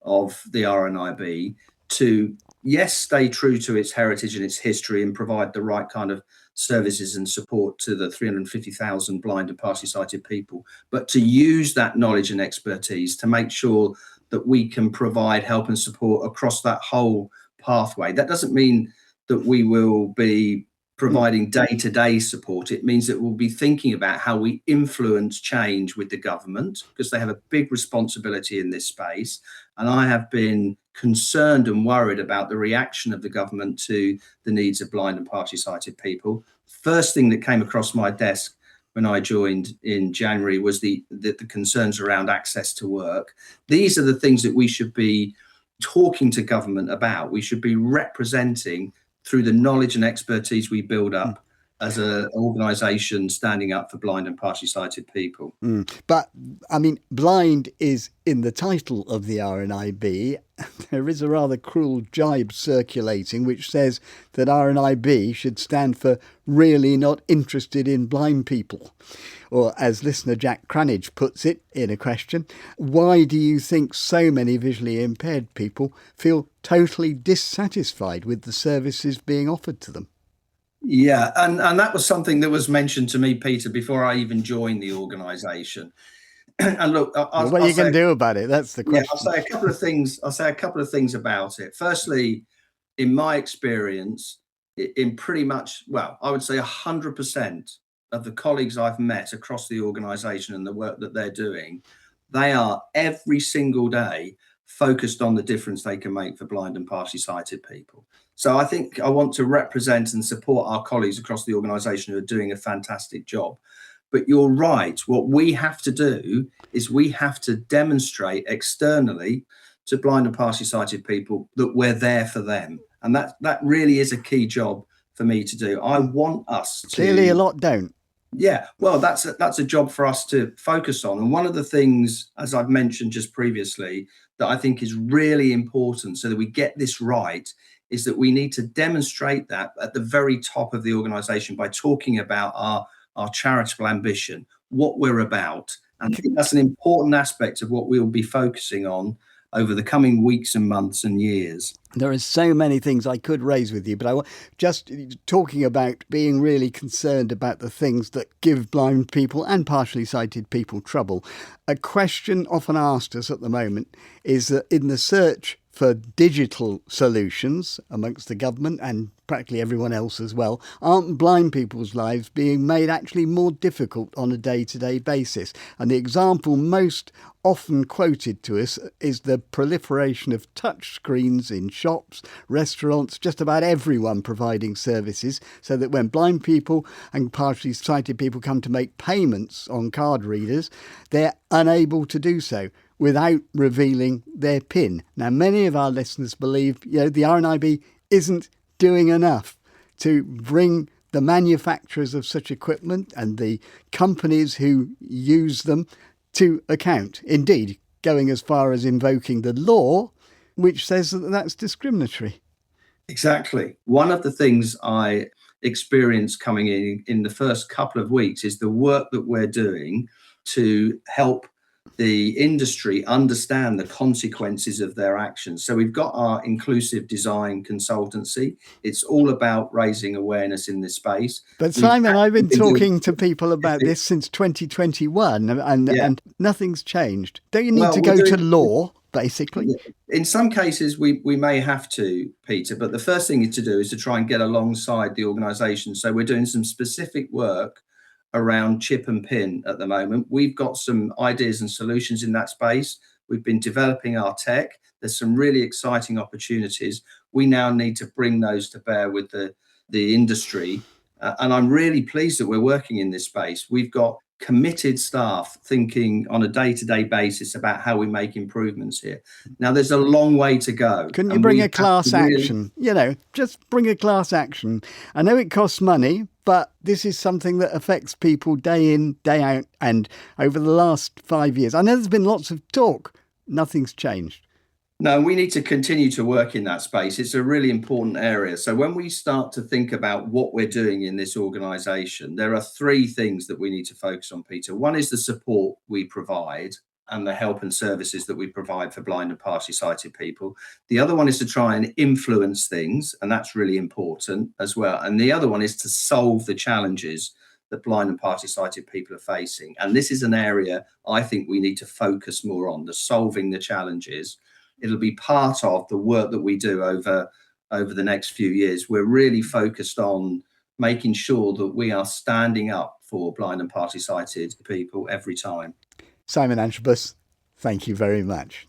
of the RNIB to, yes, stay true to its heritage and its history and provide the right kind of services and support to the 350,000 blind and partially sighted people, but to use that knowledge and expertise to make sure that we can provide help and support across that whole pathway. That doesn't mean that we will be providing day-to-day support. It means that we'll be thinking about how we influence change with the government, because they have a big responsibility in this space. And I have been concerned and worried about the reaction of the government to the needs of blind and partially sighted people. First thing that came across my desk when I joined in January was the concerns around access to work. These are the things that we should be talking to government about. We should be representing through the knowledge and expertise we build up as an organisation standing up for blind and partially sighted people. But, I mean, blind is in the title of the RNIB. There is a rather cruel jibe circulating which says that RNIB should stand for really not interested in blind people. Or as listener Jack Cranage puts it in a question, why do you think so many visually impaired people feel totally dissatisfied with the services being offered to them? Yeah, and that was something that was mentioned to me, Peter, before I even joined the organisation. And look, what are you going to do about it? That's the question. Yeah, I'll say a couple of things about it. Firstly, in my experience, in pretty much, well, I would say 100% of the colleagues I've met across the organisation and the work that they're doing, they are every single day focused on the difference they can make for blind and partially sighted people. So I think I want to represent and support our colleagues across the organisation who are doing a fantastic job. But you're right, what we have to do is we have to demonstrate externally to blind and partially sighted people that we're there for them. And that really is a key job for me to do. I want us to... Clearly a lot don't. Yeah, well, that's a job for us to focus on. And one of the things, as I've mentioned just previously, that I think is really important so that we get this right is that we need to demonstrate that at the very top of the organisation by talking about our charitable ambition, what we're about. And I think that's an important aspect of what we'll be focusing on over the coming weeks and months and years. There are so many things I could raise with you, but I want just talking about being really concerned about the things that give blind people and partially sighted people trouble. A question often asked us at the moment is that in the search for digital solutions amongst the government and practically everyone else as well, aren't blind people's lives being made actually more difficult on a day-to-day basis? And the example most often quoted to us is the proliferation of touch screens in shops, restaurants, just about everyone providing services, so that when blind people and partially sighted people come to make payments on card readers, they're unable to do so without revealing their PIN. Now, many of our listeners believe, the RNIB isn't doing enough to bring the manufacturers of such equipment and the companies who use them to account. Indeed, going as far as invoking the law, which says that that's discriminatory. Exactly. One of the things I experienced coming in the first couple of weeks is the work that we're doing to help the industry understand the consequences of their actions. So we've got our inclusive design consultancy. It's all about raising awareness in this space. But Simon, I've been talking to people about this since 2021 and nothing's changed. Don't you need to go to law, basically? In some cases, we may have to, Peter, but the first thing to do is to try and get alongside the organisation. So we're doing some specific work around chip and pin at the moment. We've got some ideas and solutions in that space. We've been developing our tech. There's some really exciting opportunities. We now need to bring those to bear with the industry. And I'm really pleased that we're working in this space. We've got committed staff thinking on a day-to-day basis about how we make improvements here. Now, there's a long way to go. Couldn't you bring a class action? Just bring a class action. I know it costs money, but this is something that affects people day in, day out. And over the last 5 years, I know there's been lots of talk. Nothing's changed. No, we need to continue to work in that space. It's a really important area. So when we start to think about what we're doing in this organisation, there are three things that we need to focus on, Peter. One is the support we provide and the help and services that we provide for blind and partially sighted people. The other one is to try and influence things, and that's really important as well. And the other one is to solve the challenges that blind and partially sighted people are facing. And this is an area I think we need to focus more on, the solving the challenges. It'll be part of the work that we do over the next few years. We're really focused on making sure that we are standing up for blind and partially sighted people every time. Simon Antrobus, thank you very much.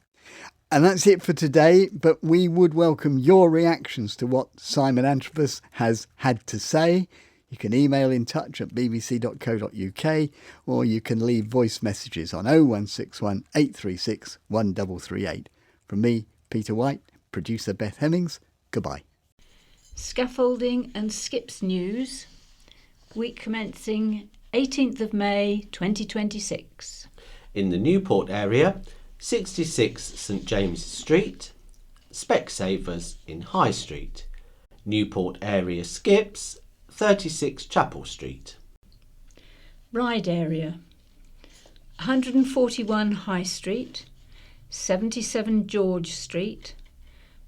And that's it for today, but we would welcome your reactions to what Simon Antrobus has had to say. You can email in touch at bbc.co.uk or you can leave voice messages on 0161 836 1338. From me, Peter White, producer Beth Hemmings, goodbye. Scaffolding and Skips News, week commencing 18th of May 2026. In the Newport area, 66 St James's Street, Specsavers in High Street. Newport area skips, 36 Chapel Street. Ryde area, 141 High Street, 77 George Street,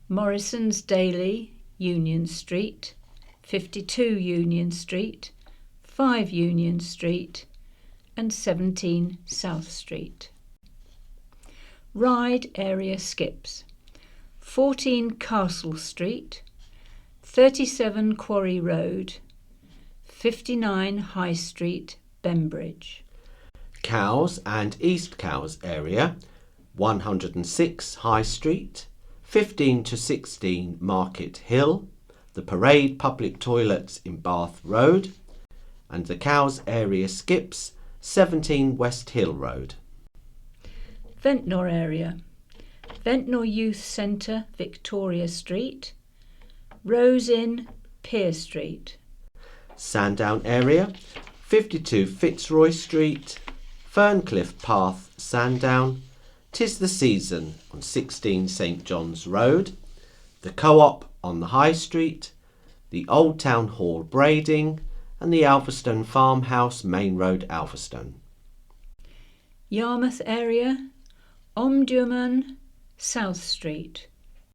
Morrison's Daily, Union Street, 52 Union Street, 5 Union Street and 17 South Street. Ryde area skips, 14 Castle Street, 37 Quarry Road, 59 High Street, Bembridge. Cowes and East Cowes area, 106 High Street, 15 to 16 Market Hill, the Parade Public Toilets in Bath Road, and the Cowes area skips, 17 West Hill Road. Ventnor area, Ventnor Youth Centre, Victoria Street, Rose Inn, Pier Street. Sandown area, 52 Fitzroy Street, Ferncliff Path, Sandown, 'Tis the Season on 16 St John's Road, the Co-op on the High Street, the Old Town Hall Brading and the Alveston Farmhouse Main Road, Alveston. Yarmouth area, Omdurman, South Street,